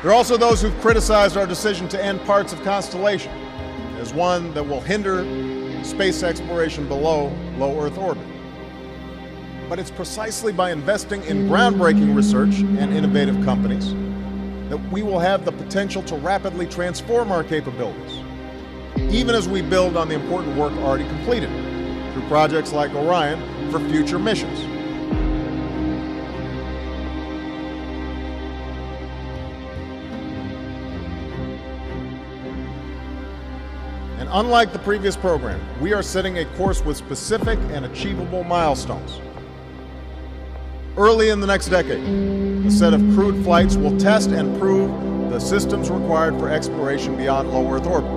There are also those who've criticized our decision to end parts of Constellation as one that will hinder space exploration below low Earth orbit. But it's precisely by investing in groundbreaking research and innovative companies that we will have the potential to rapidly transform our capabilities, even as we build on the important work already completed through projects like Orion for future missions. And unlike the previous program, we are setting a course with specific and achievable milestones. Early in the next decade, a set of crewed flights will test and prove the systems required for exploration beyond low Earth orbit.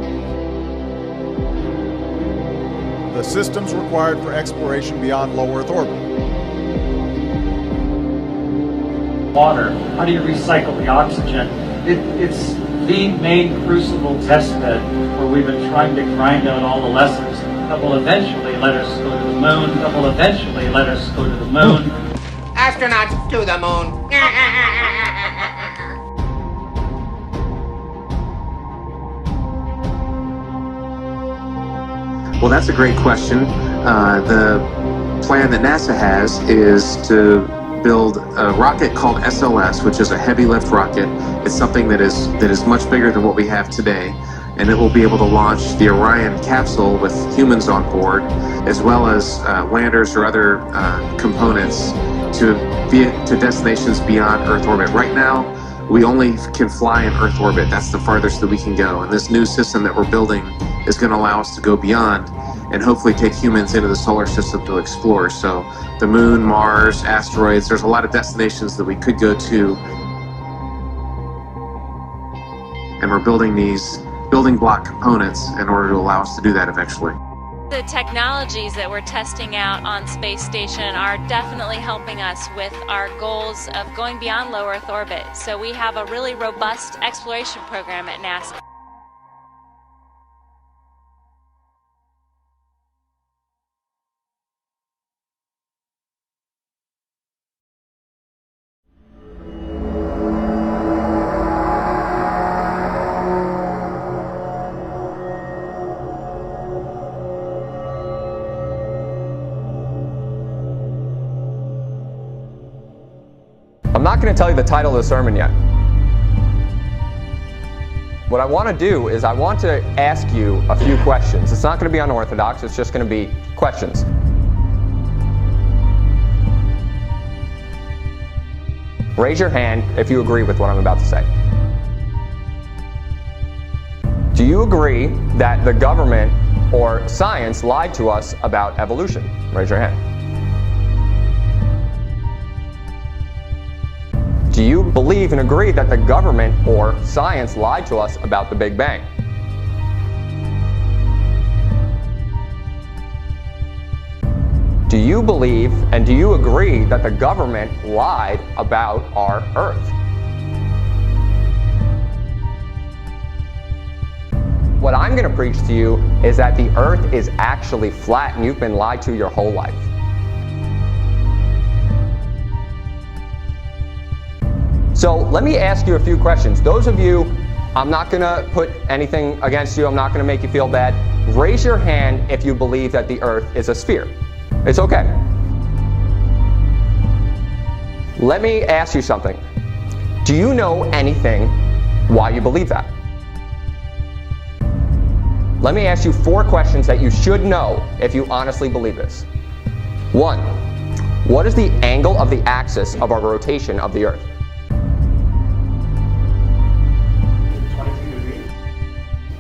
The systems required for exploration beyond low Earth orbit. Water, how do you recycle the oxygen? It's the main crucible test bed where we've been trying to grind out all the lessons that will eventually let us go to the moon, that will eventually let us go to the moon. Astronauts to the moon. Well, that's a great question. The plan that NASA has is to build a rocket called SLS, which is a heavy lift rocket. It's something that is much bigger than what we have today, and it will be able to launch the Orion capsule with humans on board, as well as landers or other components to destinations beyond Earth orbit. Right now, we only can fly in Earth orbit. That's the farthest that we can go. And this new system that we're building is going to allow us to go beyond and hopefully take humans into the solar system to explore. So the moon, Mars, asteroids, there's a lot of destinations that we could go to. And we're building these building block components in order to allow us to do that eventually. The technologies that we're testing out on Space Station are definitely helping us with our goals of going beyond low Earth orbit. So we have a really robust exploration program at NASA. I'm not going to tell you the title of the sermon yet. What I want to do is I want to ask you a few questions. It's not going to be unorthodox, it's just going to be questions. Raise your hand if you agree with what I'm about to say. Do you agree that the government or science lied to us about evolution? Raise your hand. Do you believe and agree that the government or science lied to us about the Big Bang? Do you believe and do you agree that the government lied about our Earth? What I'm going to preach to you is that the Earth is actually flat and you've been lied to your whole life. So let me ask you a few questions. Those of you, I'm not going to put anything against you. I'm not going to make you feel bad. Raise your hand if you believe that the Earth is a sphere. It's okay. Let me ask you something. Do you know anything why you believe that? Let me ask you 4 questions that you should know if you honestly believe this. 1. What is the angle of the axis of our rotation of the Earth?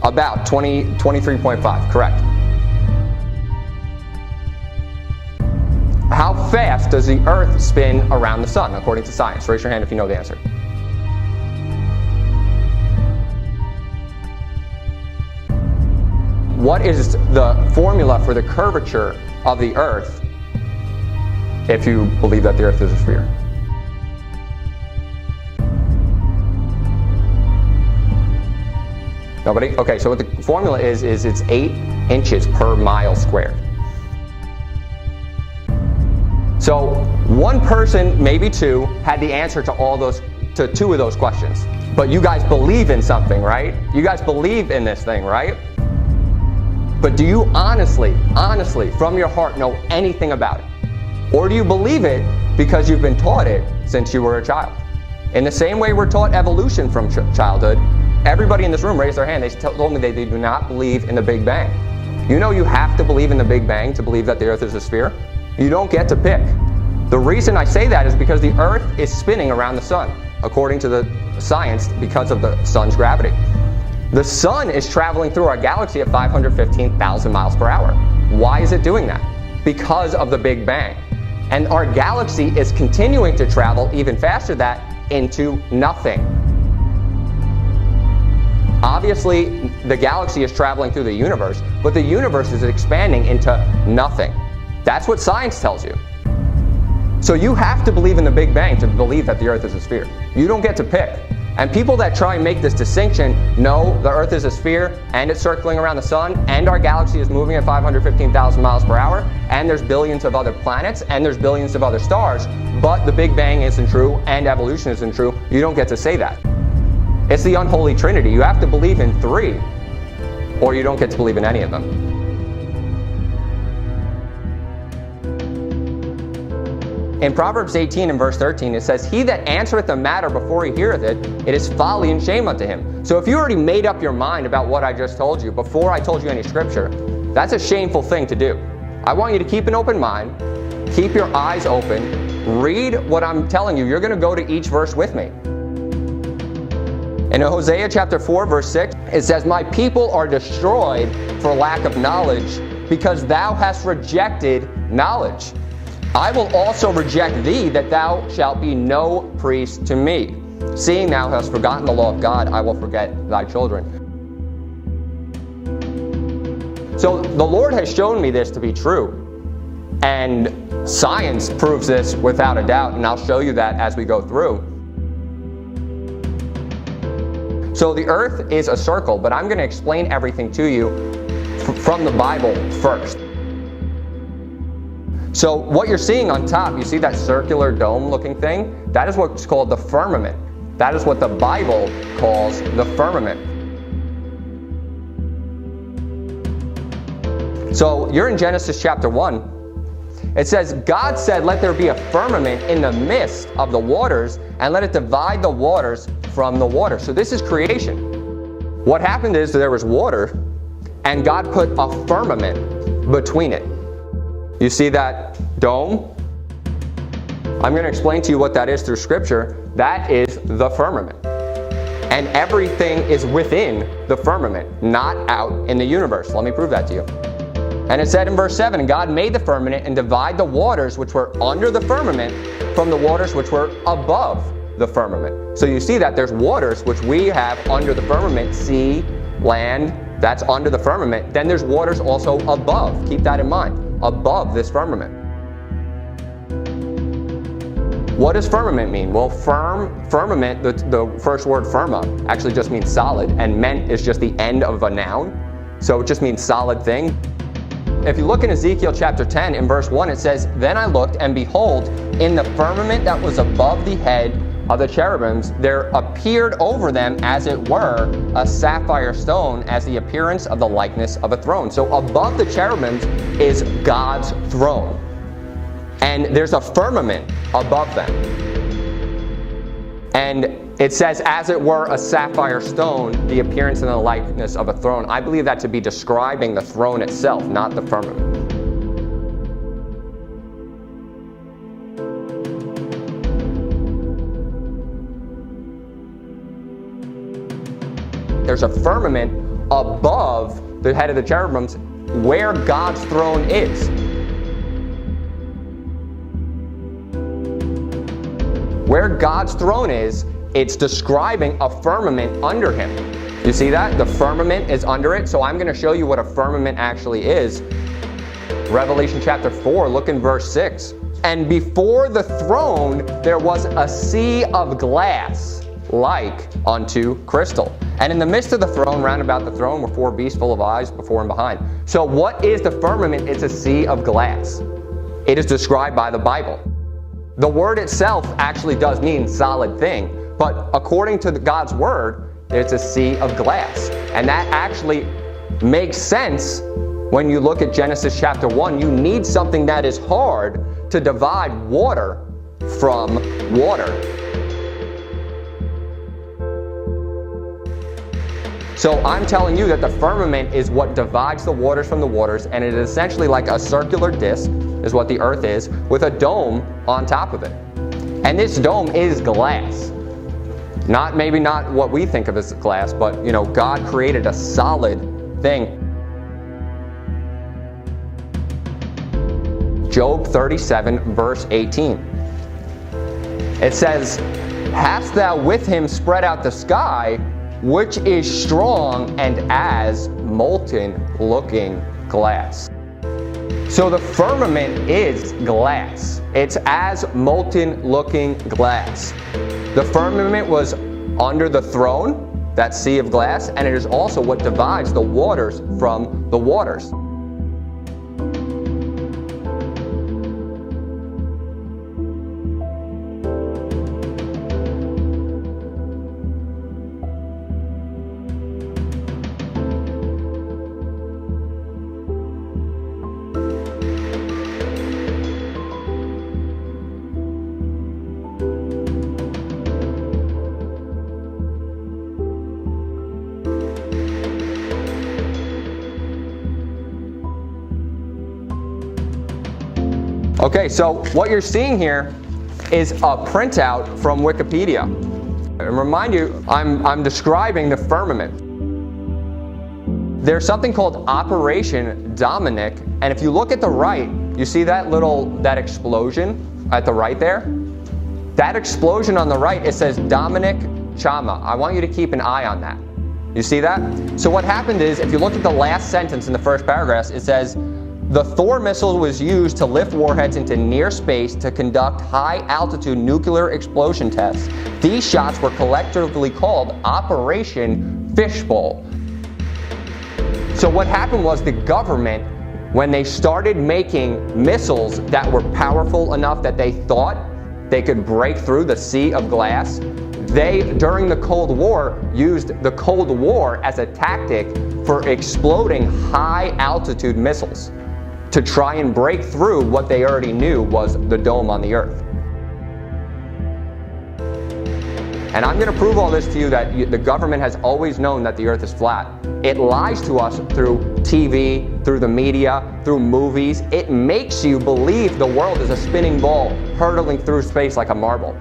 About 23.5, correct. How fast does the Earth spin around the sun, according to science? Raise your hand if you know the answer. What is the formula for the curvature of the Earth if you believe that the Earth is a sphere? Nobody? Okay, so what the formula is it's 8 inches per mile squared. So one person, maybe 2, had the answer to all those to 2 of those questions. But you guys believe in something, right? You guys believe in this thing, right? But do you honestly, from your heart know anything about it? Or do you believe it because you've been taught it since you were a child? In the same way we're taught evolution from childhood, everybody in this room raised their hand. They told me they do not believe in the Big Bang. You know you have to believe in the Big Bang to believe that the Earth is a sphere? You don't get to pick. The reason I say that is because the Earth is spinning around the sun, according to the science, because of the sun's gravity. The sun is traveling through our galaxy at 515,000 miles per hour. Why is it doing that? Because of the Big Bang. And our galaxy is continuing to travel even faster than that into nothing. Obviously, the galaxy is traveling through the universe, but the universe is expanding into nothing. That's what science tells you. So you have to believe in the Big Bang to believe that the Earth is a sphere. You don't get to pick. And people that try and make this distinction, no, the Earth is a sphere, and it's circling around the sun, and our galaxy is moving at 515,000 miles per hour, and there's billions of other planets, and there's billions of other stars, but the Big Bang isn't true, and evolution isn't true. You don't get to say that. It's the unholy trinity. You have to believe in 3, or you don't get to believe in any of them. In Proverbs 18 and verse 13, it says, "He that answereth a matter before he heareth it, it is folly and shame unto him." So if you already made up your mind about what I just told you before I told you any scripture, that's a shameful thing to do. I want you to keep an open mind, keep your eyes open, read what I'm telling you. You're going to go to each verse with me. In Hosea chapter 4, verse 6, it says, "My people are destroyed for lack of knowledge, because thou hast rejected knowledge. I will also reject thee, that thou shalt be no priest to me. Seeing thou hast forgotten the law of God, I will forget thy children." So the Lord has shown me this to be true. And science proves this without a doubt, and I'll show you that as we go through. So the Earth is a circle, but I'm going to explain everything to you from the Bible first. So what you're seeing on top, you see that circular dome looking thing? That is what's called the firmament. That is what the Bible calls the firmament. So you're in Genesis chapter 1. It says, "God said, let there be a firmament in the midst of the waters, and let it divide the waters from the water." So this is creation. What happened is there was water, and God put a firmament between it. You see that dome? I'm going to explain to you what that is through scripture. That is the firmament. And everything is within the firmament, not out in the universe. Let me prove that to you. And it said in verse 7, "And God made the firmament and divide the waters which were under the firmament from the waters which were above the firmament." So you see that there's waters which we have under the firmament, sea, land, that's under the firmament. Then there's waters also above. Keep that in mind. Above this firmament. What does firmament mean? Well, firmament, the first word firma, actually just means solid, and ment is just the end of a noun, so it just means solid thing. If you look in Ezekiel chapter 10, in verse 1, it says, "Then I looked, and behold, in the firmament that was above the head of the cherubims, there appeared over them, as it were, a sapphire stone, as the appearance of the likeness of a throne." So above the cherubims is God's throne. And there's a firmament above them. And it says, as it were, a sapphire stone, the appearance and the likeness of a throne. I believe that to be describing the throne itself, not the firmament. There's a firmament above the head of the cherubims where God's throne is. Where God's throne is, it's describing a firmament under him. You see that? The firmament is under it. So I'm going to show you what a firmament actually is. Revelation chapter 4, look in verse 6. "And before the throne there was a sea of glass, like unto crystal. And in the midst of the throne, round about the throne, were 4 beasts full of eyes before and behind." So what is the firmament? It's a sea of glass. It is described by the Bible. The word itself actually does mean solid thing, But according to God's word, it's a sea of glass. And that actually makes sense when you look at Genesis chapter 1. You need something that is hard to divide water from water. So I'm telling you that the firmament is what divides the waters from the waters, and it is essentially like a circular disc, is what the earth is, with a dome on top of it. And this dome is glass. Maybe not what we think of as glass, but God created a solid thing. Job 37, verse 18. It says, "Hast thou with him spread out the sky, which is strong and as molten looking glass." So the firmament is glass. It's as molten looking glass. The firmament was under the throne, that sea of glass, and it is also what divides the waters from the waters. Okay, so what you're seeing here is a printout from Wikipedia. And remind you, I'm describing the firmament. There's something called Operation Dominic, and if you look at the right, you see that explosion at the right there? That explosion on the right, it says Dominic Chama. I want you to keep an eye on that. You see that? So what happened is, if you look at the last sentence in the first paragraph, it says, "The Thor missile was used to lift warheads into near space to conduct high-altitude nuclear explosion tests. These shots were collectively called Operation Fishbowl." So what happened was the government, when they started making missiles that were powerful enough that they thought they could break through the sea of glass, they, during the Cold War, used the Cold War as a tactic for exploding high-altitude missiles to try and break through what they already knew was the dome on the earth. And I'm going to prove all this to you that the government has always known that the earth is flat. It lies to us through TV, through the media, through movies. It makes you believe the world is a spinning ball hurtling through space like a marble.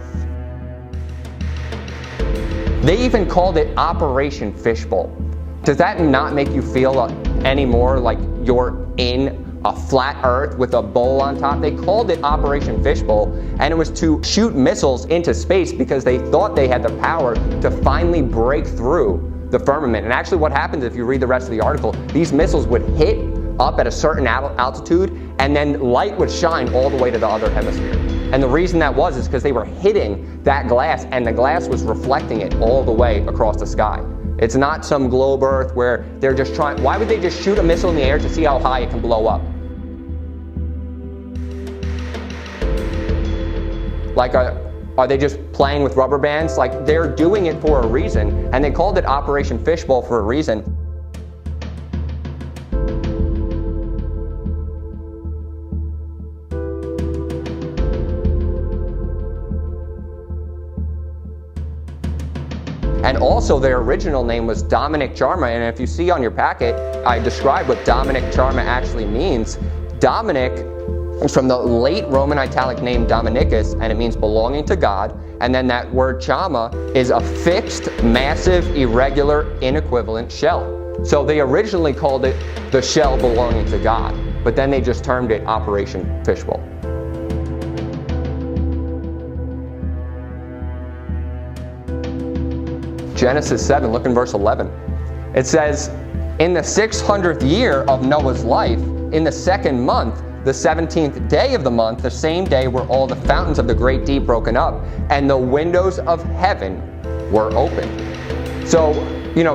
They even called it Operation Fishbowl. Does that not make you feel any more like you're in a flat earth with a bowl on top? They called it Operation Fishbowl, and it was to shoot missiles into space because they thought they had the power to finally break through the firmament. And actually what happens, if you read the rest of the article, these missiles would hit up at a certain altitude, and then light would shine all the way to the other hemisphere. And the reason that was is because they were hitting that glass, and the glass was reflecting it all the way across the sky. It's not some globe Earth where they're just trying. Why would they just shoot a missile in the air to see how high it can blow up? Like, are they just playing with rubber bands? Like, they're doing it for a reason, and they called it Operation Fishbowl for a reason. And also their original name was Dominic Charma, and if you see on your packet, I describe what Dominic Charma actually means. Dominic is from the late Roman Italic name Dominicus, and it means belonging to God, and then that word Chama is a fixed, massive, irregular, inequivalent shell. So they originally called it the shell belonging to God, but then they just termed it Operation Fishbowl. Genesis 7, look in verse 11. It says, "In the 600th year of Noah's life, in the 2nd month, the 17th day of the month, the same day were all the fountains of the great deep broken up, and the windows of heaven were opened." So,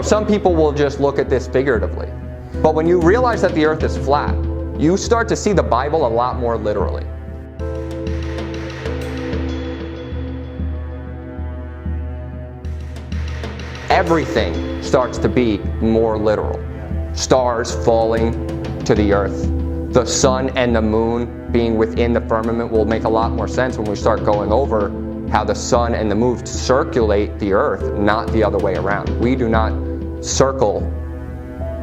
some people will just look at this figuratively. But when you realize that the earth is flat, you start to see the Bible a lot more literally. everything starts to be more literal. Stars falling to the earth, the sun and the moon being within the firmament will make a lot more sense when we start going over how the sun and the moon circulate the earth, not the other way around. We do not circle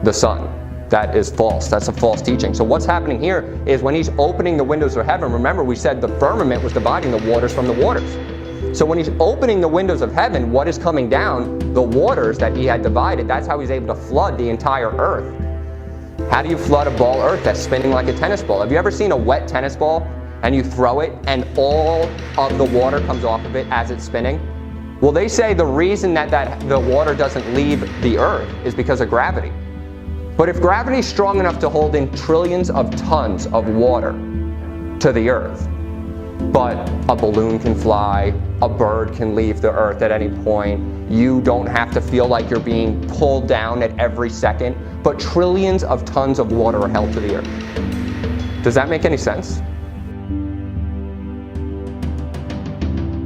the sun. That is false. That's a false teaching. So what's happening here is when he's opening the windows of heaven, remember we said the firmament was dividing the waters from the waters. So when he's opening the windows of heaven, what is coming down? The waters that he had divided. That's how he's able to flood the entire earth. How do you flood a ball earth that's spinning like a tennis ball? Have you ever seen a wet tennis ball and you throw it and all of the water comes off of it as it's spinning? Well, they say the reason that the water doesn't leave the earth is because of gravity. But if gravity is strong enough to hold in trillions of tons of water to the earth, but a balloon can fly, a bird can leave the earth at any point, you don't have to feel like you're being pulled down at every second, but trillions of tons of water are held to the earth. Does that make any sense?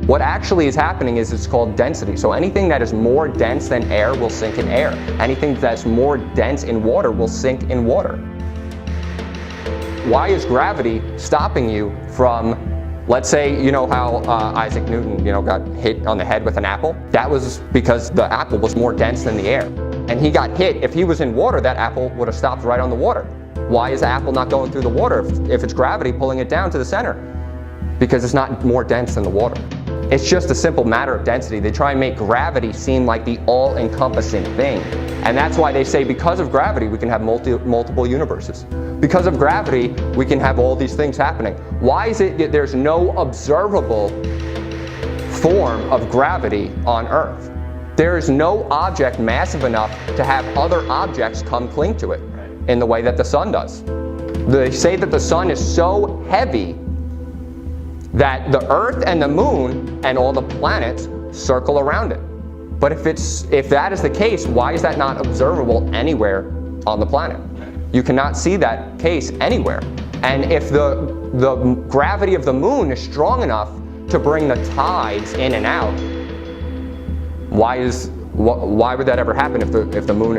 What actually is happening is it's called density. So anything that is more dense than air will sink in air. Anything that's more dense in water will sink in water. Why is gravity stopping you from, let's say, you know how Isaac Newton, got hit on the head with an apple? That was because the apple was more dense than the air. And he got hit. If he was in water, that apple would have stopped right on the water. Why is the apple not going through the water if it's gravity pulling it down to the center? Because it's not more dense than the water. It's just a simple matter of density. They try and make gravity seem like the all-encompassing thing. And that's why they say because of gravity, we can have multiple universes. Because of gravity, we can have all these things happening. Why is it that there's no observable form of gravity on Earth? There is no object massive enough to have other objects come cling to it in the way that the sun does. They say that the sun is so heavy that the Earth and the moon and all the planets circle around it. But if that is the case, why is that not observable anywhere on the planet? You cannot see that case anywhere. And if the gravity of the moon is strong enough to bring the tides in and out, why would that ever happen if the moon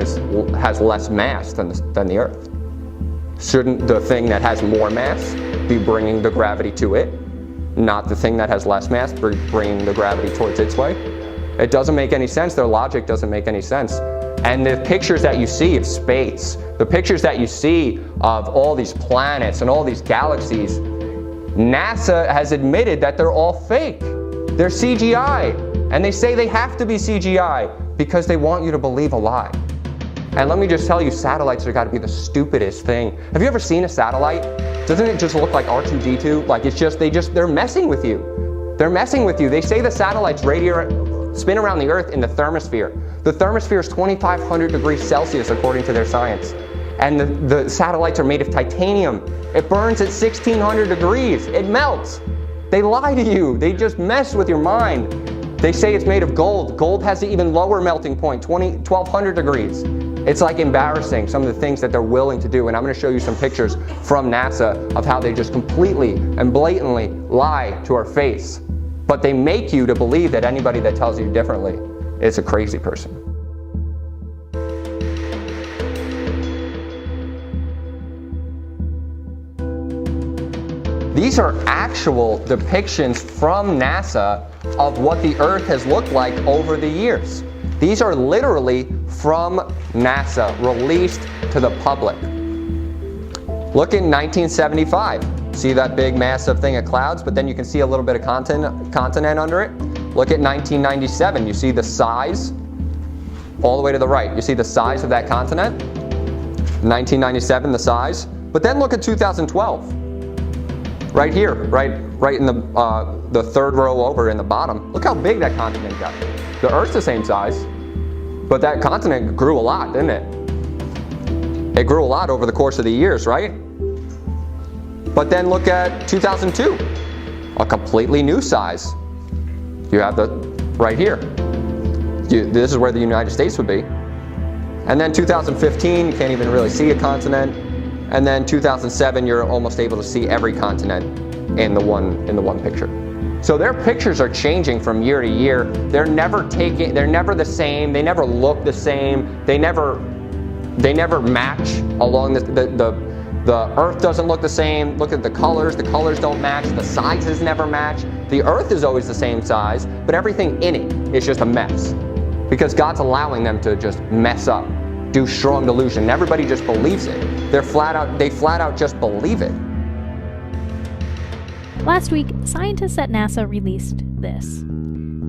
has less mass than the Earth? Shouldn't the thing that has more mass be bringing the gravity to it, not the thing that has less mass bringing the gravity towards its way? It doesn't make any sense. Their logic doesn't make any sense. And the pictures that you see of space, the pictures that you see of all these planets and all these galaxies, NASA has admitted that they're all fake. They're CGI. And they say they have to be CGI because they want you to believe a lie. And let me just tell you, satellites have got to be the stupidest thing. Have you ever seen a satellite? Doesn't it just look like R2-D2? Like they're messing with you. They're messing with you. They say the satellites spin around the Earth in the thermosphere. The thermosphere is 2,500 degrees Celsius according to their science. And the satellites are made of titanium. It burns at 1,600 degrees. It melts. They lie to you. They just mess with your mind. They say it's made of gold. Gold has an even lower melting point, 1,200 degrees. It's like embarrassing, some of the things that they're willing to do. And I'm going to show you some pictures from NASA of how they just completely and blatantly lie to our face. But they make you to believe that anybody that tells you differently is a crazy person. These are actual depictions from NASA of what the Earth has looked like over the years. These are literally from NASA, released to the public. Look at 1975. See that big massive thing of clouds, but then you can see a little bit of continent under it? Look at 1997. You see the size all the way to the right. You see the size of that continent? 1997, the size. But then look at 2012. Right here, right in the third row over in the bottom. Look how big that continent got. The Earth's the same size, but that continent grew a lot, didn't it? It grew a lot over the course of the years, right? But then look at 2002, a completely new size. You have right here. This is where the United States would be. And then 2015, you can't even really see a continent. And then 2007, you're almost able to see every continent in the one picture. So their pictures are changing from year to year. They're never the same, they never look the same, they never match along the Earth doesn't look the same. Look at the colors don't match, the sizes never match. The Earth is always the same size, but everything in it is just a mess. Because God's allowing them to just mess up, do strong delusion. And everybody just believes it. They flat out just believe it. Last week, scientists at NASA released this.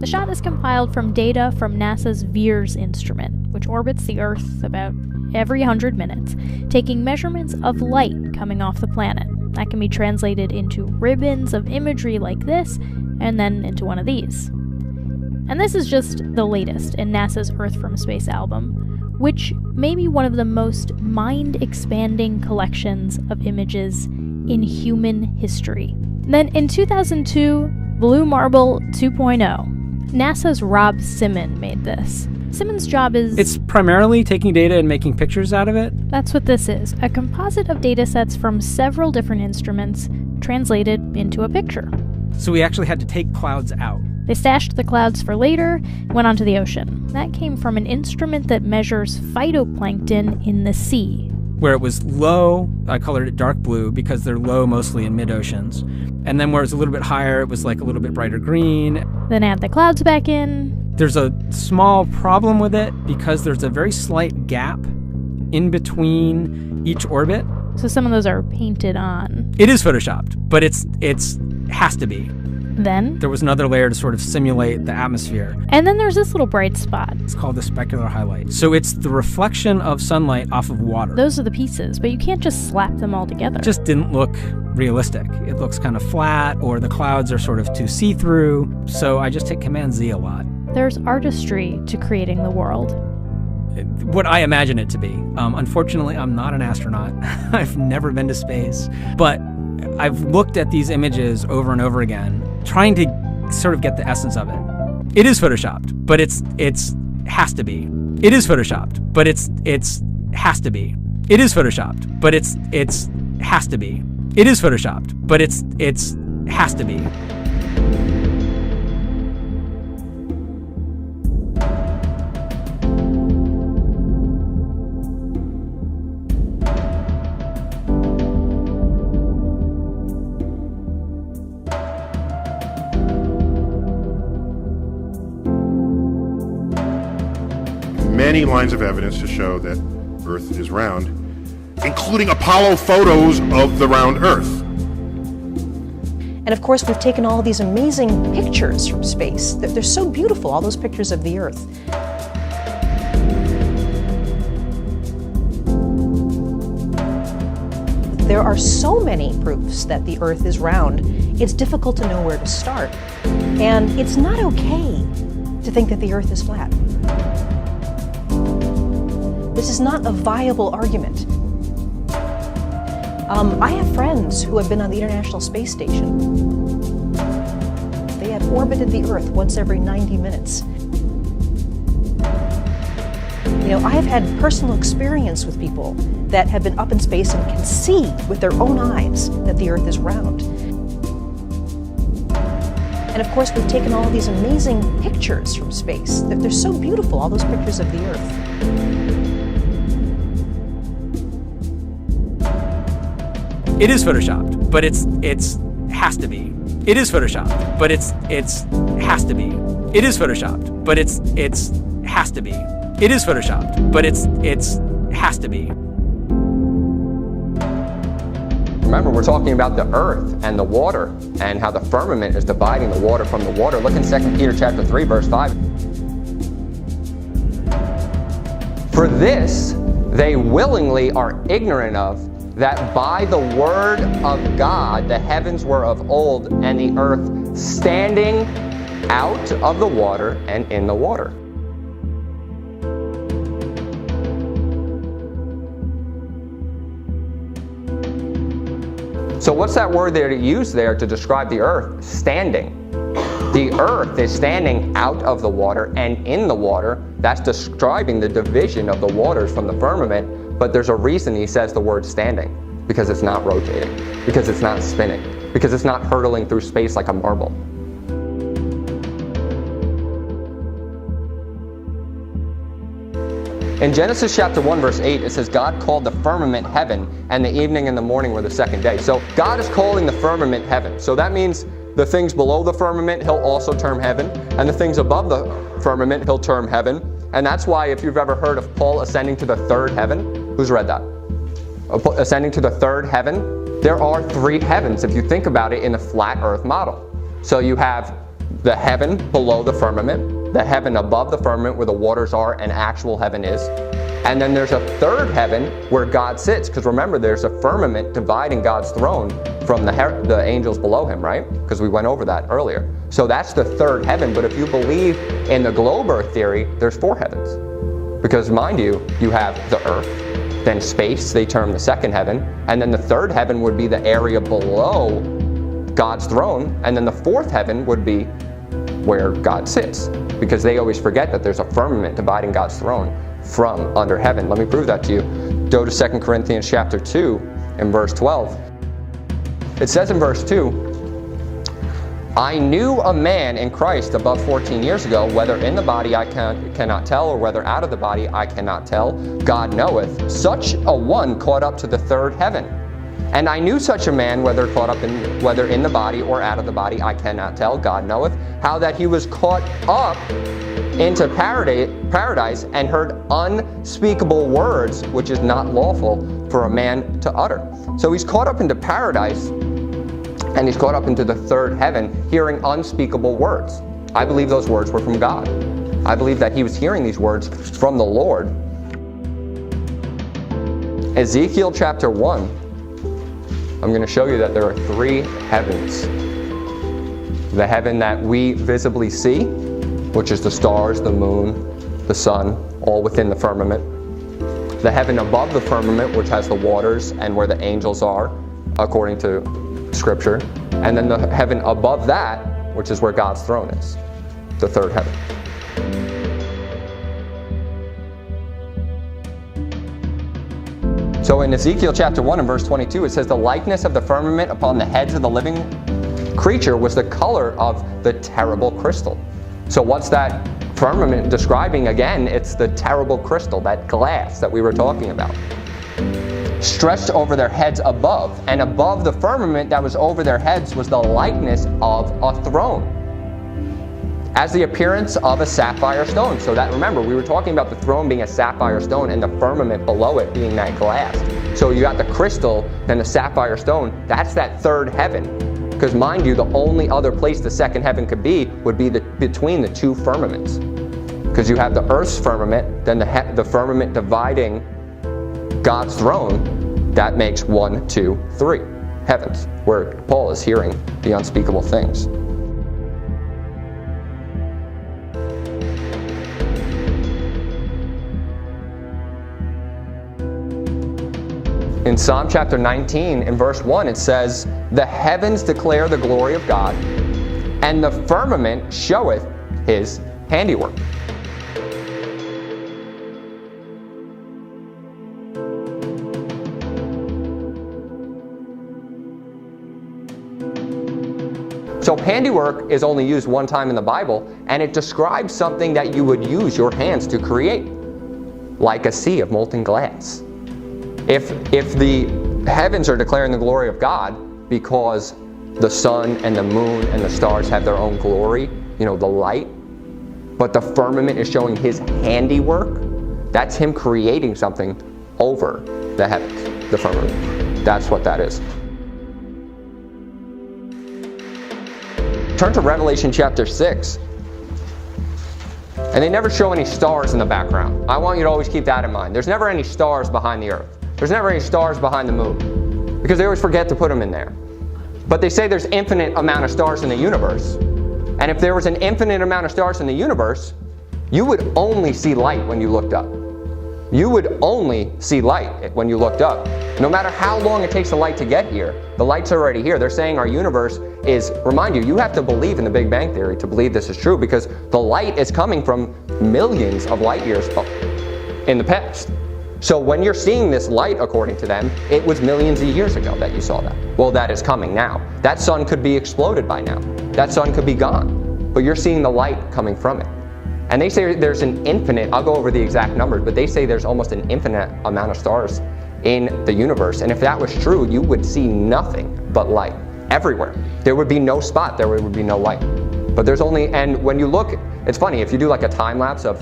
The shot is compiled from data from NASA's EHR instrument, which orbits the Earth about every 100 minutes, taking measurements of light coming off the planet. That can be translated into ribbons of imagery like this, and then into one of these. And this is just the latest in NASA's Earth from Space album, which may be one of the most mind-expanding collections of images in human history. Then in 2002, Blue Marble 2.0, NASA's Rob Simon made this. Simon's job is... It's primarily taking data and making pictures out of it. That's what this is, a composite of data sets from several different instruments translated into a picture. So we actually had to take clouds out. They stashed the clouds for later, went onto the ocean. That came from an instrument that measures phytoplankton in the sea. Where it was low, I colored it dark blue because they're low mostly in mid-oceans. And then where it's a little bit higher, it was like a little bit brighter green. Then add the clouds back in. There's a small problem with it because there's a very slight gap in between each orbit. So some of those are painted on. It is photoshopped, but it has to be. Then there was another layer to sort of simulate the atmosphere. And then there's this little bright spot. It's called the specular highlight. So it's the reflection of sunlight off of water. Those are the pieces, but you can't just slap them all together. It just didn't look realistic. It looks kind of flat, or the clouds are sort of too see-through. So I just hit Command Z a lot. There's artistry to creating the world. What I imagine it to be. Unfortunately, I'm not an astronaut. I've never been to space. But I've looked at these images over and over again, trying to sort of get the essence of it. It is photoshopped, but it has to be. It is photoshopped, but it has to be. It is photoshopped, but it has to be. It is photoshopped, but it has to be. Many lines of evidence to show that Earth is round, including Apollo photos of the round Earth. And of course, we've taken all these amazing pictures from space. They're so beautiful, all those pictures of the Earth. There are so many proofs that the Earth is round, it's difficult to know where to start. And it's not okay to think that the Earth is flat. This is not a viable argument. I have friends who have been on the International Space Station. They have orbited the Earth once every 90 minutes. You know, I have had personal experience with people that have been up in space and can see with their own eyes that the Earth is round. And of course, we've taken all these amazing pictures from space. They're so beautiful, all those pictures of the Earth. It is photoshopped, but it has to be. It is photoshopped, but it has to be. It is photoshopped, but it has to be. It is photoshopped, but it has to be. Remember, we're talking about the earth and the water and how the firmament is dividing the water from the water. Look in 2 Peter chapter 3, verse 5. For this they willingly are ignorant of, that by the word of God the heavens were of old, and the earth standing out of the water and in the water. So what's that word there to use there to describe the earth? Standing. The earth is standing out of the water and in the water. That's describing the division of the waters from the firmament. But there's a reason he says the word standing, because it's not rotating, because it's not spinning, because it's not hurtling through space like a marble. In Genesis chapter 1, verse 8, it says, God called the firmament heaven, and the evening and the morning were the second day. So God is calling the firmament heaven. So that means the things below the firmament, he'll also term heaven, and the things above the firmament, he'll term heaven. And that's why if you've ever heard of Paul ascending to the third heaven, who's read that? Ascending to the third heaven, there are three heavens if you think about it in the flat earth model. So you have the heaven below the firmament, the heaven above the firmament where the waters are and actual heaven is, and then there's a third heaven where God sits, because remember there's a firmament dividing God's throne from the angels below him, right? Because we went over that earlier. So that's the third heaven, but if you believe in the globe earth theory, there's four heavens. Because mind you, you have the earth, then space, they term the second heaven, and then the third heaven would be the area below God's throne, and then the fourth heaven would be where God sits, because they always forget that there's a firmament dividing God's throne from under heaven. Let me prove that to you. Go to 2 Corinthians chapter 2 and verse 12. It says in verse 2, I knew a man in Christ above 14 years ago, whether in the body I cannot tell, or whether out of the body I cannot tell. God knoweth. Such a one caught up to the third heaven. And I knew such a man, whether in the body or out of the body I cannot tell. God knoweth. How that he was caught up into paradise and heard unspeakable words, which is not lawful for a man to utter. So he's caught up into paradise, and he's caught up into the third heaven, hearing unspeakable words. I believe those words were from God. I believe that he was hearing these words from the Lord. Ezekiel chapter 1, I'm going to show you that there are three heavens. The heaven that we visibly see, which is the stars, the moon, the sun, all within the firmament. The heaven above the firmament, which has the waters and where the angels are, according to Scripture. And then the heaven above that, which is where God's throne is, the third heaven. So in Ezekiel chapter 1 and verse 22, it says, the likeness of the firmament upon the heads of the living creature was the color of the terrible crystal. So what's that firmament describing? Again, it's the terrible crystal, that glass that we were talking about. Stretched over their heads above, and above the firmament that was over their heads was the likeness of a throne, as the appearance of a sapphire stone. So that, remember, we were talking about the throne being a sapphire stone and the firmament below it being that glass. So you got the crystal, then the sapphire stone. That's that third heaven. Because mind you, the only other place the second heaven could be would be between the two firmaments. Because you have the earth's firmament, then the firmament dividing God's throne. That makes 1, 2, 3 heavens, where Paul is hearing the unspeakable things. In Psalm chapter 19, in verse 1, it says, the heavens declare the glory of God, and the firmament showeth his handiwork. So handiwork is only used one time in the Bible, and it describes something that you would use your hands to create, like a sea of molten glass. If the heavens are declaring the glory of God because the sun and the moon and the stars have their own glory, the light, but the firmament is showing his handiwork, that's him creating something over the heavens, the firmament. That's what that is. Turn to Revelation chapter 6. And they never show any stars in the background. I want you to always keep that in mind. There's never any stars behind the earth. There's never any stars behind the moon, because they always forget to put them in there. But they say there's infinite amount of stars in the universe. And if there was an infinite amount of stars in the universe, you would only see light when you looked up. You would only see light when you looked up. No matter how long it takes the light to get here, the light's already here. They're saying our universe is, remind you, you have to believe in the Big Bang Theory to believe this is true, because the light is coming from millions of light years in the past. So when you're seeing this light, according to them, it was millions of years ago that you saw that. Well, that is coming now. That sun could be exploded by now. That sun could be gone. But you're seeing the light coming from it. And they say there's an infinite, I'll go over the exact numbers, but they say there's almost an infinite amount of stars in the universe. And if that was true, you would see nothing but light everywhere. There would be no spot, there would be no light. But there's only, and when you look, it's funny, if you do like a time lapse of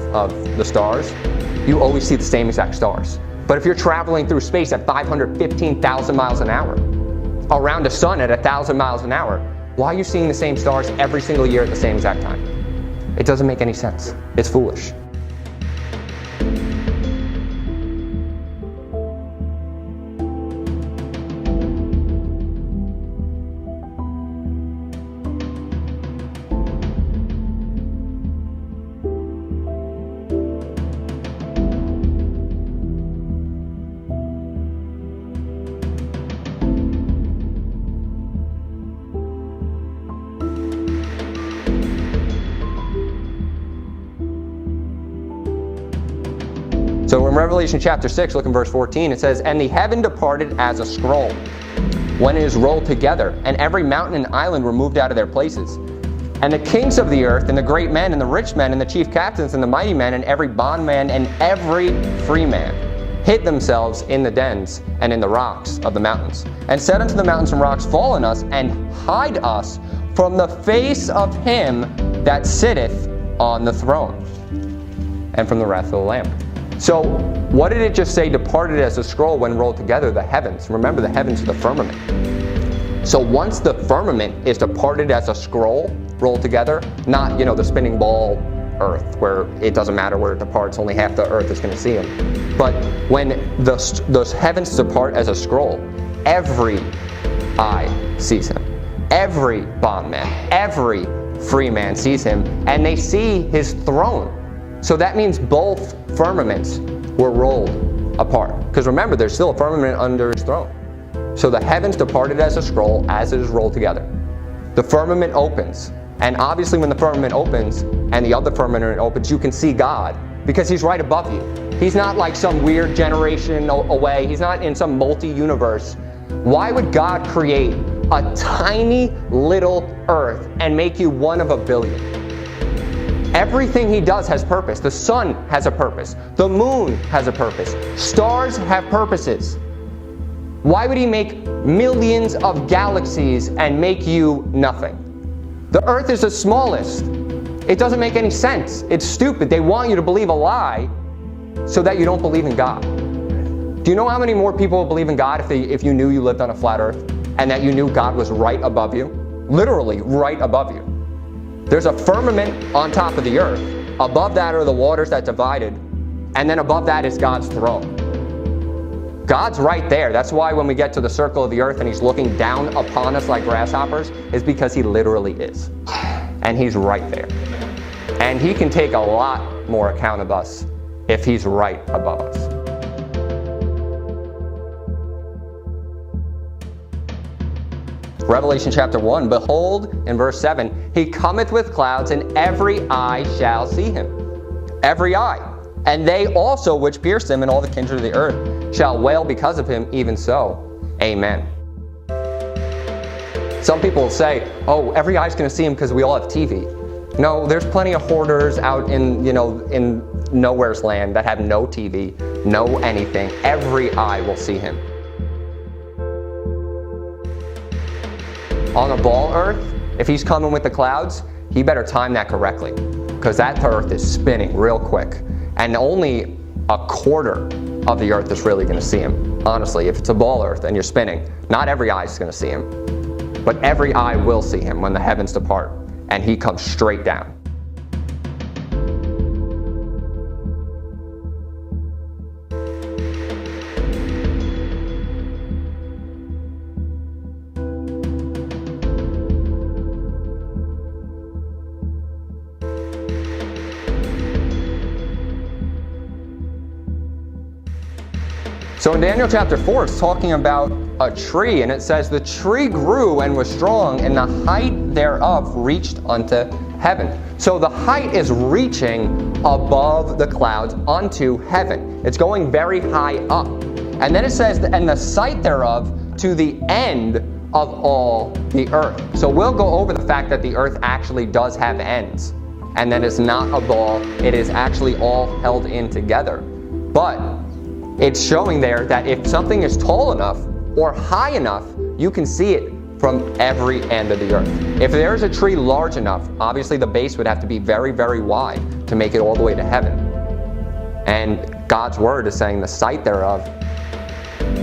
the stars, you always see the same exact stars. But if you're traveling through space at 515,000 miles an hour, around the sun at 1,000 miles an hour, why are you seeing the same stars every single year at the same exact time? It doesn't make any sense. It's foolish. So in Revelation chapter 6, look in verse 14, it says, "And the heaven departed as a scroll, when it is rolled together, and every mountain and island were moved out of their places. And the kings of the earth, and the great men, and the rich men, and the chief captains, and the mighty men, and every bondman, and every free man, hid themselves in the dens and in the rocks of the mountains, and said unto the mountains and rocks, Fall on us, and hide us from the face of him that sitteth on the throne, and from the wrath of the Lamb." So what did it just say departed as a scroll when rolled together? The heavens. Remember, the heavens are the firmament. So once the firmament is departed as a scroll rolled together, not, the spinning ball earth where it doesn't matter where it departs, only half the earth is going to see him. But when those heavens depart as a scroll, every eye sees him. Every bondman, every free man sees him, and they see his throne. So that means both firmaments were rolled apart. Because remember, there's still a firmament under his throne. So the heavens departed as a scroll as it is rolled together. The firmament opens. And obviously when the firmament opens and the other firmament opens, you can see God because he's right above you. He's not like some weird generation away. He's not in some multi-universe. Why would God create a tiny little earth and make you one of a billion? Everything he does has purpose. The sun has a purpose. The moon has a purpose. Stars have purposes. Why would he make millions of galaxies and make you nothing? The earth is the smallest. It doesn't make any sense. It's stupid. They want you to believe a lie so that you don't believe in God. Do you know how many more people will believe in God if you knew you lived on a flat earth and that you knew God was right above you? Literally right above you. There's a firmament on top of the earth. Above that are the waters that divided. And then above that is God's throne. God's right there. That's why when we get to the circle of the earth and he's looking down upon us like grasshoppers, is because he literally is. And he's right there. And he can take a lot more account of us if he's right above us. Revelation chapter 1, behold, in verse 7, he cometh with clouds, and every eye shall see him. Every eye. And they also which pierced him, and all the kindred of the earth, shall wail because of him, even so. Amen. Some people will say, oh, every eye's going to see him because we all have TV. No, there's plenty of hoarders out in nowhere's land that have no TV, no anything. Every eye will see him. On a ball earth, if he's coming with the clouds, he better time that correctly because that earth is spinning real quick. And only a quarter of the earth is really going to see him. Honestly, if it's a ball earth and you're spinning, not every eye is going to see him. But every eye will see him when the heavens depart and he comes straight down. So in Daniel chapter 4, it's talking about a tree, and it says, the tree grew and was strong, and the height thereof reached unto heaven. So the height is reaching above the clouds unto heaven. It's going very high up. And then it says, and the sight thereof to the end of all the earth. So we'll go over the fact that the earth actually does have ends. and then it's not a ball, it is actually all held in together. But it's showing there that if something is tall enough or high enough, you can see it from every end of the earth. If there's a tree large enough, obviously the base would have to be very, very wide to make it all the way to heaven. And God's word is saying the sight thereof,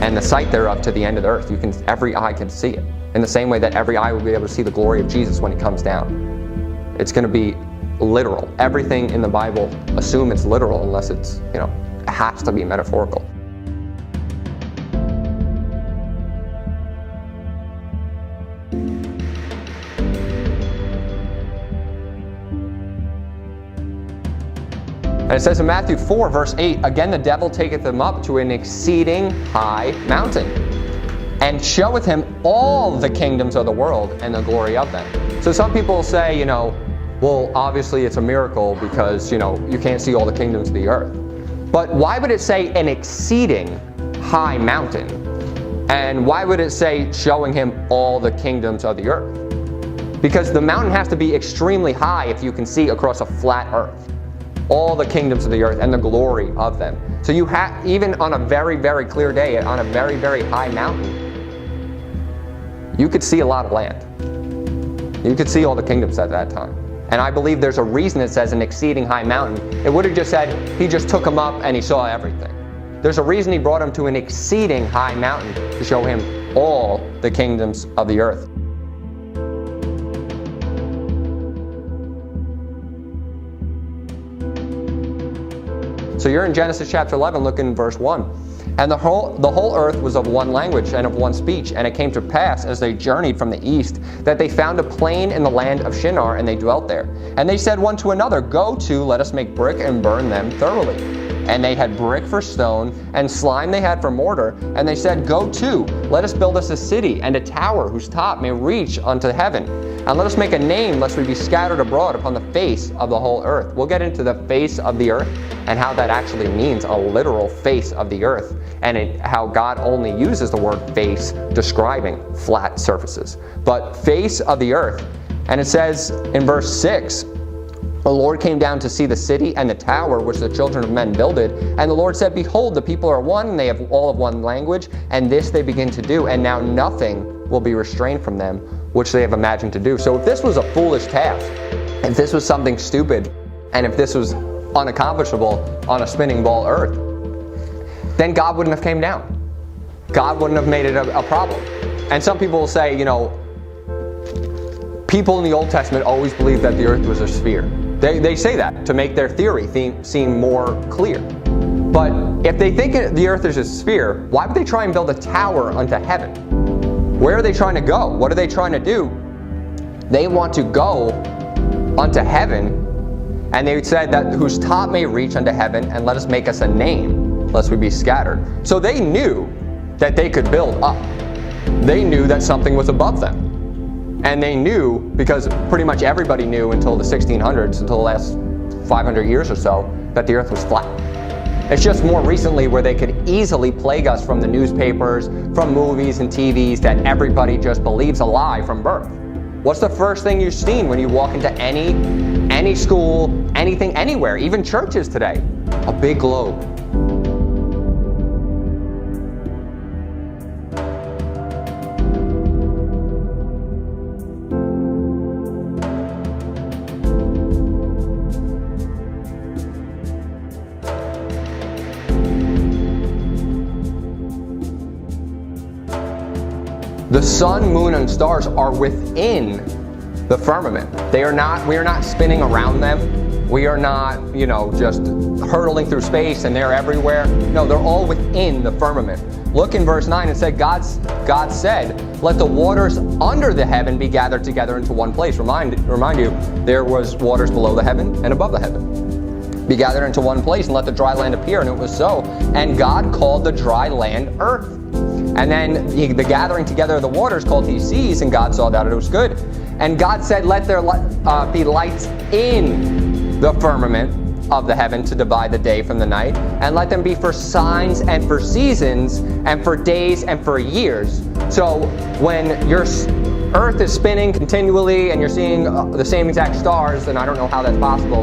and the sight thereof to the end of the earth, every eye can see it. In the same way that every eye will be able to see the glory of Jesus when he comes down. It's going to be literal. Everything in the Bible, assume it's literal unless it's, it has to be metaphorical. And it says in Matthew 4, verse 8, again the devil taketh them up to an exceeding high mountain, and showeth him all the kingdoms of the world and the glory of them. So some people say, well, obviously it's a miracle because, you can't see all the kingdoms of the earth. But why would it say an exceeding high mountain? And why would it say showing him all the kingdoms of the earth? Because the mountain has to be extremely high if you can see across a flat earth all the kingdoms of the earth and the glory of them. So you have, even on a very, very clear day, on a very, very high mountain, you could see a lot of land. You could see all the kingdoms at that time. And I believe there's a reason it says an exceeding high mountain. It would have just said he just took him up and he saw everything. There's a reason he brought him to an exceeding high mountain to show him all the kingdoms of the earth. So you're in Genesis chapter 11, look in verse 1. And the whole earth was of one language and of one speech. And it came to pass, as they journeyed from the east, that they found a plain in the land of Shinar, and they dwelt there. And they said one to another, go to, let us make brick and burn them thoroughly. And they had brick for stone, and slime they had for mortar. And they said, go to, let us build us a city, and a tower whose top may reach unto heaven. And let us make a name, lest we be scattered abroad upon the face of the whole earth. We'll get into the face of the earth, and how that actually means a literal face of the earth, and how God only uses the word face describing flat surfaces. But face of the earth, and it says in verse 6, the Lord came down to see the city and the tower which the children of men builded. And the Lord said, behold, the people are one, and they have all of one language, and this they begin to do, and now nothing will be restrained from them, which they have imagined to do. So if this was a foolish task, if this was something stupid, and if this was unaccomplishable on a spinning ball earth, then God wouldn't have came down. God wouldn't have made it a problem. And some people will say, people in the Old Testament always believed that the earth was a sphere. They say that to make their theory seem more clear. But if they think the earth is a sphere, why would they try and build a tower unto heaven? Where are they trying to go? What are they trying to do? They want to go unto heaven, and they said that whose top may reach unto heaven, and let us make us a name, lest we be scattered. So they knew that they could build up. They knew that something was above them. And they knew, because pretty much everybody knew until the 1600s, until the last 500 years or so, that the earth was flat. It's just more recently where they could easily plague us from the newspapers, from movies and TVs, that everybody just believes a lie from birth. What's the first thing you've seen when you walk into any school, anything, anywhere, even churches today? A big globe. The sun, moon, and stars are within the firmament. We are not spinning around them. We are not, just hurtling through space and they're everywhere. No, they're all within the firmament. Look in verse 9, it said, God said, let the waters under the heaven be gathered together into one place. Remind you, there was waters below the heaven and above the heaven. Be gathered into one place, and let the dry land appear, and it was so. And God called the dry land earth. And then the gathering together of the waters called he seas, and God saw that it was good. And God said, let there be lights in the firmament of the heaven to divide the day from the night, and let them be for signs and for seasons and for days and for years. So when Earth is spinning continually and you're seeing the same exact stars, then I don't know how that's possible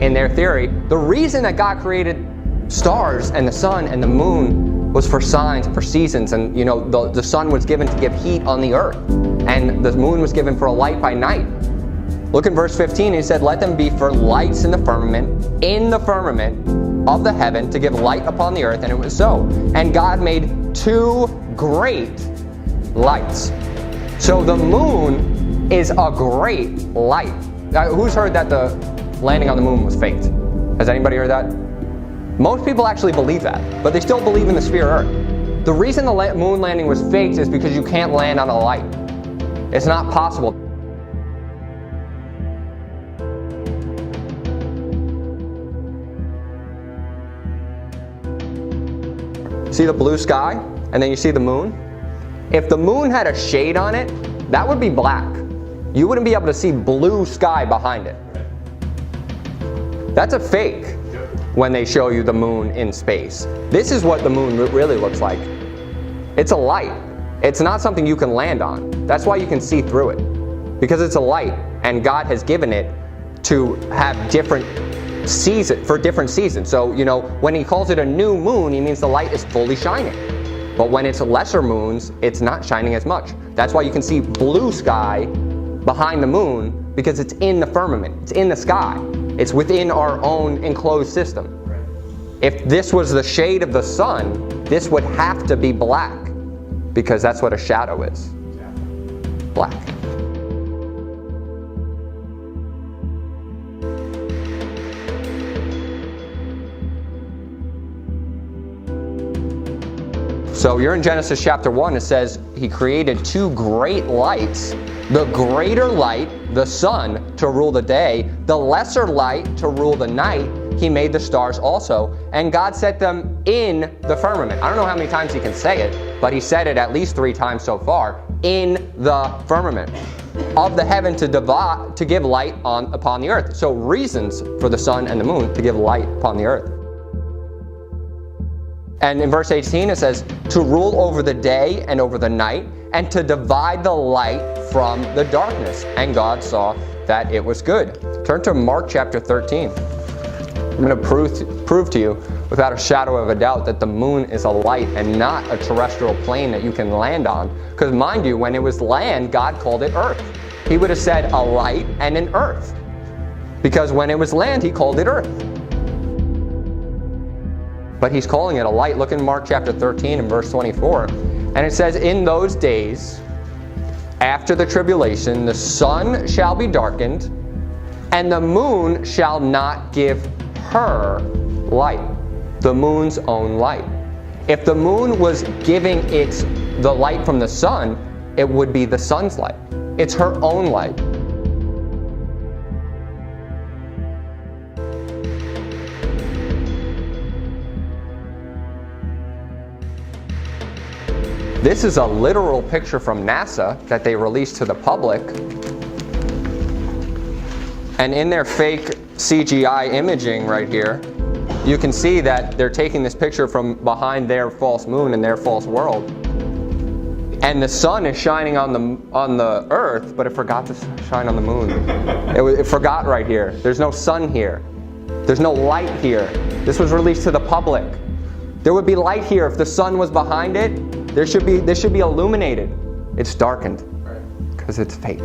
in their theory. The reason that God created stars and the sun and the moon was for signs, for seasons, and the sun was given to give heat on the earth, and the moon was given for a light by night. Look in verse 15, he said, let them be for lights in the firmament of the heaven to give light upon the earth, and it was so. And God made two great lights. So the moon is a great light. Now, who's heard that the landing on the moon was faked? Has anybody heard that? Most people actually believe that, but they still believe in the sphere Earth. The reason the moon landing was faked is because you can't land on a light. It's not possible. See the blue sky, and then you see the moon? If the moon had a shade on it, that would be black. You wouldn't be able to see blue sky behind it. That's a fake when they show you the moon in space. This is what the moon really looks like. It's a light. It's not something you can land on. That's why you can see through it, because it's a light, and God has given it to have different seasons. So, when he calls it a new moon, he means the light is fully shining. But when it's lesser moons, it's not shining as much. That's why you can see blue sky behind the moon, because it's in the firmament. It's in the sky. It's within our own enclosed system. If this was the shade of the sun, this would have to be black, because that's what a shadow is. Black. So you're in Genesis chapter 1, it says he created two great lights. The greater light, the sun, to rule the day. The lesser light to rule the night. He made the stars also. And God set them in the firmament. I don't know how many times he can say it, but he said it at least 3 times so far. In the firmament of the heaven to give light upon the earth. So reasons for the sun and the moon to give light upon the earth. And in verse 18 it says, to rule over the day and over the night, and to divide the light from the darkness. And God saw that it was good. Turn to Mark chapter 13. I'm going to prove to you without a shadow of a doubt that the moon is a light and not a terrestrial plane that you can land on. Because mind you, when it was land, God called it earth. He would have said a light and an earth. Because when it was land, he called it earth. But he's calling it a light. Look in Mark chapter 13 and verse 24. And it says, in those days, after the tribulation, the sun shall be darkened, and the moon shall not give her light. The moon's own light. If the moon was giving the light from the sun, it would be the sun's light. It's her own light. This is a literal picture from NASA that they released to the public. And in their fake CGI imaging right here, you can see that they're taking this picture from behind their false moon and their false world. And the sun is shining on the earth, but it forgot to shine on the moon. It forgot right here. There's no sun here. There's no light here. This was released to the public. There would be light here if the sun was behind it. This should be illuminated. It's darkened because it's fake.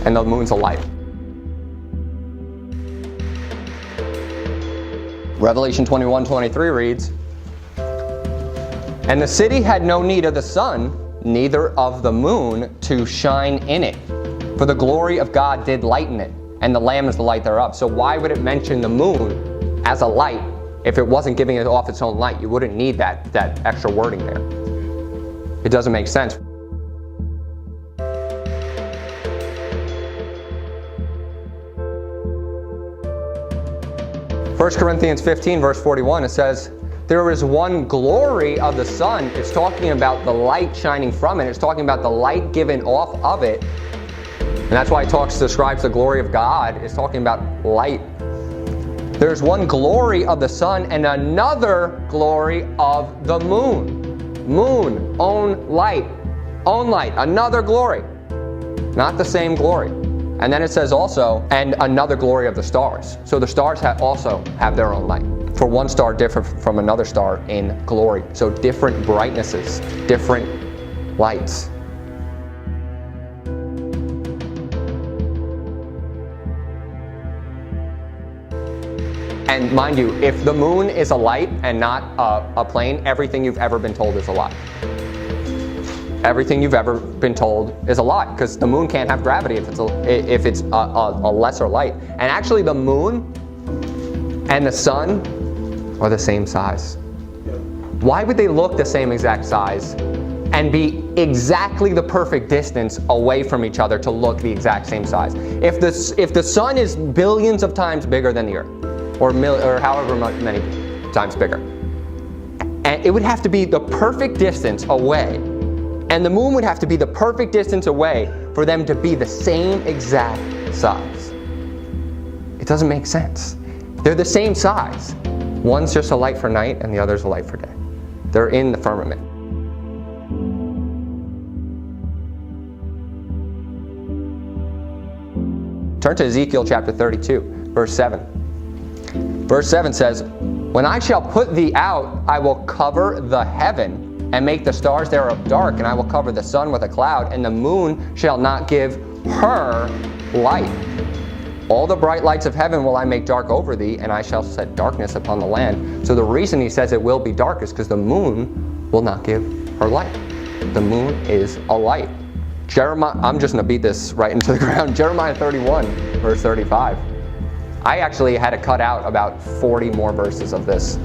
And the moon's a light. Revelation 21:23 reads, and the city had no need of the sun, neither of the moon to shine in it. For the glory of God did lighten it, and the Lamb is the light thereof. So why would it mention the moon as a light if it wasn't giving it off its own light? You wouldn't need that extra wording there. It doesn't make sense. First Corinthians 15 verse 41, it says, there is one glory of the sun. It's talking about the light shining from it. It's talking about the light given off of it. And that's why it describes the glory of God. It's talking about light. There's one glory of the sun and another glory of the moon. Moon, own light. own light, another glory. Not the same glory. And then it says also, and another glory of the stars. So the stars also have their own light. For one star different from another star in glory. So different brightnesses, different lights. And mind you, if the moon is a light and not a plane, everything you've ever been told is a lie. Everything you've ever been told is a lie, because the moon can't have gravity if it's a lesser light. And actually the moon and the sun are the same size. Why would they look the same exact size and be exactly the perfect distance away from each other to look the exact same size? If the sun is billions of times bigger than the Earth, or however many times bigger, and it would have to be the perfect distance away, and the moon would have to be the perfect distance away for them to be the same exact size. It doesn't make sense. They're the same size. One's just a light for night and the other's a light for day. They're in the firmament. Turn to Ezekiel chapter 32, verse 7. Verse 7 says, "When I shall put thee out, I will cover the heaven and make the stars thereof dark, and I will cover the sun with a cloud, and the moon shall not give her light. All the bright lights of heaven will I make dark over thee, and I shall set darkness upon the land." So the reason he says it will be dark is because the moon will not give her light. The moon is a light. Jeremiah, I'm just going to beat this right into the ground. Jeremiah 31, verse 35. I actually had to cut out about 40 more verses of this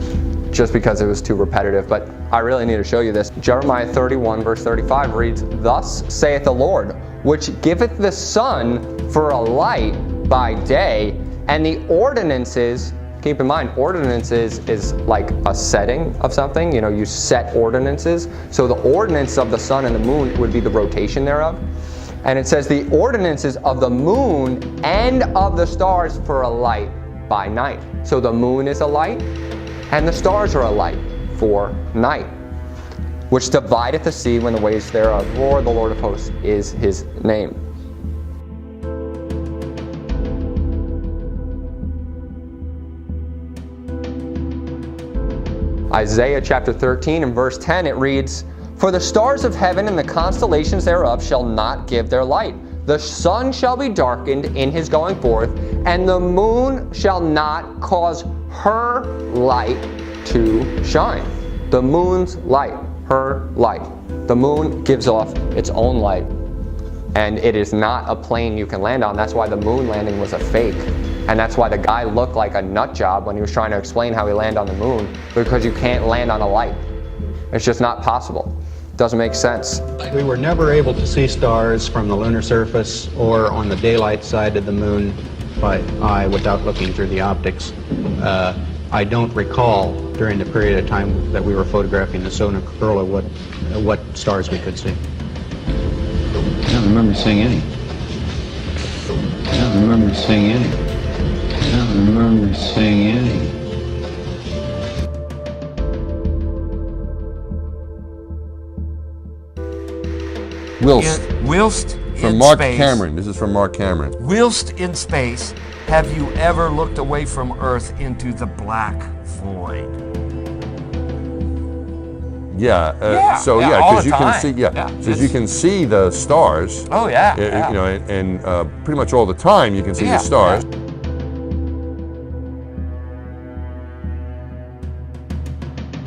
just because it was too repetitive, but I really need to show you this. Jeremiah 31, verse 35 reads, "Thus saith the Lord, which giveth the sun for a light by day, and the ordinances," keep in mind, ordinances is like a setting of something, you set ordinances. So the ordinance of the sun and the moon would be the rotation thereof. And it says the ordinances of the moon and of the stars for a light by night. So the moon is a light, and the stars are a light for night, which divideth the sea when the waves thereof roar. The Lord of hosts is his name. Isaiah chapter 13 and verse 10, it reads, "For the stars of heaven and the constellations thereof shall not give their light. The sun shall be darkened in his going forth, and the moon shall not cause her light to shine." The moon's light, her light. The moon gives off its own light, and it is not a plane you can land on. That's why the moon landing was a fake. And that's why the guy looked like a nut job when he was trying to explain how he landed on the moon, because you can't land on a light. It's just not possible. Doesn't make sense. We were never able to see stars from the lunar surface or on the daylight side of the moon by eye without looking through the optics. I don't recall during the period of time that we were photographing the solar corona what stars we could see. I don't remember seeing any. I don't remember seeing any. I don't remember seeing any. Whilst from in Mark space, Cameron. This is from Mark Cameron. Whilst in space, have you ever looked away from Earth into the black void? Yeah. All because the you can time. see. Because you can see the stars. Oh yeah. And pretty much all the time you can see the stars. Yeah.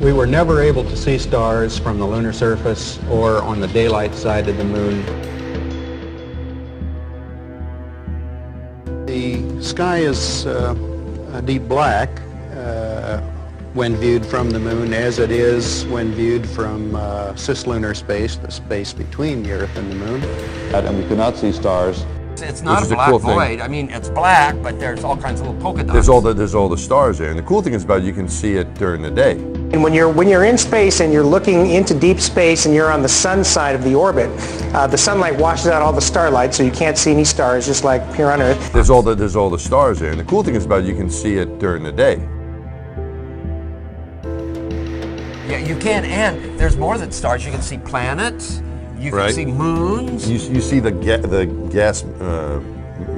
We were never able to see stars from the lunar surface or on the daylight side of the moon. The sky is a deep black when viewed from the moon, as it is when viewed from cislunar space, the space between the Earth and the moon. And we could not see stars. It's not a black void. I mean, it's black, but there's all kinds of little polka dots. There's all the stars there, and the cool thing is about it, you can see it during the day. And when you're in space and you're looking into deep space and you're on the sun side of the orbit, the sunlight washes out all the starlight, so you can't see any stars, just like here on Earth. There's all the stars there, and the cool thing is about it, you can see it during the day. Yeah, you can, and there's more than stars. You can see planets. You can right? see moons. You see the gas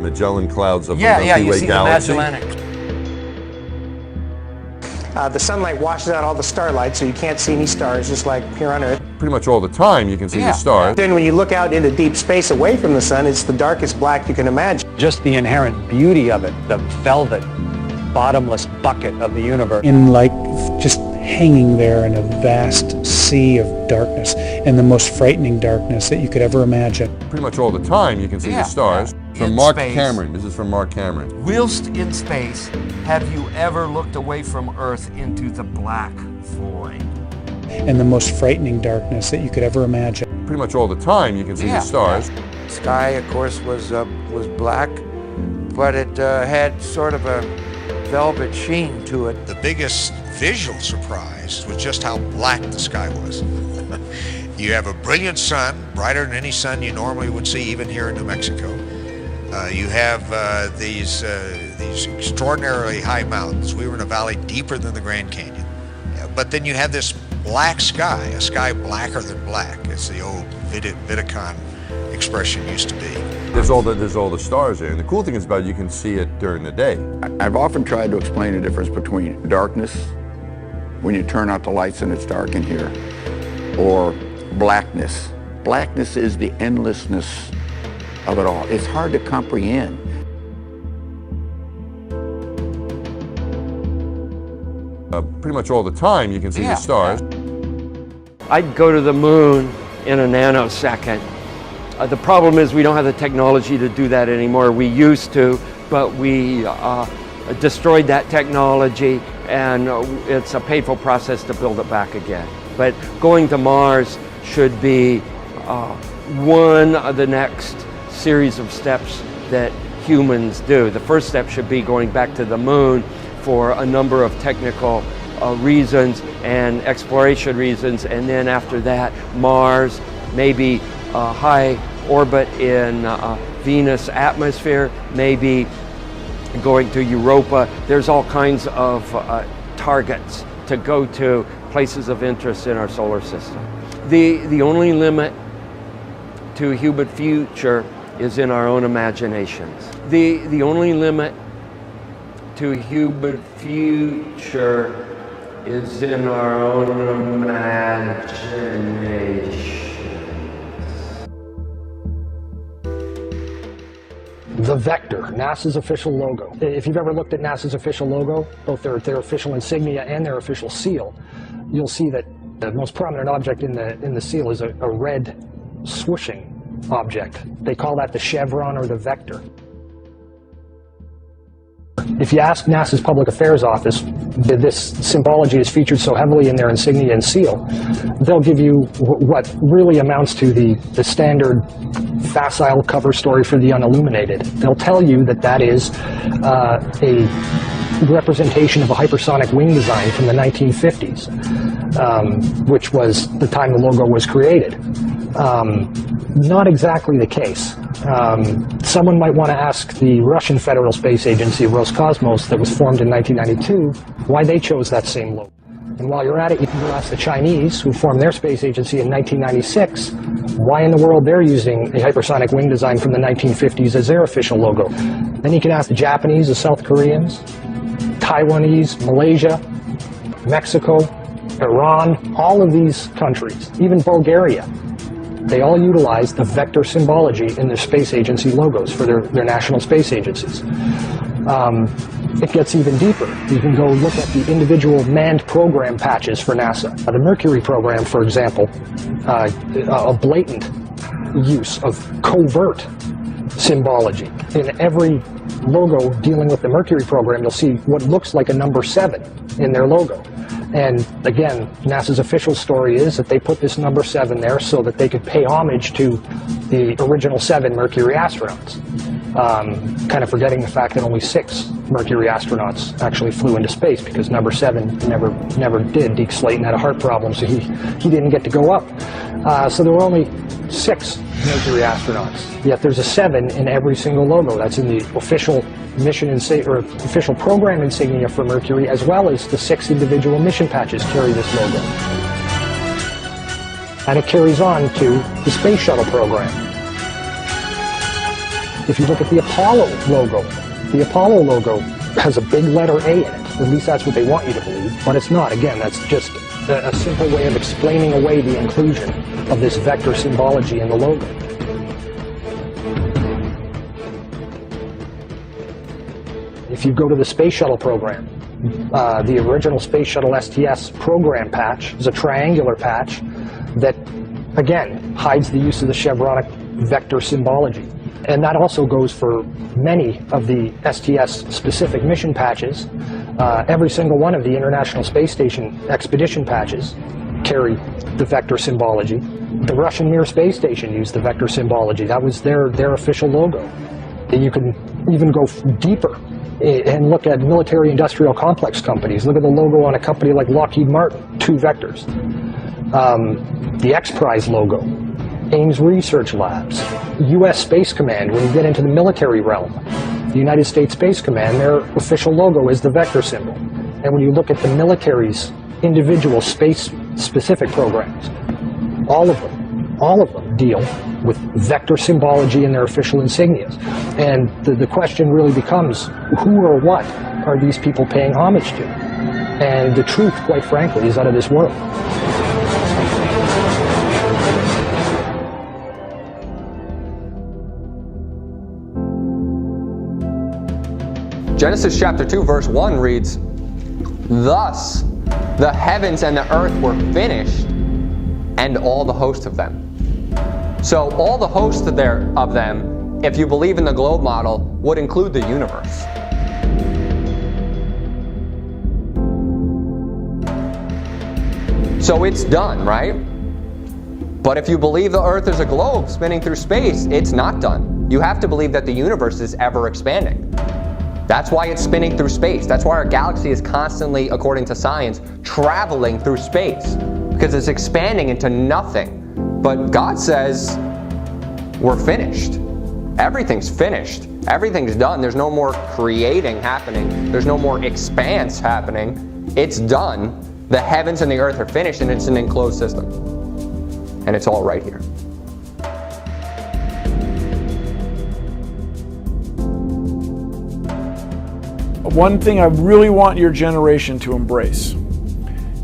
Magellan clouds of the Milky you Way see galaxy. the Magellanic. The sunlight washes out all the starlight, so you can't see any stars, just like here on Earth. Pretty much all the time you can see the stars. Then when you look out into deep space away from the sun, it's the darkest black you can imagine. Just the inherent beauty of it, the velvet, bottomless bucket of the universe. In like just hanging there in a vast sea of darkness, and the most frightening darkness that you could ever imagine. Pretty much all the time you can see the stars. From In Mark space. Cameron. This is from Mark Cameron. Whilst in space, have you ever looked away from Earth into the black void? And the most frightening darkness that you could ever imagine. Pretty much all the time you can see the stars. Sky, of course, was black, but it had sort of a velvet sheen to it. The biggest visual surprise was just how black the sky was. You have a brilliant sun, brighter than any sun you normally would see, even here in New Mexico. You have these extraordinarily high mountains. We were in a valley deeper than the Grand Canyon. But then you have this black sky, a sky blacker than black. It's the old Vidicon expression used to be. There's all the stars there, and the cool thing is about it, you can see it during the day. I've often tried to explain the difference between darkness, when you turn out the lights and it's dark in here, or blackness. Blackness is the endlessness of it all. It's hard to comprehend. Pretty much all the time you can see the stars. I'd go to the moon in a nanosecond. The problem is we don't have the technology to do that anymore. We used to, but we destroyed that technology, and it's a painful process to build it back again. But going to Mars should be one of the next series of steps that humans do. The first step should be going back to the moon for a number of technical reasons and exploration reasons, and then after that, Mars, maybe high orbit in Venus atmosphere, maybe going to Europa. There's all kinds of targets to go to, places of interest in our solar system. The only limit to human future is in our own imaginations. The only limit to human future is in our own imagination. The Vector, NASA's official logo. If you've ever looked at NASA's official logo, both their official insignia and their official seal, you'll see that the most prominent object in the seal is a red swooshing object. They call that the chevron or the vector. If you ask NASA's Public Affairs Office, this symbology is featured so heavily in their insignia and seal, they'll give you what really amounts to the standard facile cover story for the unilluminated. They'll tell you that that is a representation of a hypersonic wing design from the 1950s, which was the time the logo was created. Not exactly the case. Someone might want to ask the Russian Federal Space Agency, Roscosmos, that was formed in 1992, why they chose that same logo. And while you're at it, you can go ask the Chinese, who formed their space agency in 1996, why in the world they're using a hypersonic wing design from the 1950s as their official logo. Then you can ask the Japanese, the South Koreans, Taiwanese, Malaysia, Mexico, Iran, all of these countries, even Bulgaria. They all utilize the vector symbology in their space agency logos for their national space agencies. It gets even deeper. You can go look at the individual manned program patches for NASA. The Mercury program, for example, a blatant use of covert symbology. In every logo dealing with the Mercury program, you'll see what looks like a number 7 in their logo. And again, NASA's official story is that they put this number 7 there so that they could pay homage to the original 7 Mercury astronauts. Kind of forgetting the fact that only 6 Mercury astronauts actually flew into space, because number 7 never did. Deke Slayton had a heart problem, so he didn't get to go up. So there were only 6 Mercury astronauts. Yet there's a 7 in every single logo. That's in the official mission or official program insignia for Mercury, as well as the 6 individual mission patches carry this logo. And it carries on to the space shuttle program. If you look at the Apollo logo has a big letter A in it. At least that's what they want you to believe, but it's not. Again, that's just a simple way of explaining away the inclusion of this vector symbology in the logo. If you go to the space shuttle program, the original space shuttle STS program patch is a triangular patch that, again, hides the use of the chevronic vector symbology. And that also goes for many of the STS-specific mission patches. Every single one of the International Space Station expedition patches carry the vector symbology. The Russian Mir space station used the vector symbology. That was their official logo. And you can even go deeper and look at military-industrial complex companies. Look at the logo on a company like Lockheed Martin, 2 vectors. The X Prize logo, Ames Research Labs, U.S. Space Command. When you get into the military realm, the United States Space Command, their official logo is the vector symbol. And when you look at the military's individual space-specific programs, all of them deal with vector symbology in their official insignias. And the question really becomes, who or what are these people paying homage to? And the truth, quite frankly, is out of this world. Genesis chapter 2 verse 1 reads, "Thus the heavens and the earth were finished, and all the host of them." So all the hosts of them, if you believe in the globe model, would include the universe. So it's done, right? But if you believe the earth is a globe spinning through space, it's not done. You have to believe that the universe is ever expanding. That's why it's spinning through space. That's why our galaxy is constantly, according to science, traveling through space, because it's expanding into nothing. But God says we're finished. Everything's finished. Everything's done. There's no more creating happening. There's no more expanse happening. It's done. The heavens and the earth are finished, and it's an enclosed system. And it's all right here. One thing I really want your generation to embrace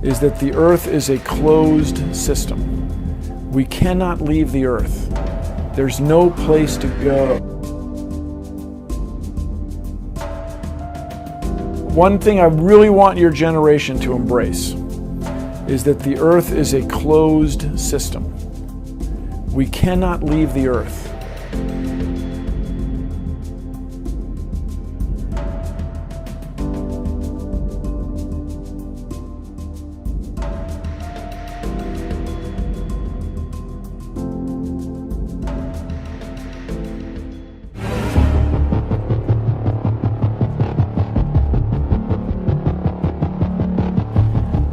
is that the Earth is a closed system. We cannot leave the Earth. There's no place to go. One thing I really want your generation to embrace is that the Earth is a closed system. We cannot leave the Earth.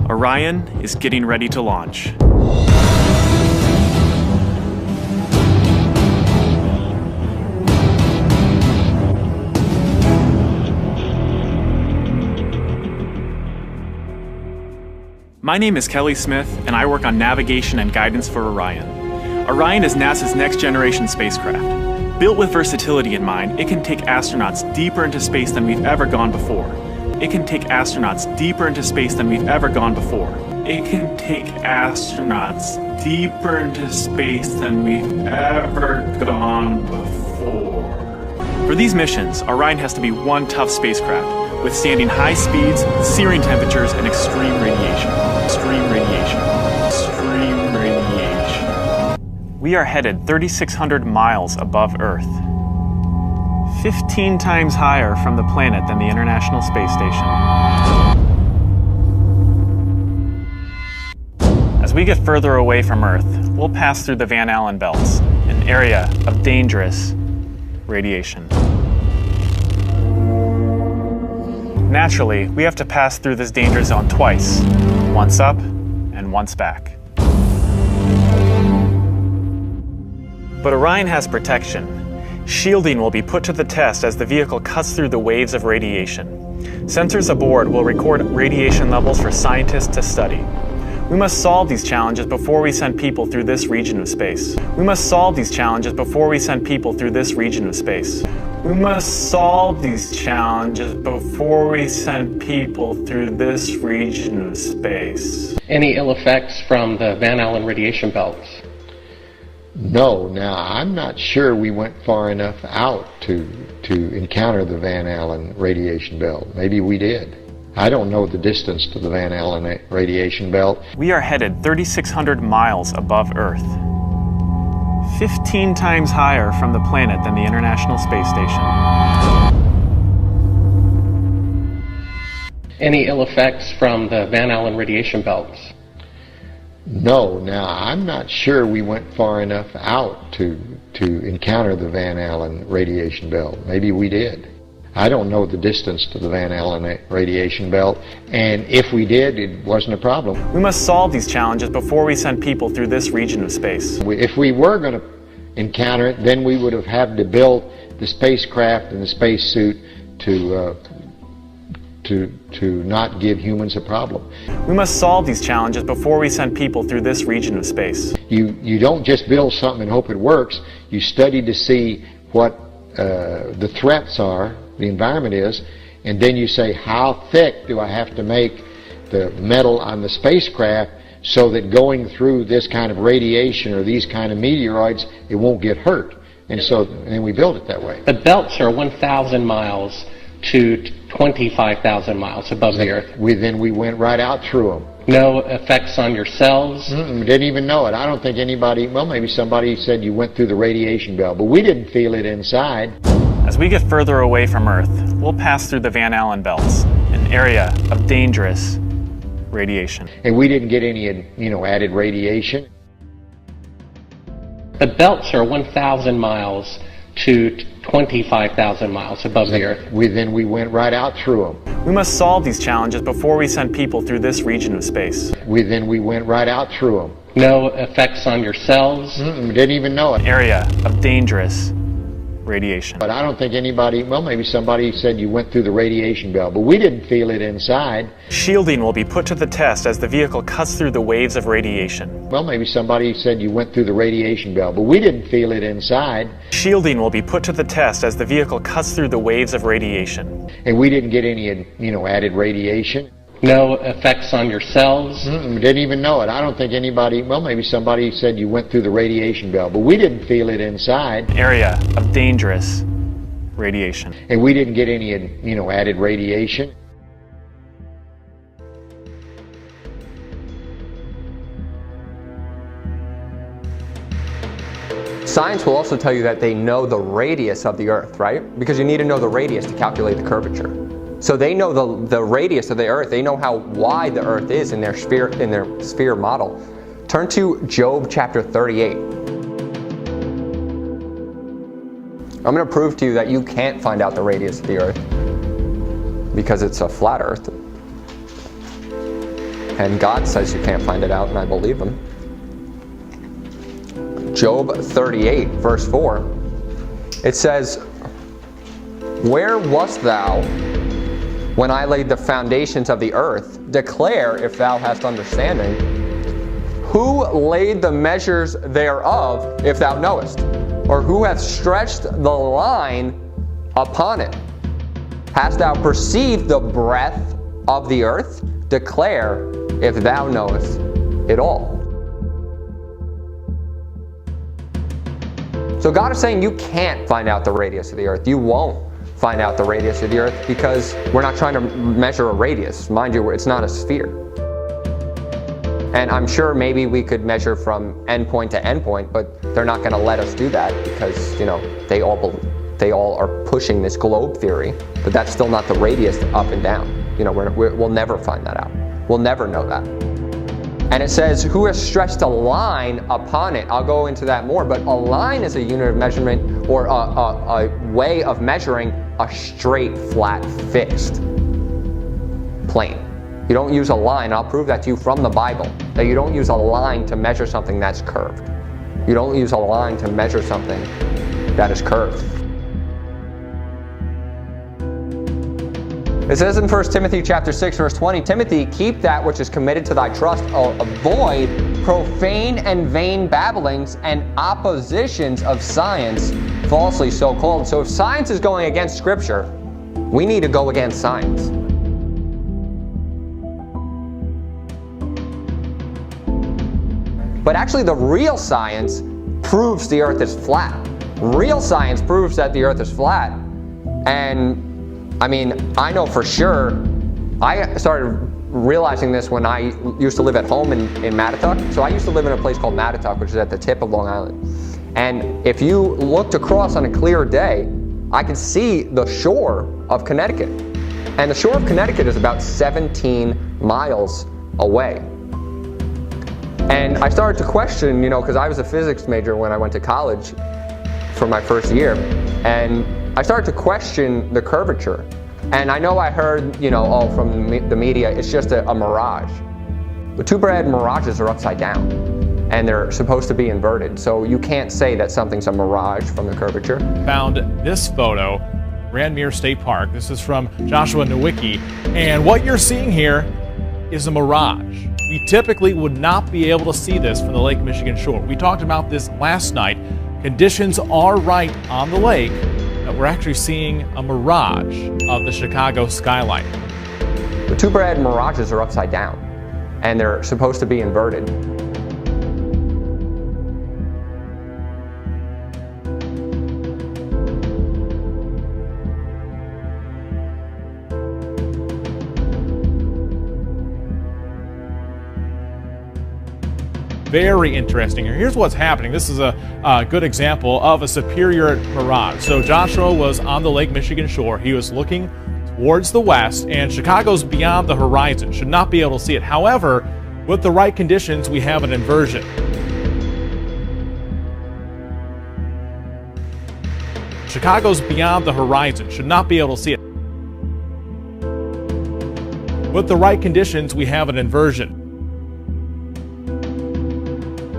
Orion is getting ready to launch. My name is Kelly Smith, and I work on navigation and guidance for Orion. Orion is NASA's next-generation spacecraft. Built with versatility in mind, it can take astronauts deeper into space than we've ever gone before. It can take astronauts deeper into space than we've ever gone before. It can take astronauts deeper into space than we've ever gone before. For these missions, Orion has to be one tough spacecraft, withstanding high speeds, searing temperatures, and extreme radiation. Extreme radiation. We are headed 3,600 miles above Earth. 15 times higher from the planet than the International Space Station. As we get further away from Earth, we'll pass through the Van Allen belts, an area of dangerous radiation. Naturally, we have to pass through this danger zone twice, once up and once back. But Orion has protection. Shielding will be put to the test as the vehicle cuts through the waves of radiation. Sensors aboard will record radiation levels for scientists to study. We must solve these challenges before we send people through this region of space. We must solve these challenges before we send people through this region of space. We must solve these challenges before we send people through this region of space. Any ill effects from the Van Allen radiation belts? No, now I'm not sure we went far enough out to encounter the Van Allen radiation belt. Maybe we did. I don't know the distance to the Van Allen radiation belt. We are headed 3,600 miles above Earth, 15 times higher from the planet than the International Space Station. Any ill effects from the Van Allen radiation belts? No, now I'm not sure we went far enough out to encounter the Van Allen radiation belt. Maybe we did. I don't know the distance to the Van Allen radiation belt, and if we did, it wasn't a problem. We must solve these challenges before we send people through this region of space. If we were going to encounter it, then we would have had to build the spacecraft and the spacesuit to not give humans a problem. We must solve these challenges before we send people through this region of space. You don't just build something and hope it works. You study to see what the threats are, the environment is, and then you say, how thick do I have to make the metal on the spacecraft so that going through this kind of radiation or these kind of meteoroids, it won't get hurt. And then we build it that way. The belts are 1,000 miles to 25,000 miles above the Earth. Then we went right out through them. No effects on your cells? We didn't even know it. I don't think anybody, well, maybe somebody said you went through the radiation belt, but we didn't feel it inside. As we get further away from Earth, we'll pass through the Van Allen belts, an area of dangerous radiation. And we didn't get any, added radiation. The belts are 1,000 miles to 25,000 miles above the Earth. Then we went right out through them. We must solve these challenges before we send people through this region of space. Then we went right out through them. No effects on your cells? We didn't even know it. An area of dangerous radiation. But I don't think anybody, well, maybe somebody said you went through the radiation belt, but we didn't feel it inside. Shielding will be put to the test as the vehicle cuts through the waves of radiation. Well, maybe somebody said you went through the radiation belt, but we didn't feel it inside. Shielding will be put to the test as the vehicle cuts through the waves of radiation. And we didn't get any, added radiation. No effects on your cells? We didn't even know it. I don't think anybody, well, maybe somebody said you went through the radiation belt, but we didn't feel it inside. An area of dangerous radiation. And we didn't get any, added radiation. Science will also tell you that they know the radius of the Earth, right? Because you need to know the radius to calculate the curvature. So they know the radius of the Earth. They know how wide the Earth is in their sphere model. Turn to Job chapter 38. I'm going to prove to you that you can't find out the radius of the Earth because it's a flat Earth. And God says you can't find it out, and I believe him. Job 38, verse 4. It says, "Where wast thou when I laid the foundations of the earth? Declare if thou hast understanding. Who laid the measures thereof, if thou knowest? Or who hath stretched the line upon it? Hast thou perceived the breadth of the earth? Declare if thou knowest it all." So God is saying you can't find out the radius of the earth. You won't find out the radius of the earth because we're not trying to measure a radius. Mind you, it's not a sphere. And I'm sure maybe we could measure from endpoint to endpoint, but they're not going to let us do that because, they all are pushing this globe theory, but that's still not the radius up and down. We'll never find that out. We'll never know that. And it says, who has stretched a line upon it? I'll go into that more, but a line is a unit of measurement or a way of measuring a straight, flat, fixed plane. You don't use a line. I'll prove that to you from the Bible, that you don't use a line to measure something that's curved. You don't use a line to measure something that is curved. It says in 1 Timothy chapter 6, verse 20, Timothy, keep that which is committed to thy trust, avoid profane and vain babblings and oppositions of science, falsely so called. So if science is going against Scripture, we need to go against science. But actually the real science proves the earth is flat. Real science proves that the earth is flat. And I mean, I know for sure, I started realizing this when I used to live at home in Mattituck. So I used to live in a place called Mattituck, which is at the tip of Long Island. And if you looked across on a clear day, I could see the shore of Connecticut. And the shore of Connecticut is about 17 miles away. And I started to question, you know, because I was a physics major when I went to college for my first year. And I started to question the curvature. And I know I heard, you know, all from the media, it's just a mirage. But too bad mirages are upside down. And they're supposed to be inverted. So you can't say that something's a mirage from the curvature. Found this photo, Randmere State Park. This is from Joshua Nowicki. And what you're seeing here is a mirage. We typically would not be able to see this from the Lake Michigan shore. We talked about this last night. Conditions are right on the lake that we're actually seeing a mirage of the Chicago skyline. The too bad mirages are upside down and they're supposed to be inverted. Very interesting here. Here's what's happening. This is a good example of a superior mirage. So Joshua was on the Lake Michigan shore. He was looking towards the west, and Chicago's beyond the horizon. Should not be able to see it. However, with the right conditions, we have an inversion. Chicago's beyond the horizon. Should not be able to see it. With the right conditions, we have an inversion.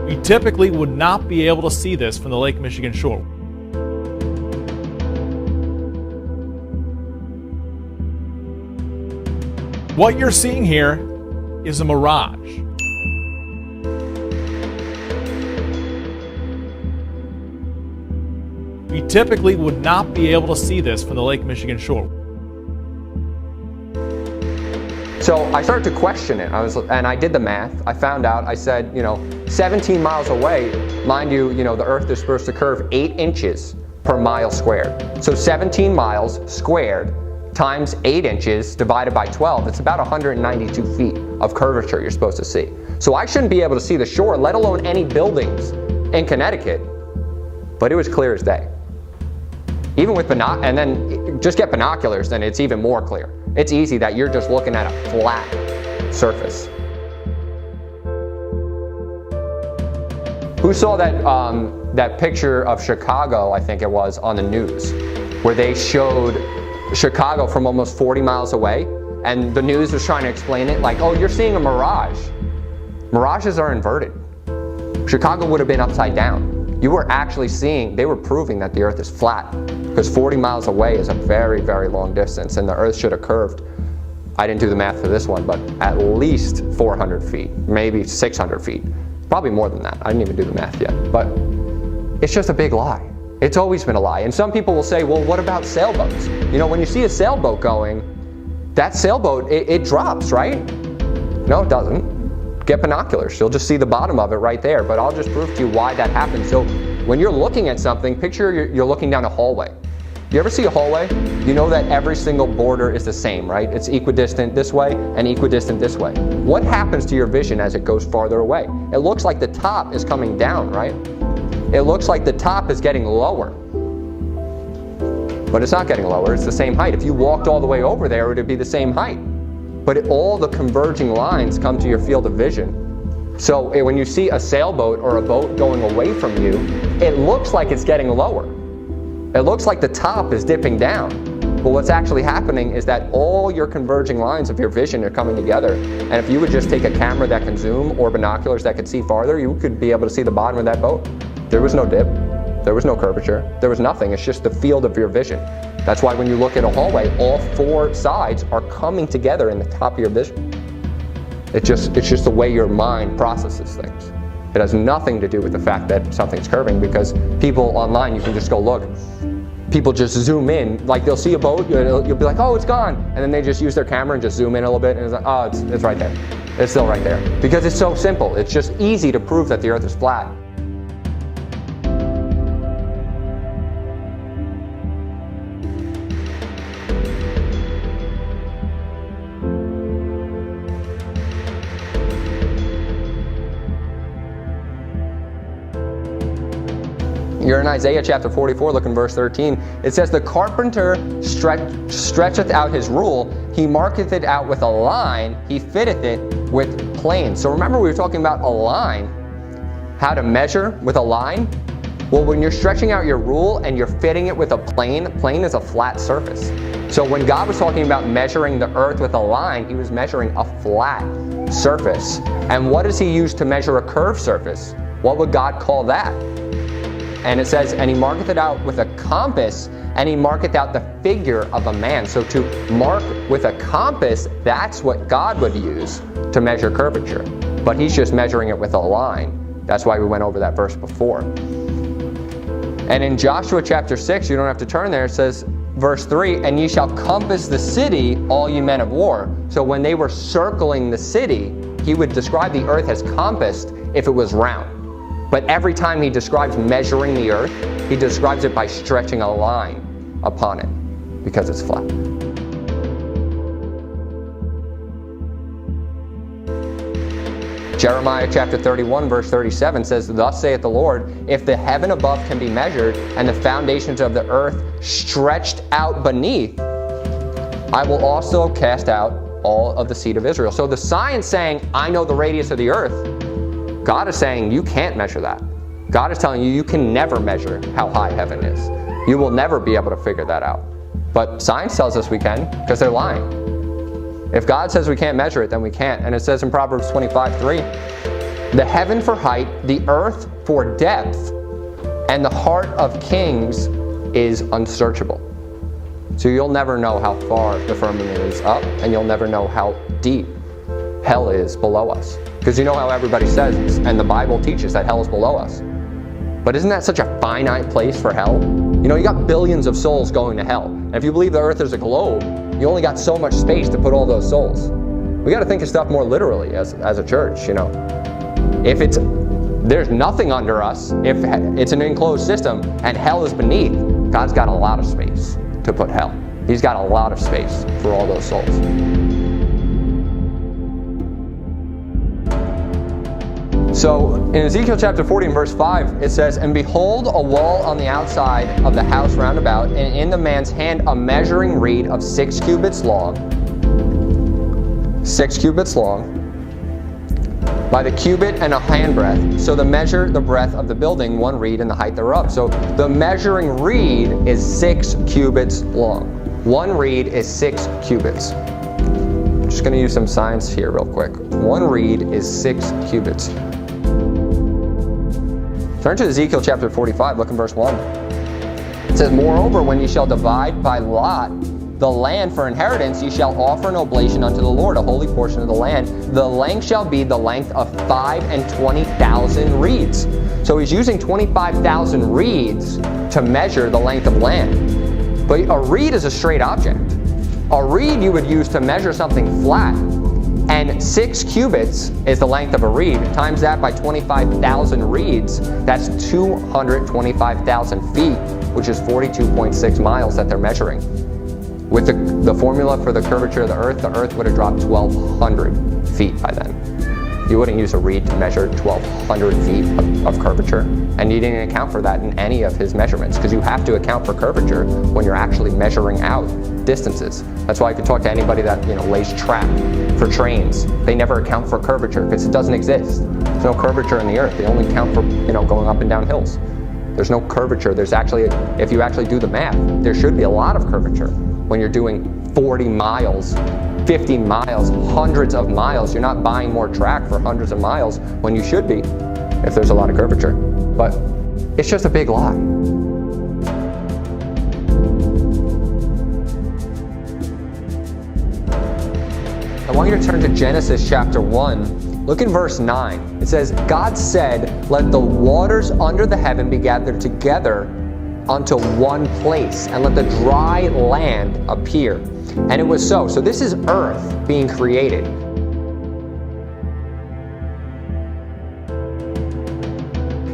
We typically would not be able to see this from the Lake Michigan shore. What you're seeing here is a mirage. We typically would not be able to see this from the Lake Michigan shore. So I started to question it. And I did the math. I found out, I said, you know, 17 miles away, mind you, the earth is supposed to curve 8 inches per mile squared. So 17 miles squared times 8 inches divided by 12, it's about 192 feet of curvature you're supposed to see. So I shouldn't be able to see the shore, let alone any buildings in Connecticut. But it was clear as day. Even with and then just get binoculars, then it's even more clear. It's easy that you're just looking at a flat surface. Who saw that picture of Chicago, I think it was, on the news, where they showed Chicago from almost 40 miles away, and the news was trying to explain it like, oh, you're seeing a mirage. Mirages are inverted. Chicago would have been upside down. You were actually seeing, they were proving that the earth is flat, because 40 miles away is a very, very long distance, and the earth should have curved, I didn't do the math for this one, but at least 400 feet, maybe 600 feet. Probably more than that. I didn't even do the math yet. But it's just a big lie. It's always been a lie. And some people will say, well, what about sailboats? When you see a sailboat going, that sailboat, it drops, right? No, it doesn't. Get binoculars. You'll just see the bottom of it right there. But I'll just prove to you why that happens. So when you're looking at something, picture you're looking down a hallway. You ever see a hallway? You know that every single border is the same, right? It's equidistant this way and equidistant this way. What happens to your vision as it goes farther away? It looks like the top is coming down, right? It looks like the top is getting lower. But it's not getting lower, it's the same height. If you walked all the way over there, it would be the same height. But all the converging lines come to your field of vision. So when you see a sailboat or a boat going away from you, it looks like it's getting lower. It looks like the top is dipping down. But what's actually happening is that all your converging lines of your vision are coming together. And if you would just take a camera that can zoom or binoculars that could see farther, you could be able to see the bottom of that boat. There was no dip. There was no curvature. There was nothing. It's just the field of your vision. That's why when you look at a hallway, all four sides are coming together in the top of your vision. It's just the way your mind processes things. It has nothing to do with the fact that something's curving, because people online, you can just go look. People just zoom in, like they'll see a boat, you'll be like, oh, it's gone. And then they just use their camera and just zoom in a little bit, and it's like, oh, it's right there. It's still right there. Because it's so simple. It's just easy to prove that the earth is flat. You're in Isaiah chapter 44, look in verse 13. It says, the carpenter stretcheth out his rule, he marketh it out with a line, he fitteth it with planes. So remember, we were talking about a line, how to measure with a line. Well, when you're stretching out your rule and you're fitting it with a plane is a flat surface. So when God was talking about measuring the earth with a line, he was measuring a flat surface. And what does he use to measure a curved surface? What would God call that? And it says, and he marketh it out with a compass, and he marketh out the figure of a man. So to mark with a compass, that's what God would use to measure curvature. But he's just measuring it with a line. That's why we went over that verse before. And in Joshua chapter 6, you don't have to turn there, it says, verse 3, and ye shall compass the city, all ye men of war. So when they were circling the city, he would describe the earth as compassed if it was round. But every time he describes measuring the earth, he describes it by stretching a line upon it, because it's flat. Jeremiah chapter 31 verse 37 says, thus saith the Lord, if the heaven above can be measured, and the foundations of the earth stretched out beneath, I will also cast out all of the seed of Israel. So the science saying, I know the radius of the earth, God is saying you can't measure that. God is telling you you can never measure how high heaven is. You will never be able to figure that out. But science tells us we can, because they're lying. If God says we can't measure it, then we can't. And it says in Proverbs 25:3, the heaven for height, the earth for depth, and the heart of kings is unsearchable. So you'll never know how far the firmament is up, and you'll never know how deep hell is below us. Because you know how everybody says, and the Bible teaches that hell is below us. But isn't that such a finite place for hell? You know, you got billions of souls going to hell. And if you believe the earth is a globe, you only got so much space to put all those souls. We got to think of stuff more literally as a church, you know. If there's nothing under us, if it's an enclosed system and hell is beneath, God's got a lot of space to put hell. He's got a lot of space for all those souls. So in Ezekiel chapter 40 and verse 5, it says, and behold, a wall on the outside of the house round about, and in the man's hand a measuring reed of 6 cubits long, 6 cubits long, by the cubit and a handbreadth, so to measure the breadth of the building, 1 reed, and the height thereof. So the measuring reed is 6 cubits long. 1 reed is 6 cubits. I'm just going to use some science here real quick. 1 reed is 6 cubits. Turn to Ezekiel chapter 45, look in verse 1. It says, moreover, when ye shall divide by lot the land for inheritance, ye shall offer an oblation unto the Lord, a holy portion of the land. The length shall be the length of 20,000 reeds. So he's using 25,000 reeds to measure the length of land. But a reed is a straight object. A reed you would use to measure something flat. And 6 cubits is the length of a reed. Times that by 25,000 reeds, that's 225,000 feet, which is 42.6 miles that they're measuring. With the formula for the curvature of the earth would have dropped 1,200 feet by then. You wouldn't use a reed to measure 1,200 feet of curvature. And you didn't account for that in any of his measurements, because you have to account for curvature when you're actually measuring out distances. That's why if you talk to anybody that lays track for trains, they never account for curvature because it doesn't exist. There's no curvature in the earth. They only count for going up and down hills. There's no curvature. There's actually, if you actually do the math, there should be a lot of curvature when you're doing 40 miles, 50 miles, hundreds of miles. You're not buying more track for hundreds of miles when you should be if there's a lot of curvature. But it's just a big lie. want you to turn to Genesis chapter 1. Look in verse 9. It says, God said, let the waters under the heaven be gathered together unto one place, and let the dry land appear. And it was so. So this is earth being created.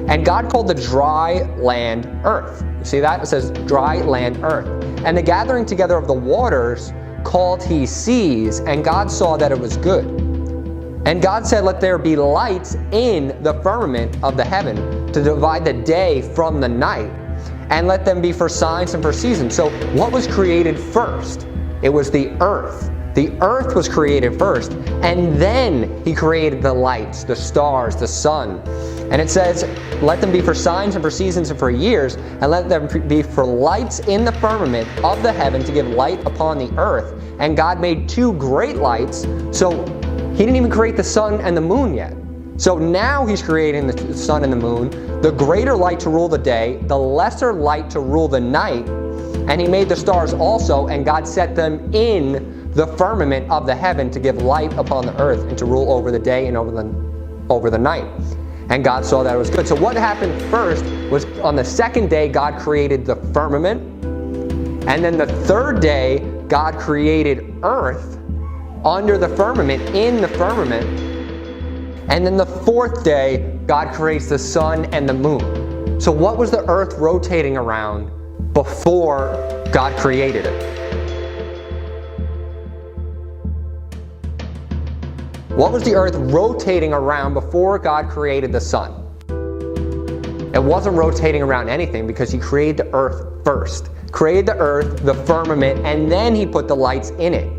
And God called the dry land earth. You see that? It says dry land earth. And the gathering together of the waters called he seas, and God saw that it was good. And God said, let there be lights in the firmament of the heaven to divide the day from the night, and let them be for signs and for seasons. So what was created first? It was the earth. The earth was created first, and then he created the lights, the stars, the sun. And it says, let them be for signs and for seasons and for years, and let them be for lights in the firmament of the heaven to give light upon the earth. And God made two great lights, so he didn't even create the sun and the moon yet. So now he's creating the sun and the moon, the greater light to rule the day, the lesser light to rule the night. And he made the stars also, and God set them in the firmament of the heaven to give light upon the earth and to rule over the day and over the night. And God saw that it was good. So what happened first was on the second day, God created the firmament. And then the third day, God created earth under the firmament, in the firmament. And then the fourth day, God creates the sun and the moon. So what was the earth rotating around before God created it? What was the earth rotating around before God created the sun? It wasn't rotating around anything because he created the earth first. Created the earth, the firmament, and then he put the lights in it.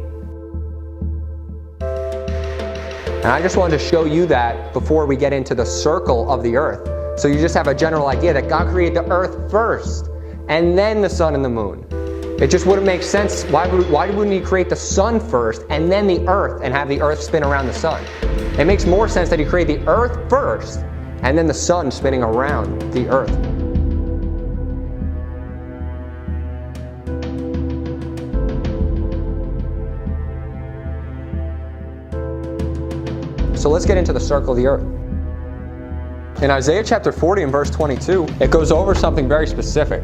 And I just wanted to show you that before we get into the circle of the earth. So you just have a general idea that God created the earth first, and then the sun and the moon. It just wouldn't make sense. Why wouldn't he create the sun first and then the earth and have the earth spin around the sun? It makes more sense that he created the earth first and then the sun spinning around the earth. So let's get into the circle of the earth. In Isaiah chapter 40 and verse 22, it goes over something very specific.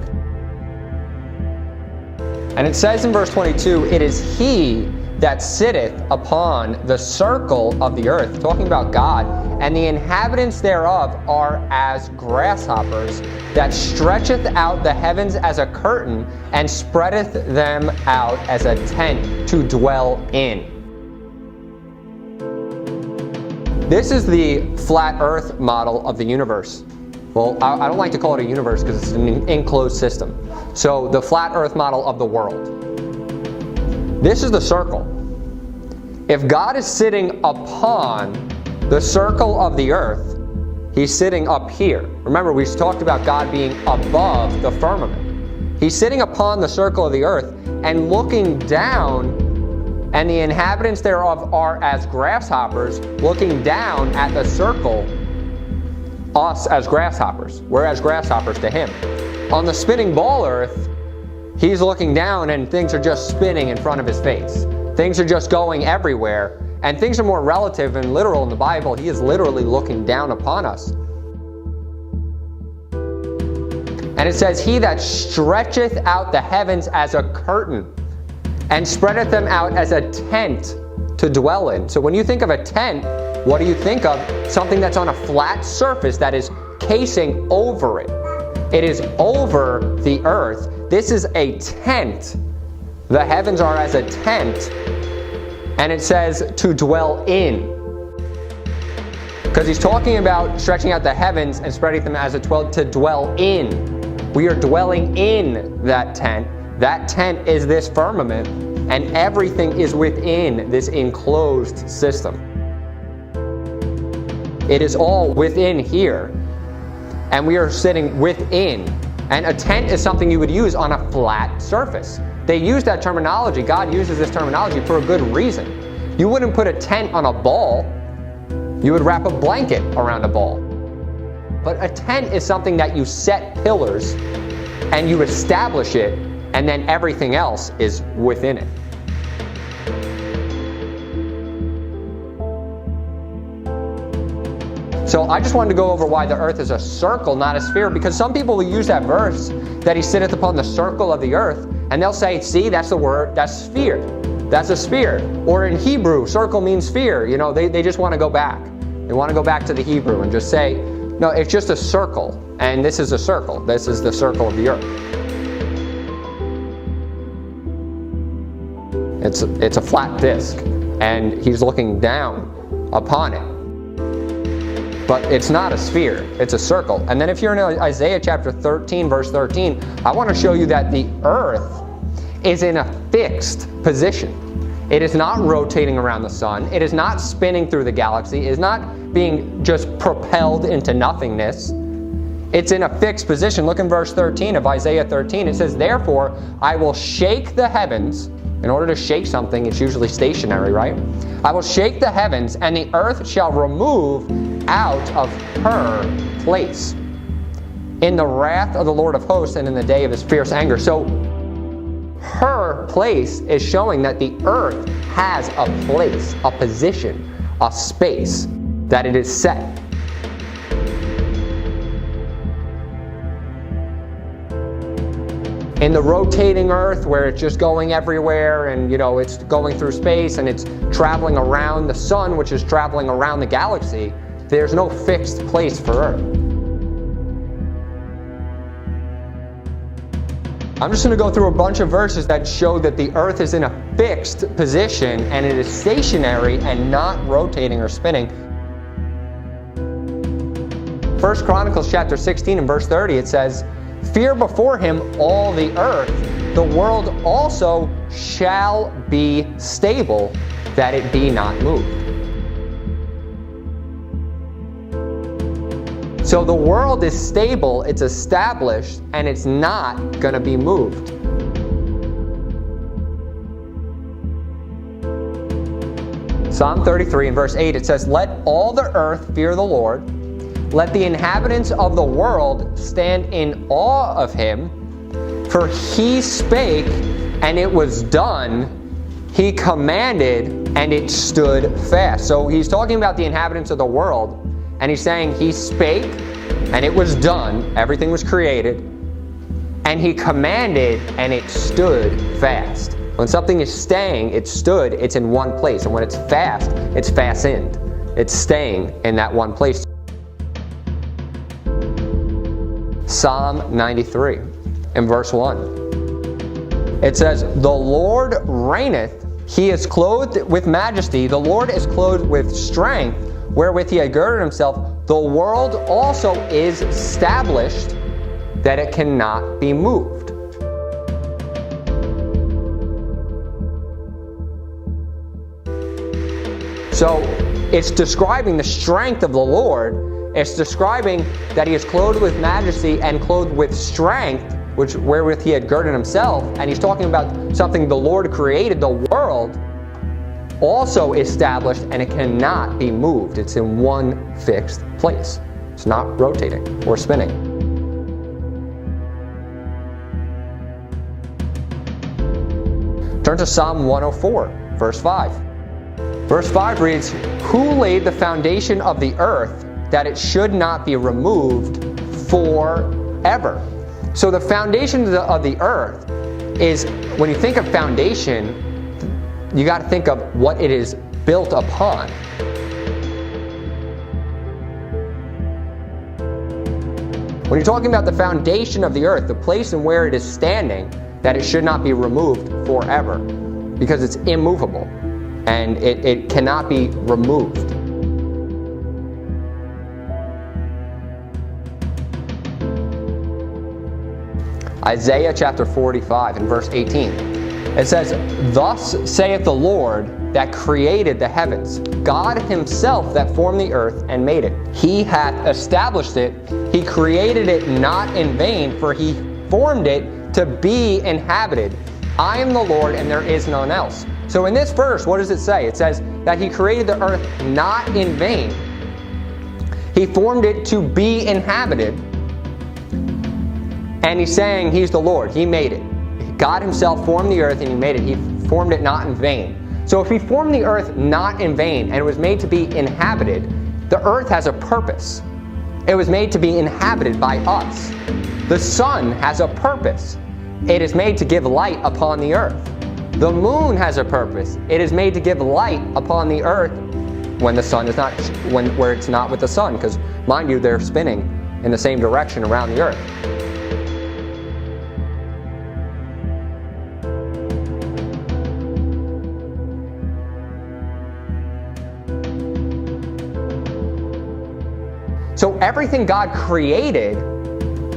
And it says in verse 22, it is he that sitteth upon the circle of the earth, talking about God, and the inhabitants thereof are as grasshoppers, that stretcheth out the heavens as a curtain, and spreadeth them out as a tent to dwell in. This is the flat earth model of the universe. Well, I don't like to call it a universe because it's an enclosed system. So the flat earth model of the world. This is the circle. If God is sitting upon the circle of the earth, he's sitting up here. Remember, we talked about God being above the firmament. He's sitting upon the circle of the earth and looking down, and the inhabitants thereof are as grasshoppers, looking down at the circle. Us as grasshoppers. We're as grasshoppers to him. On the spinning ball earth, he's looking down and things are just spinning in front of his face. Things are just going everywhere. And things are more relative and literal in the Bible. He is literally looking down upon us. And it says, he that stretcheth out the heavens as a curtain, and spreadeth them out as a tent to dwell in. So when you think of a tent, what do you think of? Something that's on a flat surface that is casing over it. It is over the earth. This is a tent. The heavens are as a tent. And it says to dwell in. Because he's talking about stretching out the heavens and spreading them as to dwell in. We are dwelling in that tent. That tent is this firmament, and everything is within this enclosed system. It is all within here, and we are sitting within. And a tent is something you would use on a flat surface. They use that terminology. God uses this terminology for a good reason. You wouldn't put a tent on a ball. You would wrap a blanket around a ball. But a tent is something that you set pillars and you establish it, and then everything else is within it. So I just wanted to go over why the earth is a circle, not a sphere, because some people will use that verse, that he sitteth upon the circle of the earth, and they'll say, see, that's the word, that's sphere. That's a sphere. Or in Hebrew, circle means sphere. You know, they just want to go back. They want to go back to the Hebrew and just say, no, it's just a circle, and this is a circle. This is the circle of the earth. It's a flat disc, and he's looking down upon it. But it's not a sphere, it's a circle. And then if you're in Isaiah chapter 13, verse 13, I want to show you that the earth is in a fixed position. It is not rotating around the sun. It is not spinning through the galaxy. It is not being just propelled into nothingness. It's in a fixed position. Look in verse 13 of Isaiah 13. It says, therefore, I will shake the heavens. In order to shake something, it's usually stationary, right? I will shake the heavens, and the earth shall remove out of her place in the wrath of the Lord of hosts and in the day of his fierce anger. So her place is showing that the earth has a place, a position, a space, that it is set. In the rotating earth, where it's just going everywhere and, you know, it's going through space and it's traveling around the sun, which is traveling around the galaxy, there's no fixed place for Earth. I'm just going to go through a bunch of verses that show that the Earth is in a fixed position and it is stationary and not rotating or spinning. 1 Chronicles chapter 16 and verse 30, it says, fear before him all the earth, the world also shall be stable, that it be not moved. So the world is stable, it's established, and it's not going to be moved. Psalm 33 and verse 8, it says, let all the earth fear the Lord. Let the inhabitants of the world stand in awe of him, for he spake, and it was done. He commanded, and it stood fast. So he's talking about the inhabitants of the world, and he's saying he spake, and it was done. Everything was created. And he commanded, and it stood fast. When something is staying, it's stood, it's in one place. And when it's fast, it's fastened. It's staying in that one place. Psalm 93 in verse 1. It says, the Lord reigneth, he is clothed with majesty, the Lord is clothed with strength, wherewith he had girded himself. The world also is established, that it cannot be moved. So it's describing the strength of the Lord. It's describing that he is clothed with majesty and clothed with strength, wherewith he had girded himself. And he's talking about something the Lord created, the world, also established, and it cannot be moved. It's in one fixed place. It's not rotating or spinning. Turn to Psalm 104, verse 5. Verse 5 reads, who laid the foundation of the earth, that it should not be removed forever? So the foundation of the earth is, when you think of foundation, you got to think of what it is built upon. When you're talking about the foundation of the earth, the place and where it is standing, that it should not be removed forever, because it's immovable and it cannot be removed. Isaiah chapter 45 and verse 18. It says, thus saith the Lord that created the heavens, God himself that formed the earth and made it. He hath established it. He created it not in vain, for he formed it to be inhabited. I am the Lord, and there is none else. So in this verse, what does it say? It says that he created the earth not in vain. He formed it to be inhabited. And he's saying he's the Lord. He made it. God himself formed the earth and he made it. He formed it not in vain. So if he formed the earth not in vain and it was made to be inhabited, The earth has a purpose. It was made to be inhabited by us. The sun has a purpose. It is made to give light upon the earth. The moon has a purpose. It is made to give light upon the earth when the sun is not, where it's not with the sun, because mind you, they're spinning in the same direction around the earth. So everything God created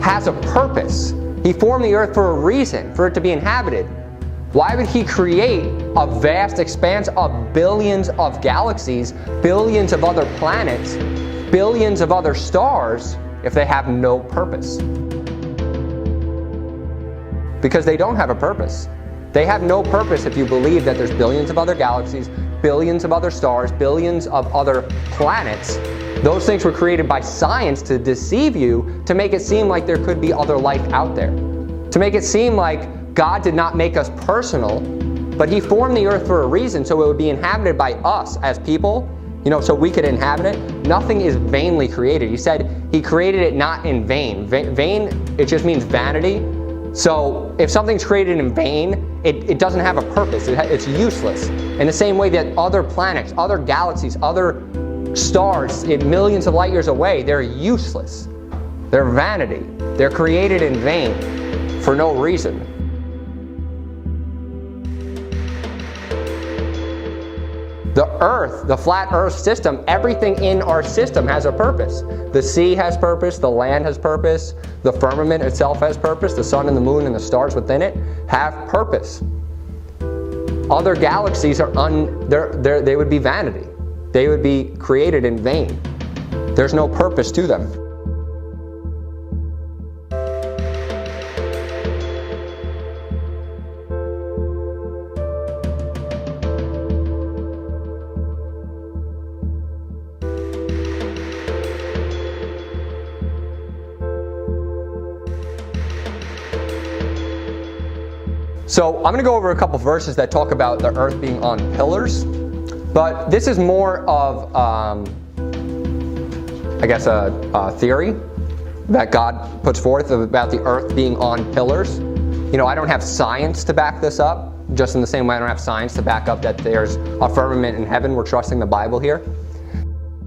has a purpose. He formed the earth for a reason, for it to be inhabited. Why would he create a vast expanse of billions of galaxies, billions of other planets, billions of other stars, if they have no purpose? Because they don't have a purpose. They have no purpose if you believe that there's billions of other galaxies, billions of other stars, billions of other planets. Those things were created by science to deceive you, to make it seem like there could be other life out there. To make it seem like God did not make us personal, but he formed the earth for a reason, so it would be inhabited by us as people, so we could inhabit it. Nothing is vainly created. He said he created it not in vain. Vain, it just means vanity. So if something's created in vain, it doesn't have a purpose. It's useless. In the same way that other planets, other galaxies, other stars millions of light years away, they're useless. They're vanity. They're created in vain for no reason. The earth, the flat earth system, everything in our system has a purpose. The sea has purpose, the land has purpose, the firmament itself has purpose, the sun and the moon and the stars within it have purpose. Other galaxies they would be vanity. They would be created in vain. There's no purpose to them. So I'm going to go over a couple verses that talk about the earth being on pillars. But this is more of, a theory that God puts forth about the earth being on pillars. I don't have science to back this up, just in the same way I don't have science to back up that there's a firmament in heaven. We're trusting the Bible here.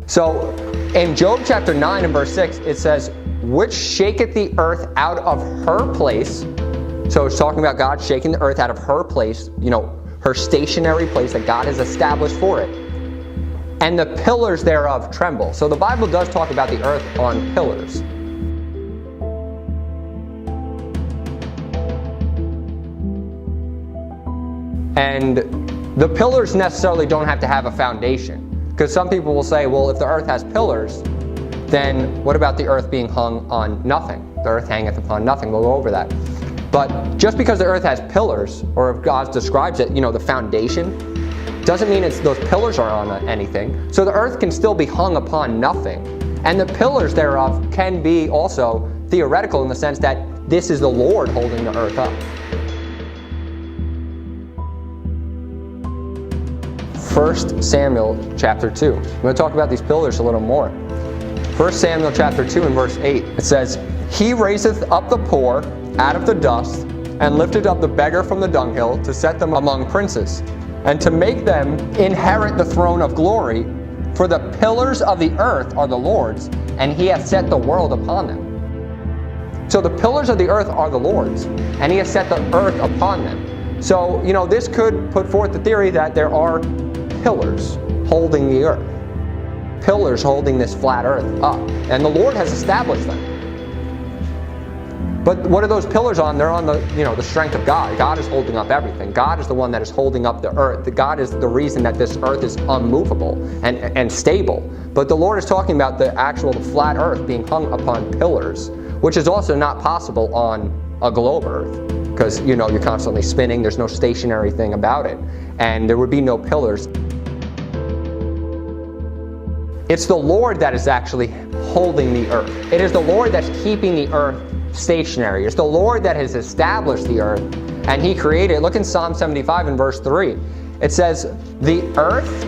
So in Job chapter 9 and verse 6, it says, which shaketh the earth out of her place. So it's talking about God shaking the earth out of her place, her stationary place that God has established for it. And the pillars thereof tremble. So the Bible does talk about the earth on pillars. And the pillars necessarily don't have to have a foundation. Because some people will say, well, if the earth has pillars, then what about the earth being hung on nothing? The earth hangeth upon nothing. We'll go over that. But just because the earth has pillars, or if God describes it, the foundation, doesn't mean those pillars are on anything. So the earth can still be hung upon nothing. And the pillars thereof can be also theoretical in the sense that this is the Lord holding the earth up. 1 Samuel chapter 2. I'm going to talk about these pillars a little more. 1 Samuel chapter 2 and verse 8. It says, he raiseth up the poor out of the dust, and lifted up the beggar from the dunghill, to set them among princes, and to make them inherit the throne of glory. For the pillars of the earth are the Lord's, and he hath set the world upon them. So the pillars of the earth are the Lord's, and he has set the earth upon them. So, this could put forth the theory that there are pillars holding the earth. Pillars holding this flat earth up. And the Lord has established them. But what are those pillars on? They're on the strength of God. God is holding up everything. God is the one that is holding up the earth. God is the reason that this earth is unmovable and stable. But the Lord is talking about the actual flat earth being hung upon pillars, which is also not possible on a globe earth. Because, you're constantly spinning. There's no stationary thing about it. And there would be no pillars. It's the Lord that is actually holding the earth. It is the Lord that's keeping the earth stationary. It's the Lord that has established the earth, and he created it. Look in Psalm 75 and verse 3. It says, the earth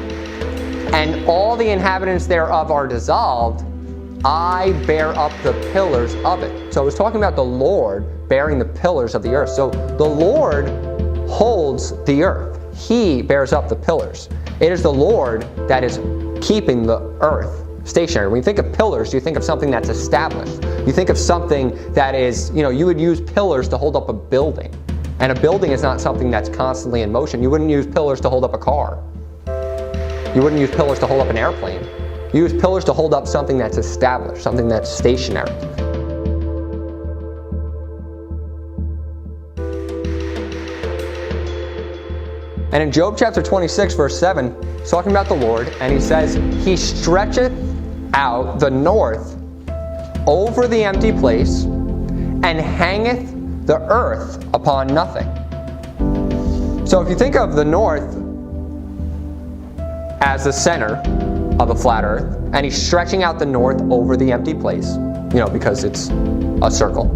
and all the inhabitants thereof are dissolved, I bear up the pillars of it. So it was talking about the Lord bearing the pillars of the earth. So the Lord holds the earth. He bears up the pillars. It is the Lord that is keeping the earth stationary. When you think of pillars, you think of something that's established. You think of something that is, you would use pillars to hold up a building. And a building is not something that's constantly in motion. You wouldn't use pillars to hold up a car. You wouldn't use pillars to hold up an airplane. You use pillars to hold up something that's established, something that's stationary. And in Job chapter 26, verse 7, he's talking about the Lord, and he says, He stretcheth out the north over the empty place, and hangeth the earth upon nothing. So if you think of the north as the center of a flat earth, and he's stretching out the north over the empty place, because it's a circle.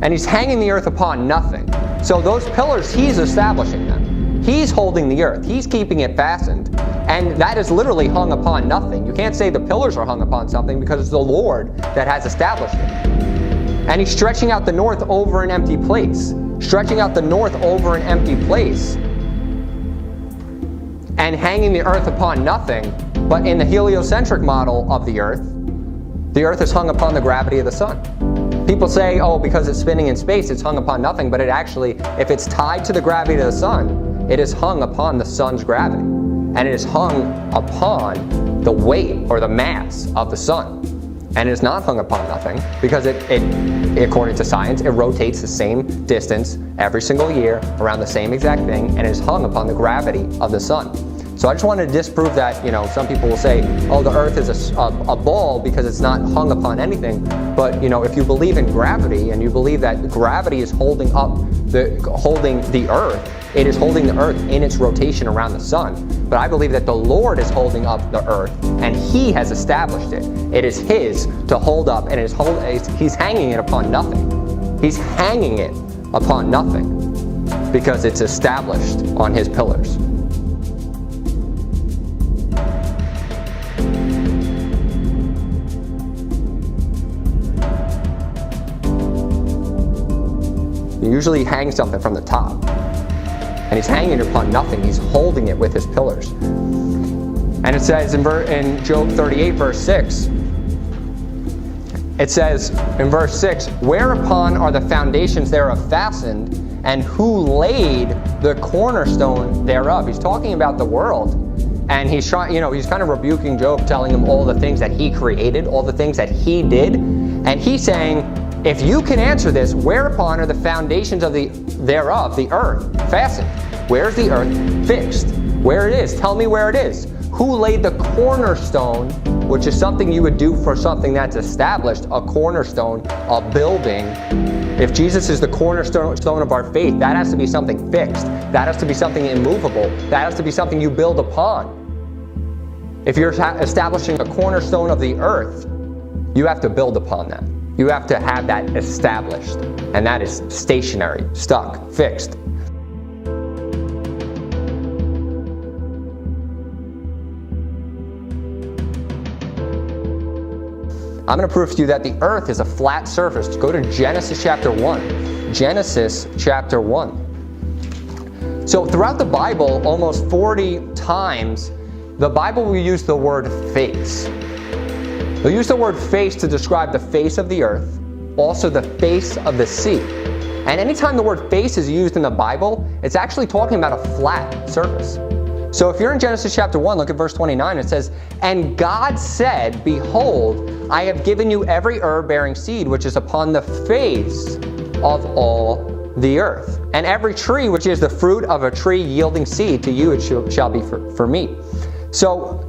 And he's hanging the earth upon nothing. So those pillars, he's establishing them. He's holding the earth. He's keeping it fastened. And that is literally hung upon nothing. You can't say the pillars are hung upon something because it's the Lord that has established it. And he's stretching out the north over an empty place. Stretching out the north over an empty place. And hanging the earth upon nothing. But in the heliocentric model of the earth is hung upon the gravity of the sun. People say, oh, because it's spinning in space, it's hung upon nothing. But it actually, if it's tied to the gravity of the sun, it is hung upon the sun's gravity. And it is hung upon the weight or the mass of the sun. And it is not hung upon nothing because it according to science, it rotates the same distance every single year around the same exact thing, and it is hung upon the gravity of the sun. So I just wanted to disprove that, some people will say, oh, the earth is a ball because it's not hung upon anything. But, if you believe in gravity and you believe that gravity is holding the earth, it is holding the earth in its rotation around the sun. But I believe that the Lord is holding up the earth and He has established it. It is His to hold up, and He's hanging it upon nothing. He's hanging it upon nothing because it's established on His pillars. You usually hang something from the top. And He's hanging it upon nothing. He's holding it with His pillars. And it says in Job 38, verse 6, it says in verse 6, whereupon are the foundations thereof fastened, and who laid the cornerstone thereof? He's talking about the world. And he's trying, he's kind of rebuking Job, telling him all the things that he created, all the things that he did. And he's saying, if you can answer this, whereupon are the foundations thereof, the earth, fastened? Where's the earth fixed? Where it is? Tell me where it is. Who laid the cornerstone, which is something you would do for something that's established, a cornerstone, a building. If Jesus is the cornerstone of our faith, that has to be something fixed. That has to be something immovable. That has to be something you build upon. If you're establishing a cornerstone of the earth, you have to build upon that. You have to have that established, and that is stationary, stuck, fixed. I'm going to prove to you that the earth is a flat surface. Go to Genesis chapter 1. Genesis chapter 1. So throughout the Bible, almost 40 times, the Bible will use the word face. They'll use the word face to describe the face of the earth, also the face of the sea. And anytime the word face is used in the Bible, it's actually talking about a flat surface. So if you're in Genesis chapter 1, look at verse 29, it says, and God said, behold, I have given you every herb bearing seed which is upon the face of all the earth, and every tree which is the fruit of a tree yielding seed, to you it shall be for meat. So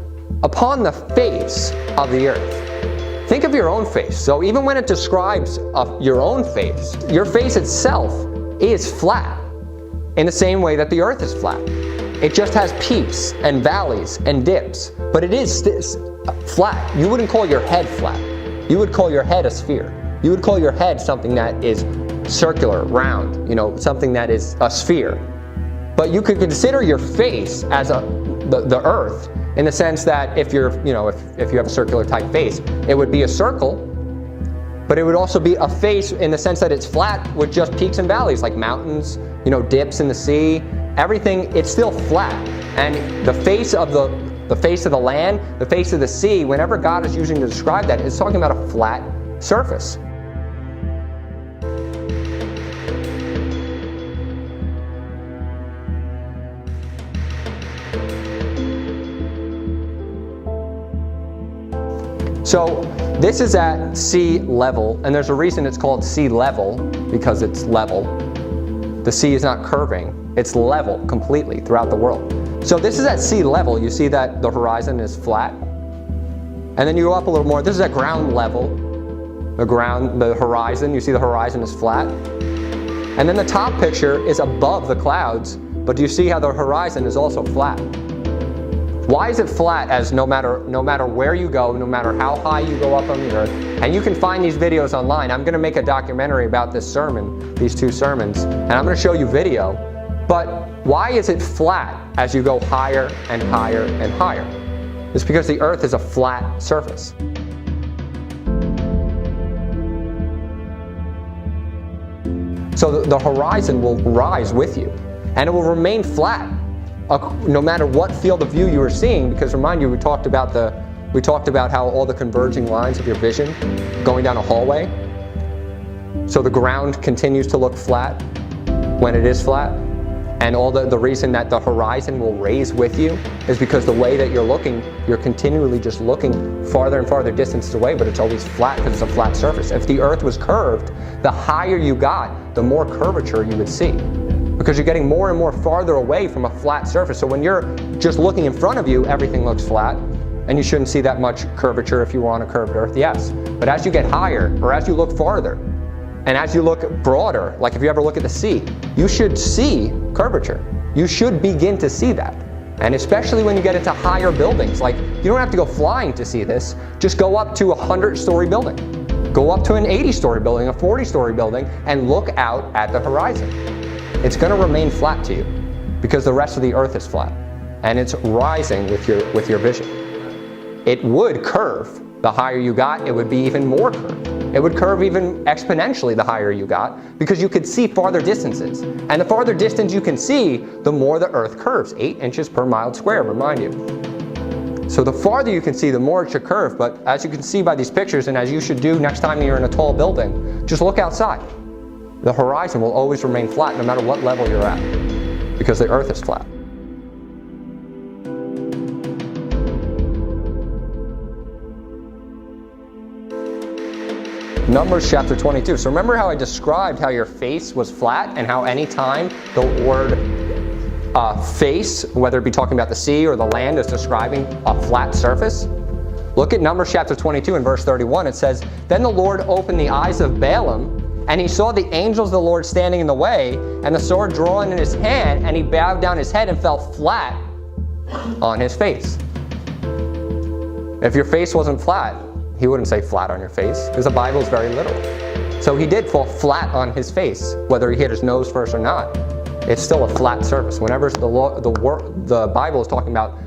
upon the face of the earth. Think of your own face. So even when it describes your own face, your face itself is flat in the same way that the earth is flat. It just has peaks and valleys and dips, but it is flat. You wouldn't call your head flat. You would call your head a sphere. You would call your head something that is circular, round, something that is a sphere. But you could consider your face as the earth in the sense that if you're, if you have a circular type face, it would be a circle, but it would also be a face in the sense that it's flat with just peaks and valleys, like mountains, dips in the sea, everything, it's still flat. And the face of the land, the face of the sea, whenever God is using to describe that, it's talking about a flat surface. So this is at sea level, and there's a reason it's called sea level, because it's level. The sea is not curving, it's level completely throughout the world. So this is at sea level. You see that the horizon is flat. And then you go up a little more. This is at ground level. The horizon, you see the horizon is flat. And then the top picture is above the clouds, but do you see how the horizon is also flat? Why is it flat? As no matter where you go, no matter how high you go up on the earth, and you can find these videos online. I'm going to make a documentary about this sermon, these two sermons, and I'm going to show you video. But why is it flat as you go higher and higher and higher? It's because the earth is a flat surface. So the horizon will rise with you, and it will remain flat no matter what field of view you are seeing, because remind you, we talked about how all the converging lines of your vision going down a hallway. So the ground continues to look flat when it is flat, and all the reason that the horizon will raise with you is because the way that you're looking, you're continually just looking farther and farther distances away, but it's always flat because it's a flat surface. If the earth was curved, the higher you got, the more curvature you would see, because you're getting more and more farther away from a flat surface. So when you're just looking in front of you, everything looks flat, and you shouldn't see that much curvature if you were on a curved earth, yes. But as you get higher, or as you look farther, and as you look broader, like if you ever look at the sea, you should see curvature. You should begin to see that. And especially when you get into higher buildings, like you don't have to go flying to see this, just go up to a 100-story building. Go up to an 80-story building, a 40-story building, and look out at the horizon. It's going to remain flat to you because the rest of the earth is flat, and it's rising with your vision. It would curve. The higher you got, it would be even more curved. It would curve even exponentially the higher you got, because you could see farther distances. And the farther distance you can see, the more the earth curves, 8 inches per mile square, remind you. So the farther you can see, the more it should curve. But as you can see by these pictures, and as you should do next time you're in a tall building, just look outside. The horizon will always remain flat no matter what level you're at, because the earth is flat. Numbers chapter 22. So remember how I described how your face was flat, and how any time the word face, whether it be talking about the sea or the land, is describing a flat surface? Look at Numbers chapter 22 and verse 31. It says, "Then the Lord opened the eyes of Balaam, and he saw the angels of the Lord standing in the way, and the sword drawn in his hand, and he bowed down his head and fell flat on his face." If your face wasn't flat, he wouldn't say flat on your face, because the Bible is very literal. So he did fall flat on his face, whether he hit his nose first or not. It's still a flat surface. Whenever the Bible is talking about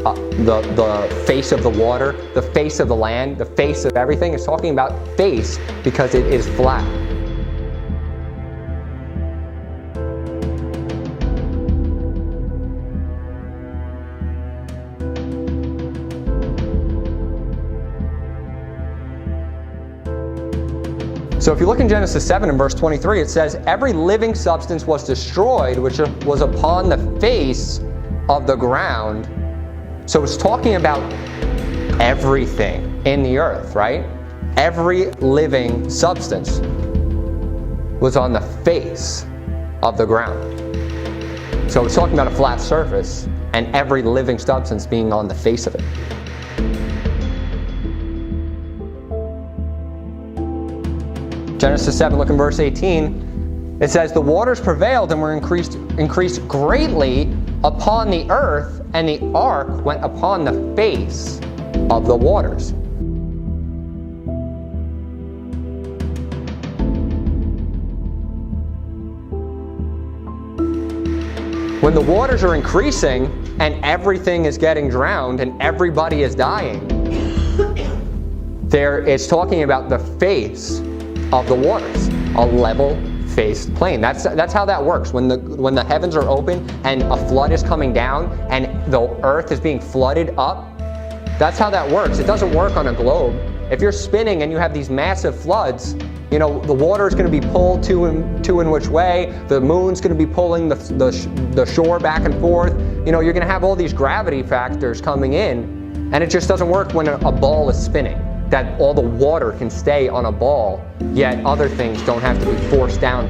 the face of the water, the face of the land, the face of everything, it's talking about face because it is flat. So if you look in Genesis 7 and verse 23, it says, "Every living substance was destroyed, which was upon the face of the ground." So it's talking about everything in the earth, right? Every living substance was on the face of the ground. So it's talking about a flat surface, and every living substance being on the face of it. Genesis 7, look in verse 18. It says, "The waters prevailed and were increased greatly upon the earth, and the ark went upon the face of the waters." When the waters are increasing and everything is getting drowned and everybody is dying, it's talking about the face of the waters, a level-faced plane. That's how that works. When the heavens are open and a flood is coming down and the earth is being flooded up, that's how that works. It doesn't work on a globe. If you're spinning and you have these massive floods, the water is going to be pulled to and which way. The moon's going to be pulling the shore back and forth. You're going to have all these gravity factors coming in, and it just doesn't work when a ball is spinning. That all the water can stay on a ball, yet other things don't have to be forced down.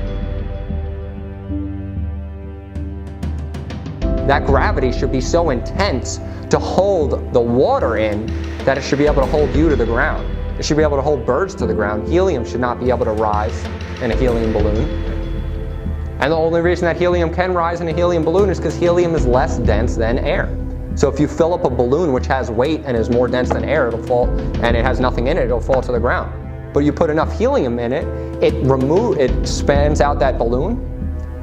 That gravity should be so intense to hold the water in that it should be able to hold you to the ground. It should be able to hold birds to the ground. Helium should not be able to rise in a helium balloon. And the only reason that helium can rise in a helium balloon is because helium is less dense than air. So if you fill up a balloon which has weight and is more dense than air, it'll fall, and it has nothing in it, it'll fall to the ground. But you put enough helium in it, it spans out that balloon,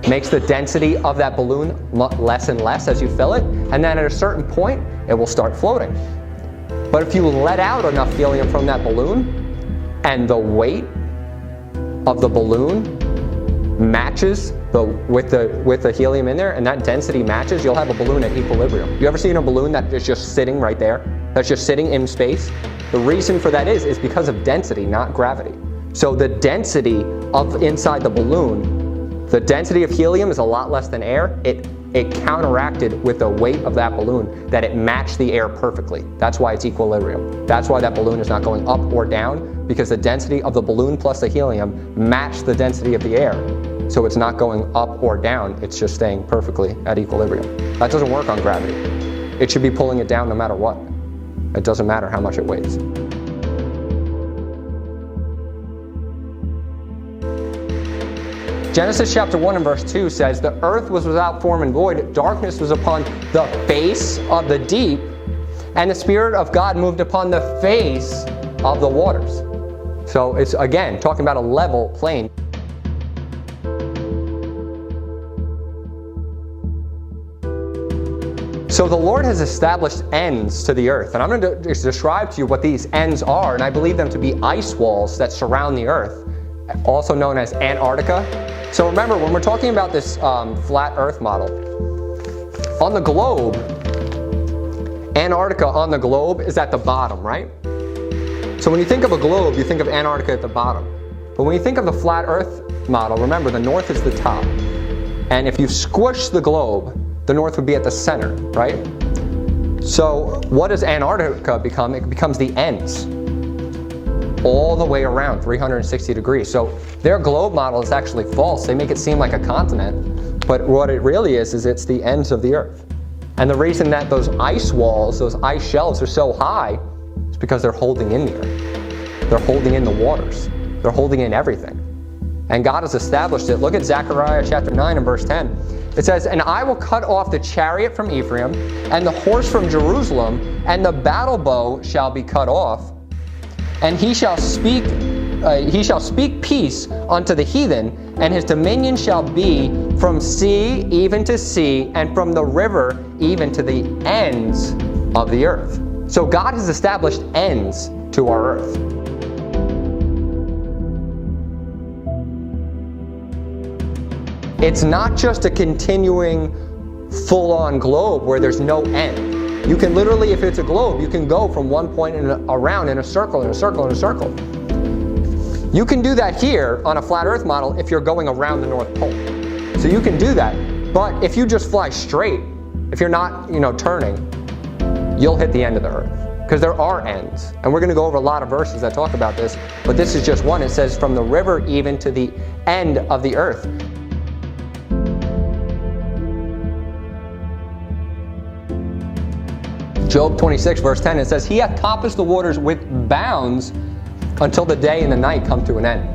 makes the density of that balloon less and less as you fill it, and then at a certain point, it will start floating. But if you let out enough helium from that balloon, and the weight of the balloon matches with the helium in there, and that density matches, you'll have a balloon at equilibrium. You ever seen a balloon that is just sitting right there? That's just sitting in space? The reason for that is because of density, not gravity. So the density of inside the balloon, the density of helium is a lot less than air. It counteracted with the weight of that balloon that it matched the air perfectly. That's why it's equilibrium. That's why that balloon is not going up or down, because the density of the balloon plus the helium matched the density of the air. So it's not going up or down, it's just staying perfectly at equilibrium. That doesn't work on gravity. It should be pulling it down no matter what. It doesn't matter how much it weighs. Genesis chapter 1 and verse 2 says, "The earth was without form and void, darkness was upon the face of the deep, and the Spirit of God moved upon the face of the waters." So it's, again, talking about a level plane. So the Lord has established ends to the earth, and I'm going to describe to you what these ends are, and I believe them to be ice walls that surround the earth, also known as Antarctica. So remember, when we're talking about this flat earth model, on the globe, Antarctica on the globe is at the bottom, right? So when you think of a globe, you think of Antarctica at the bottom. But when you think of the flat earth model, remember the north is the top. And if you squish the globe, the north would be at the center, right? So what does Antarctica become? It becomes the ends, all the way around 360 degrees. So their globe model is actually false. They make it seem like a continent, but what it really is it's the ends of the earth. And the reason that those ice walls, those ice shelves are so high is because they're holding in the earth. They're holding in the waters. They're holding in everything. And God has established it. Look at Zechariah chapter 9 and verse 10. It says, "And I will cut off the chariot from Ephraim, and the horse from Jerusalem, and the battle bow shall be cut off. And he shall speak peace unto the heathen, and his dominion shall be from sea even to sea, and from the river even to the ends of the earth." So God has established ends to our earth. It's not just a continuing full-on globe where there's no end. You can literally, if it's a globe, you can go from one point around in a circle, in a circle, in a circle. You can do that here on a flat earth model if you're going around the North Pole. So you can do that. But if you just fly straight, if you're not, turning, you'll hit the end of the earth. Because there are ends. And we're going to go over a lot of verses that talk about this. But this is just one. It says, from the river even to the end of the earth. Job 26 verse 10, it says, "He hath compassed the waters with bounds until the day and the night come to an end."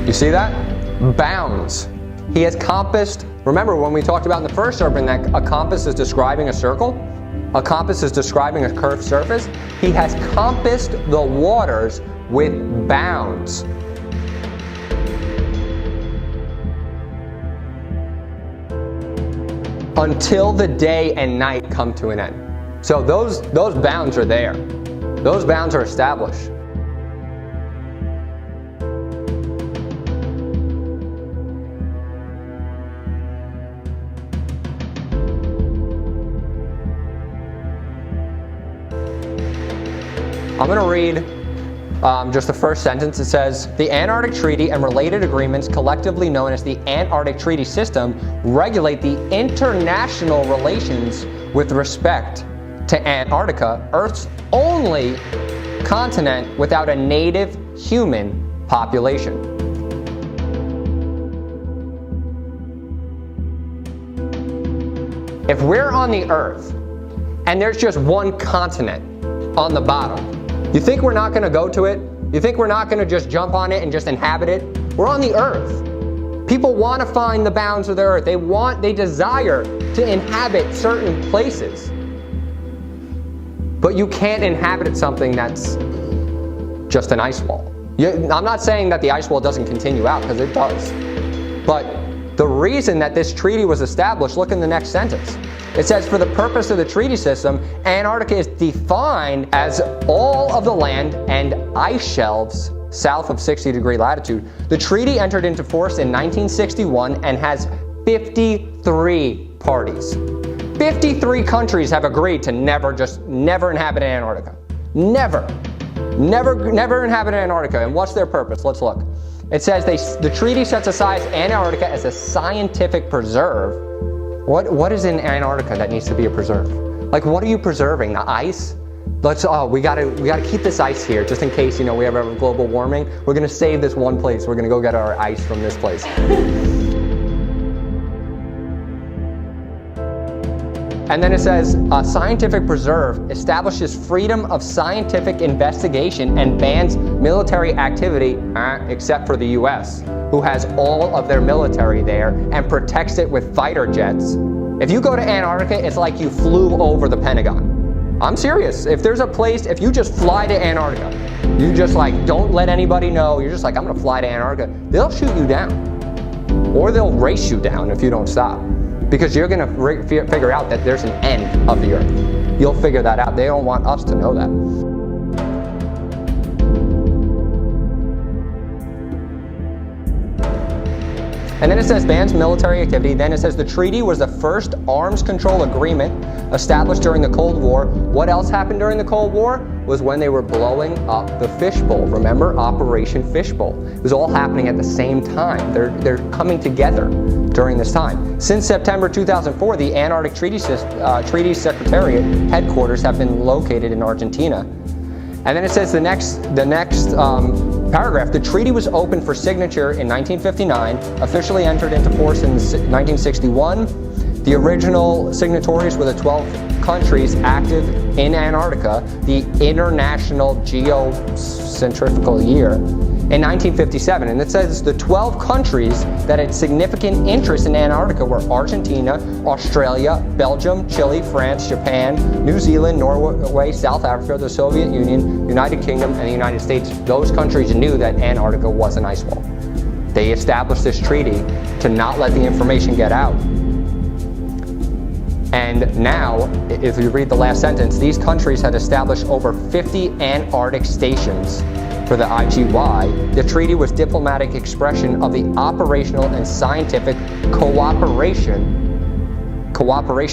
You see that? Bounds. He has compassed. Remember when we talked about in the first sermon that a compass is describing a circle? A compass is describing a curved surface. He has compassed the waters with bounds. until the day and night come to an end. So those bounds are there. Those bounds are established. I'm going to read just the first sentence. It says, the Antarctic Treaty and related agreements, collectively known as the Antarctic Treaty System, regulate the international relations with respect to Antarctica, Earth's only continent without a native human population. If we're on the Earth and there's just one continent on the bottom, you think we're not going to go to it? You think we're not going to just jump on it and just inhabit it? We're on the Earth. People want to find the bounds of the Earth. They desire to inhabit certain places. But you can't inhabit something that's just an ice wall. I'm not saying that the ice wall doesn't continue out, because it does. But the reason that this treaty was established, look in the next sentence. It says, for the purpose of the treaty system, Antarctica is defined as all of the land and ice shelves south of 60-degree latitude. The treaty entered into force in 1961 and has 53 parties. 53 countries have agreed to never inhabit Antarctica. Never inhabit Antarctica. And what's their purpose? Let's look. It says the treaty sets aside Antarctica as a scientific preserve. What is in Antarctica that needs to be a preserve? Like, what are you preserving? The ice? We gotta keep this ice here just in case, we have a global warming. We're gonna save this one place. We're gonna go get our ice from this place. And then it says, a scientific preserve establishes freedom of scientific investigation and bans military activity, except for the US, who has all of their military there and protects it with fighter jets. If you go to Antarctica, it's like you flew over the Pentagon. I'm serious. If there's a place, if you just fly to Antarctica, you just don't let anybody know, you're just I'm gonna fly to Antarctica, they'll shoot you down. Or they'll race you down if you don't stop. Because you're going to figure out that there's an end of the Earth. You'll figure that out. They don't want us to know that. And then it says bans military activity. Then it says the treaty was the first arms control agreement established during the Cold War. What else happened during the Cold War? Was when they were blowing up the fishbowl. Remember Operation Fishbowl? It was all happening at the same time. They're coming together during this time. Since September 2004, the Antarctic Treaty Secretariat headquarters have been located in Argentina. And then it says the next paragraph, the treaty was opened for signature in 1959, officially entered into force in 1961. The original signatories were the 12 countries active in Antarctica, the International Geocentrical Year, in 1957. And it says the 12 countries that had significant interest in Antarctica were Argentina, Australia, Belgium, Chile, France, Japan, New Zealand, Norway, South Africa, the Soviet Union, United Kingdom, and the United States. Those countries knew that Antarctica was an ice wall. They established this treaty to not let the information get out. And now, if you read the last sentence, these countries had established over 50 Antarctic stations for the IGY. The treaty was diplomatic expression of the operational and scientific cooperation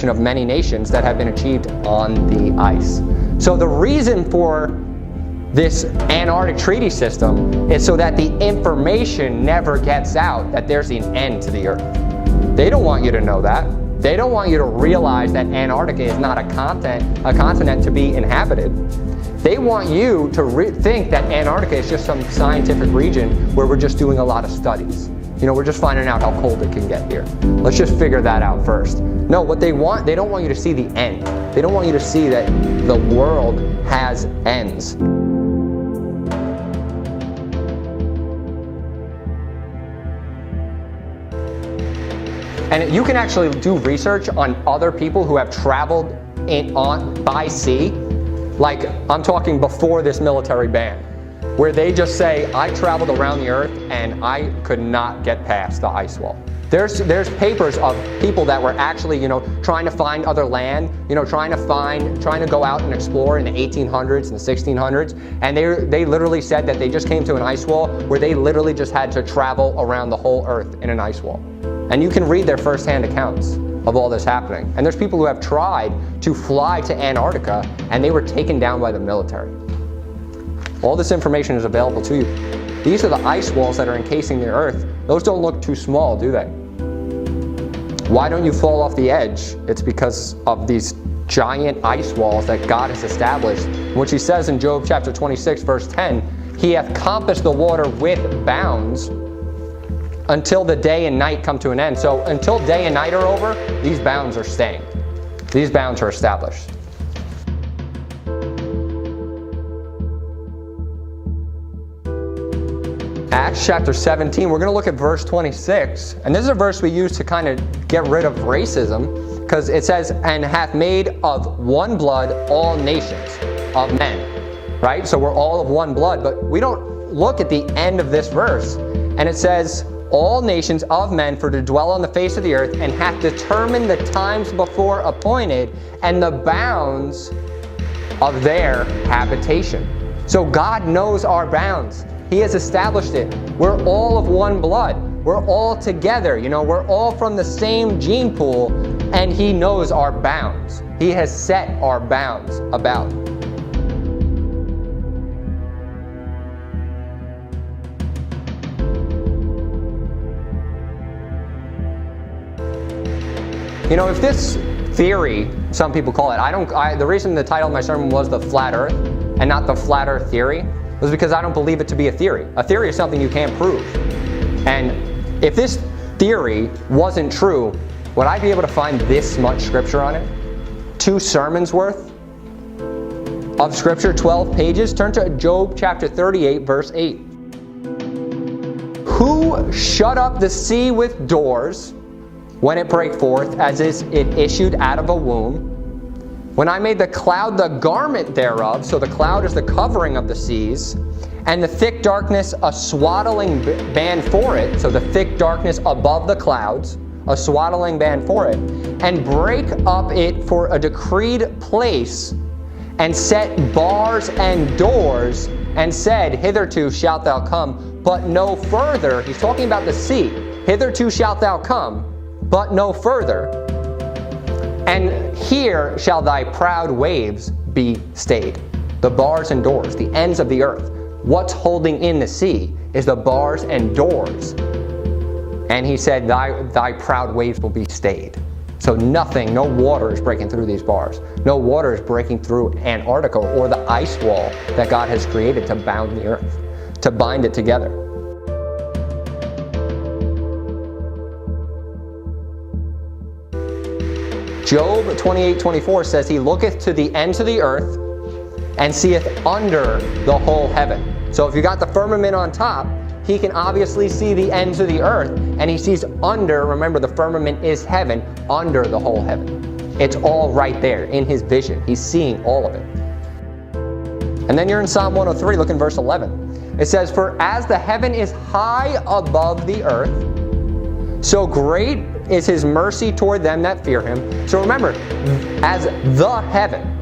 of many nations that have been achieved on the ice. So the reason for this Antarctic treaty system is so that the information never gets out that there's an end to the Earth. They don't want you to know that. They don't want you to realize that Antarctica is not a continent to be inhabited. They want you to think that Antarctica is just some scientific region where we're just doing a lot of studies. We're just finding out how cold it can get here. Let's just figure that out first. No, what they don't want you to see the end. They don't want you to see that the world has ends. And you can actually do research on other people who have traveled by sea. Like, I'm talking before this military ban. where they just say, I traveled around the earth and I could not get past the ice wall. There's papers of people that were actually, trying to find other land, trying to go out and explore in the 1800s and the 1600s, and they literally said that they just came to an ice wall where they literally just had to travel around the whole earth in an ice wall. And you can read their first-hand accounts of all this happening. And there's people who have tried to fly to Antarctica and they were taken down by the military. All this information is available to you. These are the ice walls that are encasing the earth. Those don't look too small, do they? Why don't you fall off the edge? It's because of these giant ice walls that God has established, which he says in Job chapter 26, verse 10, he hath compassed the water with bounds until the day and night come to an end. So until day and night are over, these bounds are staying. These bounds are established. Acts chapter 17, we're going to look at verse 26. And this is a verse we use to kind of get rid of racism, because it says, and hath made of one blood all nations of men. Right? So we're all of one blood, but we don't look at the end of this verse. And it says, all nations of men for to dwell on the face of the earth, and hath determined the times before appointed, and the bounds of their habitation. So God knows our bounds. He has established it. We're all of one blood. We're all together. We're all from the same gene pool, and he knows our bounds. He has set our bounds about. If this theory, some people call it, the reason the title of my sermon was The Flat Earth and not The Flat Earth Theory was because I don't believe it to be a theory. A theory is something you can't prove. And if this theory wasn't true, would I be able to find this much scripture on it? 2 sermons worth of scripture, 12 pages. Turn to Job chapter 38, verse 8. Who shut up the sea with doors when it brake forth, as is it issued out of a womb? When I made the cloud the garment thereof, so the cloud is the covering of the seas, and the thick darkness a swaddling band for it, so the thick darkness above the clouds, a swaddling band for it, and break up it for a decreed place, and set bars and doors, and said, hitherto shalt thou come, but no further. He's talking about the sea. Hitherto shalt thou come, but no further. And here shall thy proud waves be stayed. The bars and doors, the ends of the earth. What's holding in the sea is the bars and doors. And he said, thy proud waves will be stayed. So nothing, no water is breaking through these bars. No water is breaking through Antarctica or the ice wall that God has created to bound the earth, to bind it together. Job 28:24 says, he looketh to the ends of the earth and seeth under the whole heaven. So if you got the firmament on top, he can obviously see the ends of the earth, and he sees under, remember the firmament is heaven, under the whole heaven. It's all right there in his vision. He's seeing all of it. And then you're in Psalm 103, look in verse 11. It says, for as the heaven is high above the earth, so great is his mercy toward them that fear him. So remember, as the heaven,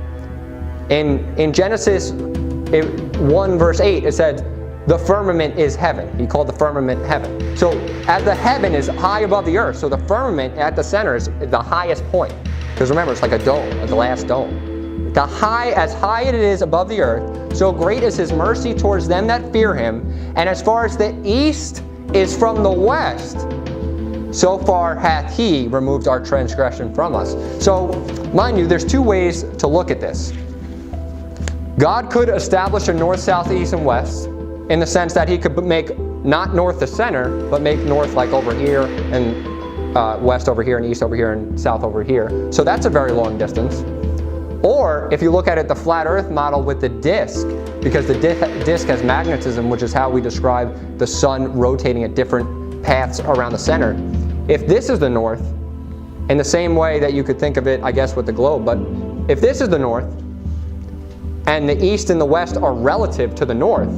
in Genesis 1 verse 8, it said, the firmament is heaven. He called the firmament heaven. So as the heaven is high above the earth, so the firmament at the center is the highest point. Because remember, it's like a dome, a glass dome. As high it is above the earth, so great is his mercy towards them that fear him. And as far as the east is from the west, so far hath he removed our transgression from us. So, mind you, there's 2 ways to look at this. God could establish a north, south, east, and west, in the sense that he could make not north the center, but make north like over here, and west over here, and east over here, and south over here. So that's a very long distance. Or, if you look at it the flat earth model with the disk, because the disk has magnetism, which is how we describe the sun rotating at different paths around the center. If this is the north, in the same way that you could think of it, I guess, with the globe, but if this is the north, and the east and the west are relative to the north,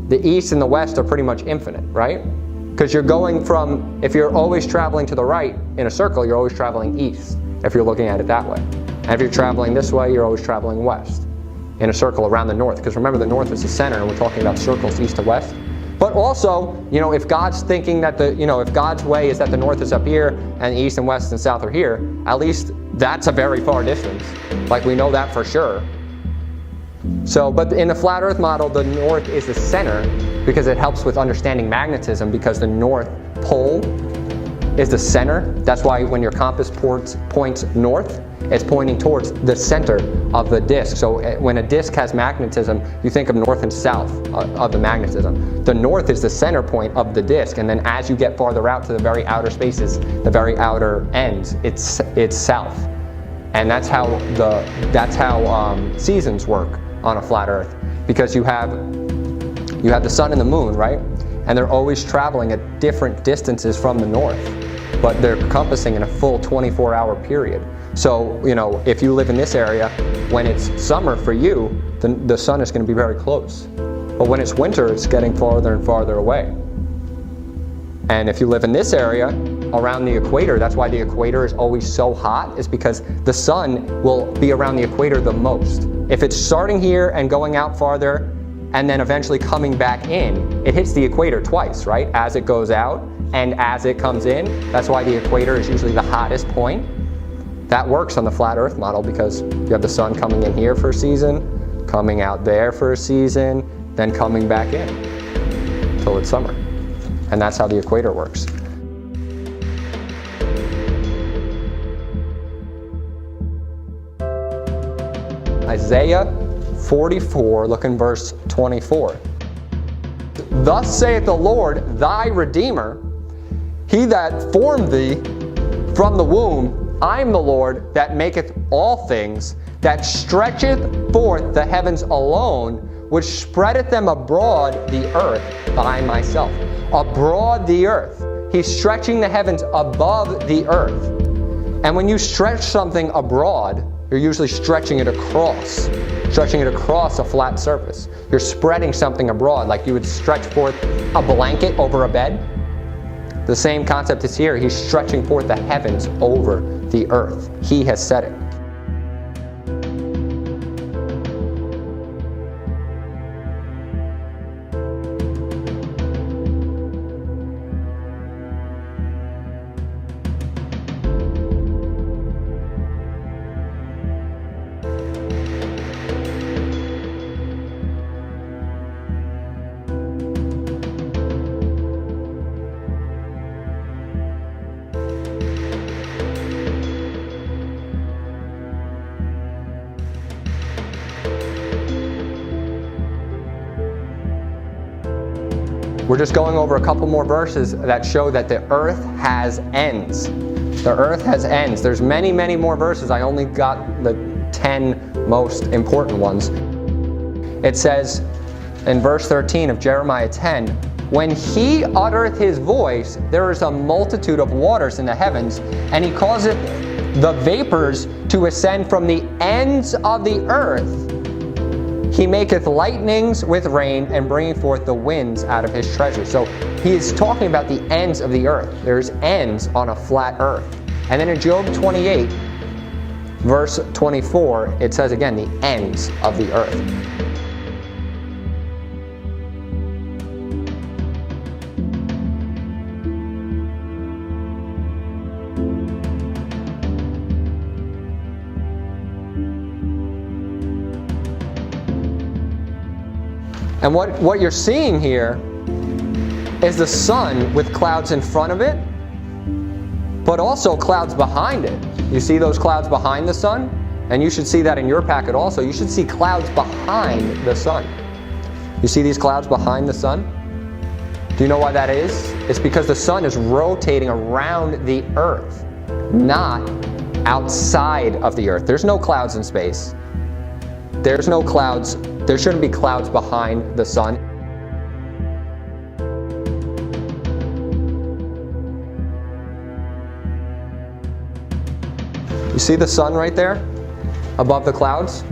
the east and the west are pretty much infinite, right? Because you're going from, if you're always traveling to the right in a circle, you're always traveling east, if you're looking at it that way. And if you're traveling this way, you're always traveling west in a circle around the north. Because remember, the north is the center, and we're talking about circles east to west. But also, you know, if God's thinking that if God's way is that the north is up here and the east and west and south are here, at least that's a very far distance. Like, we know that for sure. So, but in the flat earth model, the north is the center because it helps with understanding magnetism, because the north pole is the center. That's why when your compass points north, it's pointing towards the center of the disk. So when a disk has magnetism, you think of north and south of the magnetism. The north is the center point of the disk, and then as you get farther out to the very outer spaces, the very outer ends, it's south. And that's how seasons work on a flat earth, because you have the sun and the moon, right? And they're always traveling at different distances from the north, but they're compassing in a full 24-hour period. So, you know, if you live in this area, when it's summer for you, the sun is going to be very close. But when it's winter, it's getting farther and farther away. And if you live in this area, around the equator, that's why the equator is always so hot, is because the sun will be around the equator the most. If it's starting here and going out farther, and then eventually coming back in, it hits the equator twice, right? As it goes out and as it comes in. That's why the equator is usually the hottest point. That works on the flat earth model, because you have the sun coming in here for a season, coming out there for a season, then coming back in until it's summer. And that's how the equator works. Isaiah 44, look in verse 24. Thus saith the Lord, thy Redeemer, he that formed thee from the womb. I am the Lord that maketh all things, that stretcheth forth the heavens alone, which spreadeth them abroad the earth by myself. Abroad the earth. He's stretching the heavens above the earth. And when you stretch something abroad, you're usually stretching it across a flat surface. You're spreading something abroad, like you would stretch forth a blanket over a bed. The same concept is here. He's stretching forth the heavens over the earth. He has said it. We're just going over a couple more verses that show that the earth has ends. The earth has ends. There's many, many more verses. I only got the 10 most important ones. It says in verse 13 of Jeremiah 10, when he uttereth his voice, there is a multitude of waters in the heavens, and he causeth the vapors to ascend from the ends of the earth. He maketh lightnings with rain, and bringing forth the winds out of his treasure. So he is talking about the ends of the earth. There's ends on a flat earth. And then in Job 28, verse 24, it says again, the ends of the earth. And what you're seeing here is the sun with clouds in front of it, but also clouds behind it. You see those clouds behind the sun? And you should see that in your packet also. You should see clouds behind the sun. You see these clouds behind the sun? Do you know why that is? It's because the sun is rotating around the earth, not outside of the earth. There's no clouds in space. There's no clouds. There shouldn't be clouds behind the sun. You see the sun right there above the clouds?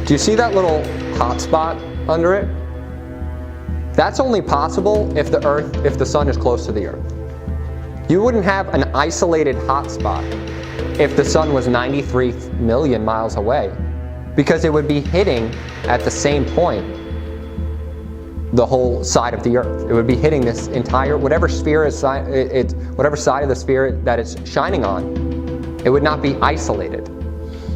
Do you see that little hot spot under it? That's only possible if the sun is close to the Earth. You wouldn't have an isolated hotspot if the sun was 93 million miles away, because it would be hitting at the same point the whole side of the Earth. It would be hitting this entire, whatever sphere is, whatever side of the sphere that it's shining on, it would not be isolated.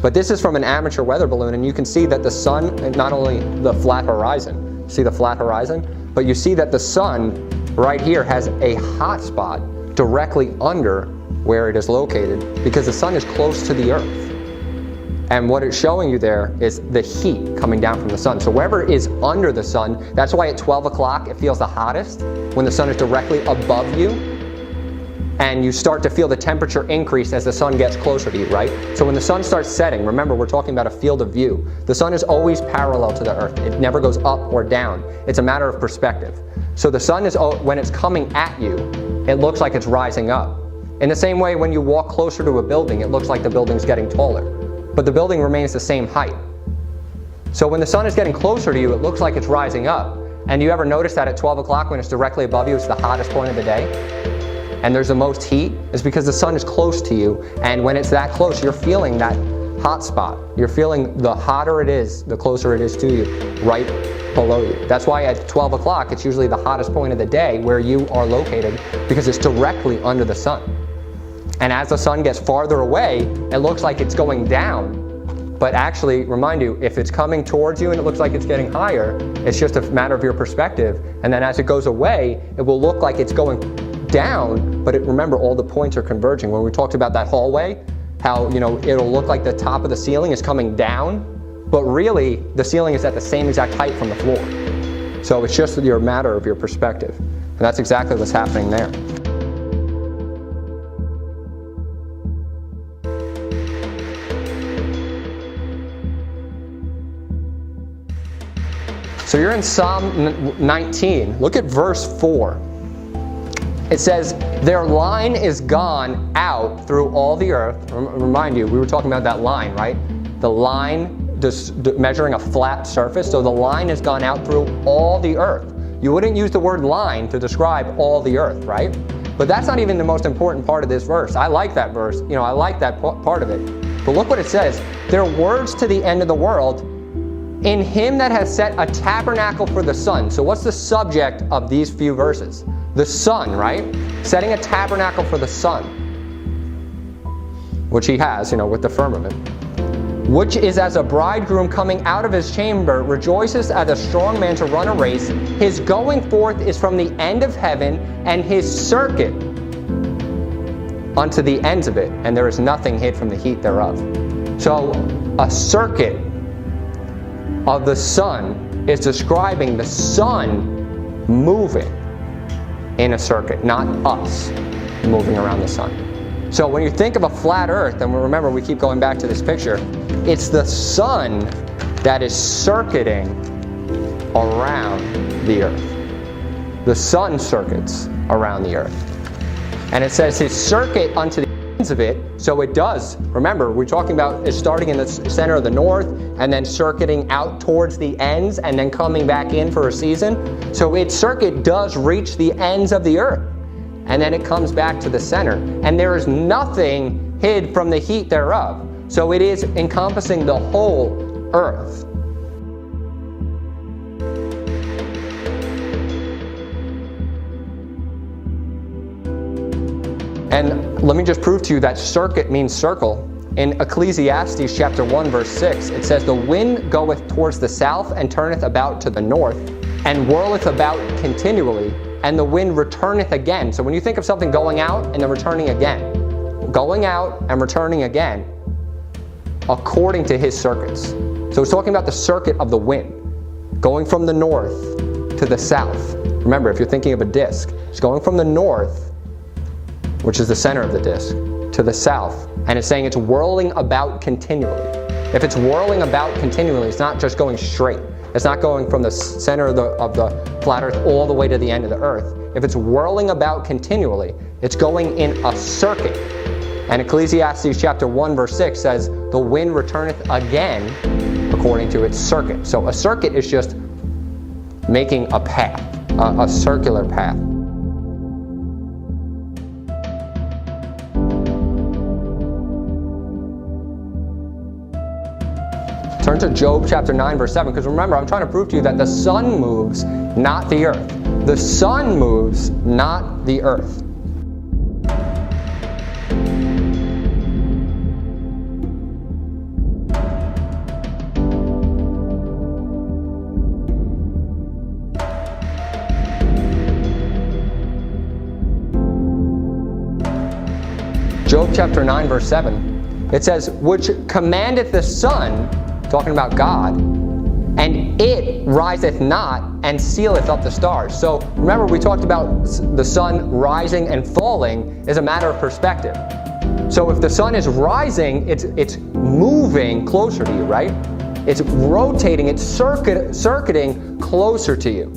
But this is from an amateur weather balloon, and you can see that the sun, not only the flat horizon, see the flat horizon, but you see that the sun right here has a hot spot directly under where it is located, because the sun is close to the Earth. And what it's showing you there is the heat coming down from the sun. So wherever is under the sun, that's why at 12 o'clock it feels the hottest, when the sun is directly above you, and you start to feel the temperature increase as the sun gets closer to you, right? So when the sun starts setting, remember we're talking about a field of view. The sun is always parallel to the Earth. It never goes up or down. It's a matter of perspective. So the sun is, when it's coming at you, it looks like it's rising up. In the same way, when you walk closer to a building, it looks like the building's getting taller, but the building remains the same height. So when the sun is getting closer to you, it looks like it's rising up. And you ever notice that at 12 o'clock when it's directly above you, it's the hottest point of the day? And there's the most heat? It's because the sun is close to you, and when it's that close, you're feeling that hot spot. You're feeling the hotter it is, the closer it is to you, right below you. That's why at 12 o'clock, it's usually the hottest point of the day where you are located, because it's directly under the sun. And as the sun gets farther away, it looks like it's going down. But actually, remind you, if it's coming towards you and it looks like it's getting higher, it's just a matter of your perspective. And then as it goes away, it will look like it's going down, but remember, all the points are converging. When we talked about that hallway, how it'll look like the top of the ceiling is coming down, but really the ceiling is at the same exact height from the floor. So it's just a matter of your perspective. And that's exactly what's happening there. So you're in Psalm 19. Look at verse 4. It says, their line is gone out through all the earth. Remind you, we were talking about that line, right? The line measuring a flat surface. So the line has gone out through all the earth. You wouldn't use the word line to describe all the earth, right? But that's not even the most important part of this verse. I like that verse. I like that part of it. But look what it says. Their words to the end of the world, in him that has set a tabernacle for the sun. So what's the subject of these few verses? The sun, right? Setting a tabernacle for the sun, which he has, with the firmament. Which is as a bridegroom coming out of his chamber, rejoices as a strong man to run a race. His going forth is from the end of heaven, and his circuit unto the ends of it, and there is nothing hid from the heat thereof. So a circuit of the sun is describing the sun moving in a circuit, not us moving around the sun. So when you think of a flat earth, and remember we keep going back to this picture, it's the sun that is circuiting around the earth. The sun circuits around the earth. And it says his circuit unto the ends of it, so it does. Remember, we're talking about it starting in the center of the north and then circuiting out towards the ends and then coming back in for a season. So its circuit does reach the ends of the earth, and then it comes back to the center. And there is nothing hid from the heat thereof. So it is encompassing the whole earth. And let me just prove to you that circuit means circle. In Ecclesiastes chapter 1 verse 6, it says, the wind goeth towards the south and turneth about to the north, and whirleth about continually, and the wind returneth again. So when you think of something going out and then returning again, going out and returning again, according to his circuits. So it's talking about the circuit of the wind, going from the north to the south. Remember, if you're thinking of a disc, it's going from the north, which is the center of the disc, to the south, and it's saying it's whirling about continually. If it's whirling about continually, it's not just going straight. It's not going from the center of the flat earth all the way to the end of the earth. If it's whirling about continually, it's going in a circuit. And Ecclesiastes chapter 1 verse 6 says, the wind returneth again according to its circuit. So a circuit is just making a path. a circular path. Turn to Job chapter 9, verse 7, because remember, I'm trying to prove to you that the sun moves, not the earth. The sun moves, not the earth. Job chapter 9, verse 7, it says, which commandeth the sun, talking about God, and it riseth not, and sealeth up the stars. So remember, we talked about the sun rising and falling is a matter of perspective. So if the sun is rising, it's moving closer to you, right? It's rotating, it's circuiting closer to you.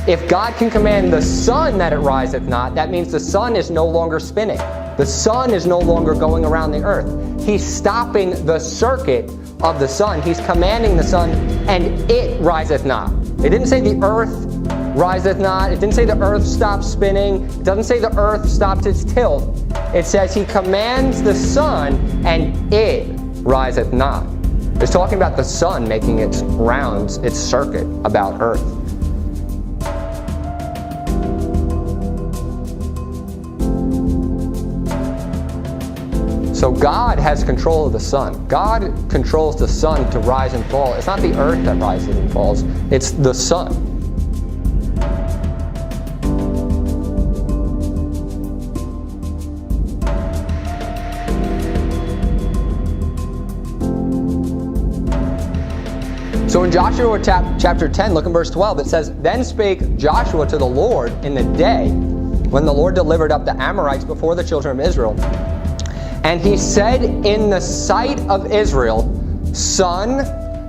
If God can command the sun that it riseth not, that means the sun is no longer spinning. The sun is no longer going around the earth. He's stopping the circuit of the sun. He's commanding the sun, and it riseth not. It didn't say the earth riseth not. It didn't say the earth stops spinning. It doesn't say the earth stops its tilt. It says he commands the sun, and it riseth not. It's talking about the sun making its rounds, its circuit about earth. So God has control of the sun. God controls the sun to rise and fall. It's not the earth that rises and falls, it's the sun. So in Joshua chapter 10, look in verse 12, it says, then spake Joshua to the Lord in the day when the Lord delivered up the Amorites before the children of Israel. And he said in the sight of Israel, sun,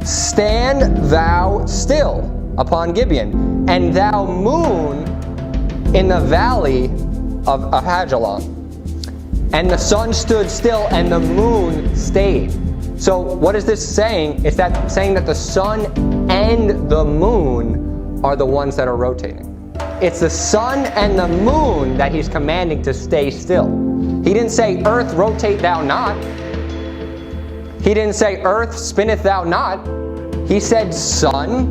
stand thou still upon Gibeon, and thou moon in the valley of EHÁrTh. And the sun stood still and the moon stayed. So what is this saying? It's that saying that the sun and the moon are the ones that are rotating. It's the sun and the moon that he's commanding to stay still. He didn't say, earth, rotate thou not. He didn't say, earth, spinneth thou not. He said, sun,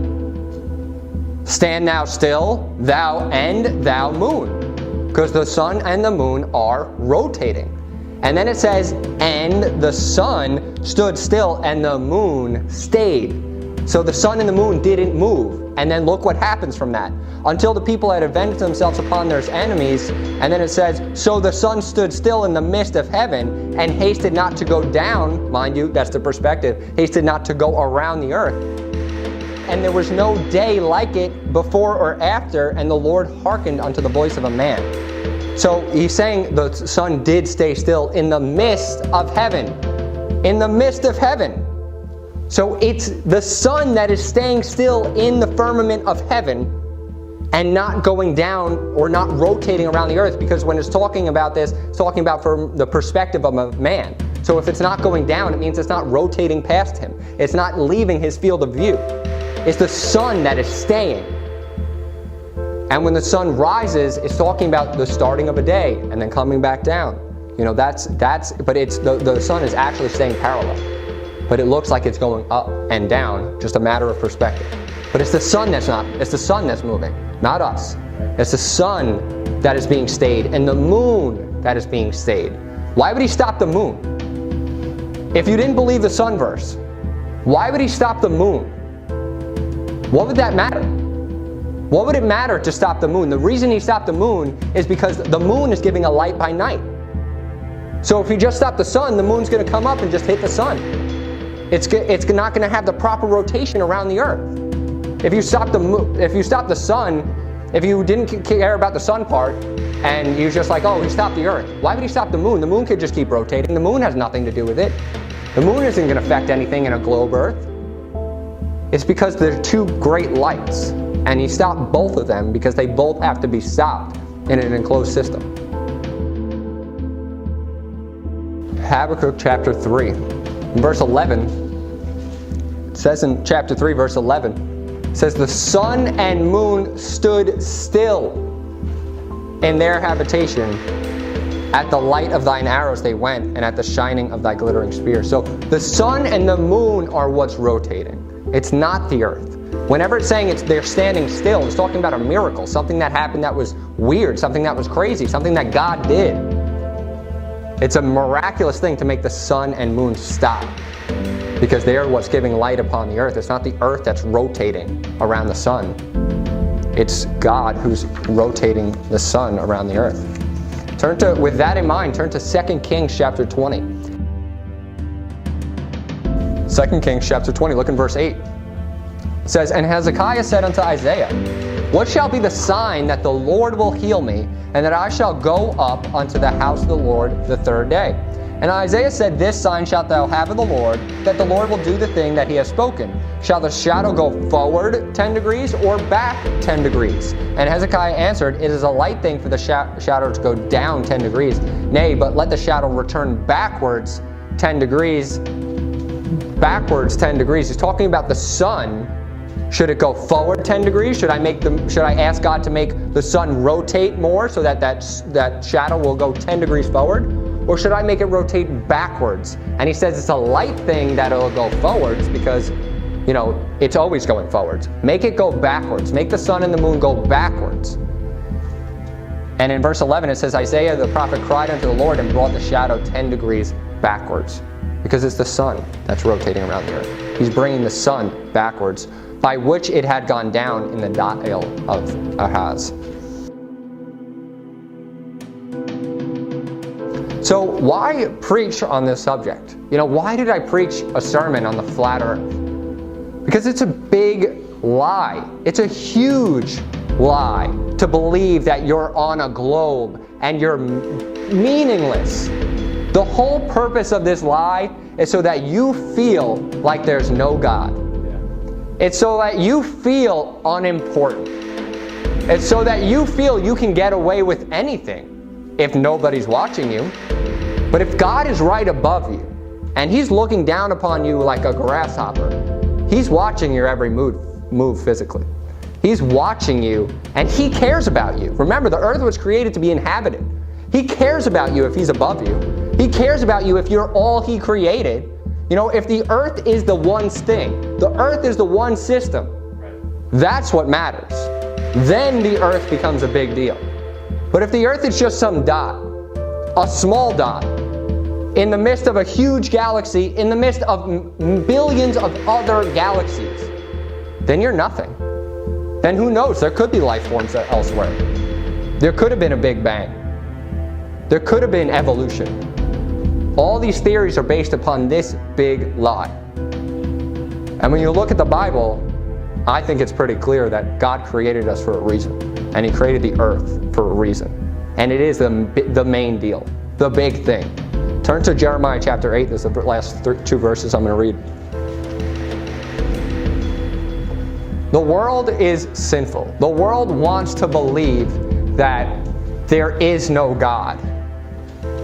stand thou still, thou and thou moon. Because the sun and the moon are rotating. And then it says, and the sun stood still and the moon stayed. So the sun and the moon didn't move. And then look what happens from that. Until the people had avenged themselves upon their enemies. And then it says, so the sun stood still in the midst of heaven and hasted not to go down. Mind you, that's the perspective. Hasted not to go around the earth. And there was no day like it before or after, and the Lord hearkened unto the voice of a man. So he's saying the sun did stay still in the midst of heaven. In the midst of heaven. So it's the sun that is staying still in the firmament of heaven and not going down or not rotating around the earth, because when it's talking about this, it's talking about from the perspective of a man. So if it's not going down, it means it's not rotating past him. It's not leaving his field of view. It's the sun that is staying. And when the sun rises, it's talking about the starting of a day and then coming back down. You know, but it's the sun is actually staying parallel. But it looks like it's going up and down, just a matter of perspective. But it's the sun it's the sun that's moving, not us. It's the sun that is being stayed and the moon that is being stayed. Why would he stop the moon? If you didn't believe the sun verse, why would he stop the moon? What would that matter? What would it matter to stop the moon? The reason he stopped the moon is because the moon is giving a light by night. So if you just stop the sun, the moon's going to come up and just hit the sun. It's not going to have the proper rotation around the earth. If you stop the sun, if you didn't care about the sun part, and you're just like, oh, he stopped the earth. Why would he stop the moon? The moon could just keep rotating. The moon has nothing to do with it. The moon isn't going to affect anything in a globe earth. It's because they're two great lights, and he stopped both of them because they both have to be stopped in an enclosed system. Habakkuk chapter 3. In verse 11, it says in chapter 3, verse 11, It says, the sun and moon stood still in their habitation. At the light of thine arrows they went, and at the shining of thy glittering spear. So the sun and the moon are what's rotating. It's not the earth. Whenever it's saying they're standing still, it's talking about a miracle, something that happened that was weird, something that was crazy, something that God did. It's a miraculous thing to make the sun and moon stop, because they are what's giving light upon the earth. It's not the earth that's rotating around the sun. It's God who's rotating the sun around the earth. With that in mind, turn to 2 Kings chapter 20. 2 Kings chapter 20, look in verse 8. It says, and Hezekiah said unto Isaiah, what shall be the sign that the Lord will heal me, and that I shall go up unto the house of the Lord the third day? And Isaiah said, this sign shalt thou have of the Lord, that the Lord will do the thing that he has spoken. Shall the shadow go forward 10 degrees or back 10 degrees? And Hezekiah answered, it is a light thing for the shadow to go down 10 degrees. Nay, but let the shadow return backwards 10 degrees. Backwards 10 degrees. He's talking about the sun. Should it go forward 10 degrees? Should I ask God to make the sun rotate more so that shadow will go 10 degrees forward? Or should I make it rotate backwards? And he says it's a light thing that it'll go forwards because, you know, it's always going forwards. Make it go backwards. Make the sun and the moon go backwards. And in verse 11 it says, Isaiah the prophet cried unto the Lord and brought the shadow 10 degrees backwards. Because it's the sun that's rotating around the earth. He's bringing the sun backwards, by which it had gone down in the dial of Ahaz. So why preach on this subject? You know, why did I preach a sermon on the flat earth? Because it's a big lie. It's a huge lie to believe that you're on a globe and you're meaningless. The whole purpose of this lie is so that you feel like there's no God. It's so that you feel unimportant. It's so that you feel you can get away with anything if nobody's watching you. But if God is right above you, and he's looking down upon you like a grasshopper, he's watching your every move physically. He's watching you, and he cares about you. Remember, the earth was created to be inhabited. He cares about you if he's above you. He cares about you if you're all he created. You know, if the earth is the one thing, the earth is the one system, that's what matters. Then the earth becomes a big deal. But if the earth is just some dot, a small dot, in the midst of a huge galaxy, in the midst of billions of other galaxies, then you're nothing. Then who knows? There could be life forms elsewhere. There could have been a Big Bang. There could have been evolution. All these theories are based upon this big lie. And when you look at the Bible, I think it's pretty clear that God created us for a reason. And he created the earth for a reason. And it is the main deal, the big thing. Turn to Jeremiah chapter 8. This is the last two verses I'm going to read. The world is sinful. The world wants to believe that there is no God,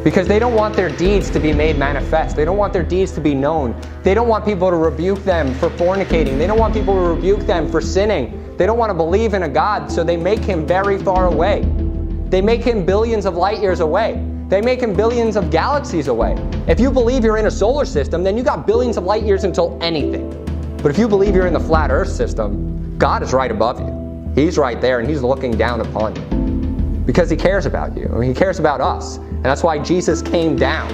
because they don't want their deeds to be made manifest. They don't want their deeds to be known. They don't want people to rebuke them for fornicating. They don't want people to rebuke them for sinning. They don't want to believe in a God, so they make him very far away. They make him billions of light years away. They make him billions of galaxies away. If you believe you're in a solar system, then you got billions of light years until anything. But if you believe you're in the flat earth system, God is right above you. He's right there, and he's looking down upon you because he cares about you. I mean, he cares about us. And that's why Jesus came down.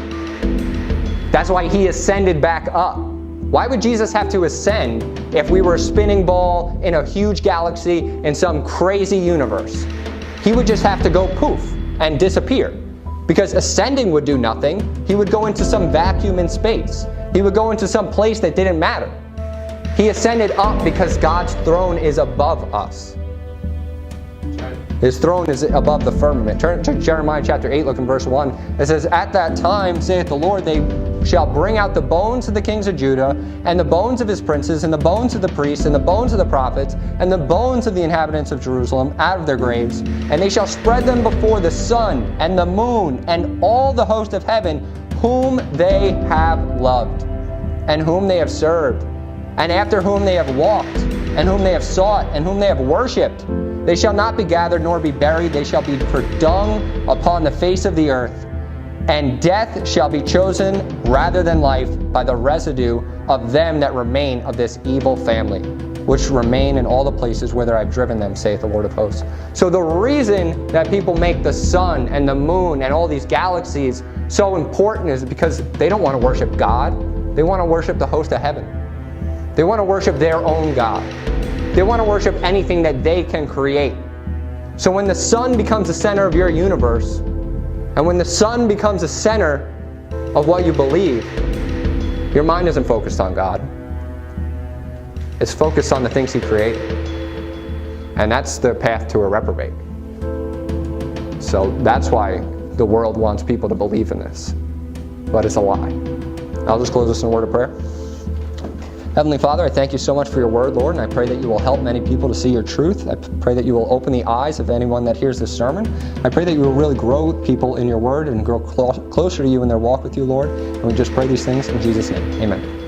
That's why he ascended back up. Why would Jesus have to ascend if we were a spinning ball in a huge galaxy in some crazy universe? He would just have to go poof and disappear. Because ascending would do nothing. He would go into some vacuum in space. He would go into some place that didn't matter. He ascended up because God's throne is above us. His throne is above the firmament. Turn to Jeremiah chapter 8, look in verse 1. It says, at that time, saith the Lord, they shall bring out the bones of the kings of Judah, and the bones of his princes, and the bones of the priests, and the bones of the prophets, and the bones of the inhabitants of Jerusalem out of their graves. And they shall spread them before the sun, and the moon, and all the host of heaven, whom they have loved, and whom they have served, and after whom they have walked. and whom they have sought, and whom they have worshipped. They shall not be gathered nor be buried. They shall be for dung upon the face of the earth. And death shall be chosen rather than life by the residue of them that remain of this evil family, which remain in all the places whither I've driven them, saith the Lord of hosts. So the reason that people make the sun and the moon and all these galaxies so important is because they don't want to worship God. They want to worship the host of heaven. They want to worship their own God. They want to worship anything that they can create. So when the sun becomes the center of your universe, and when the sun becomes the center of what you believe, your mind isn't focused on God. It's focused on the things He created. And that's the path to a reprobate. So that's why the world wants people to believe in this. But it's a lie. I'll just close this in a word of prayer. Heavenly Father, I thank you so much for your word, Lord, and I pray that you will help many people to see your truth. I pray that you will open the eyes of anyone that hears this sermon. I pray that you will really grow people in your word and grow closer to you in their walk with you, Lord. And we just pray these things in Jesus' name. Amen.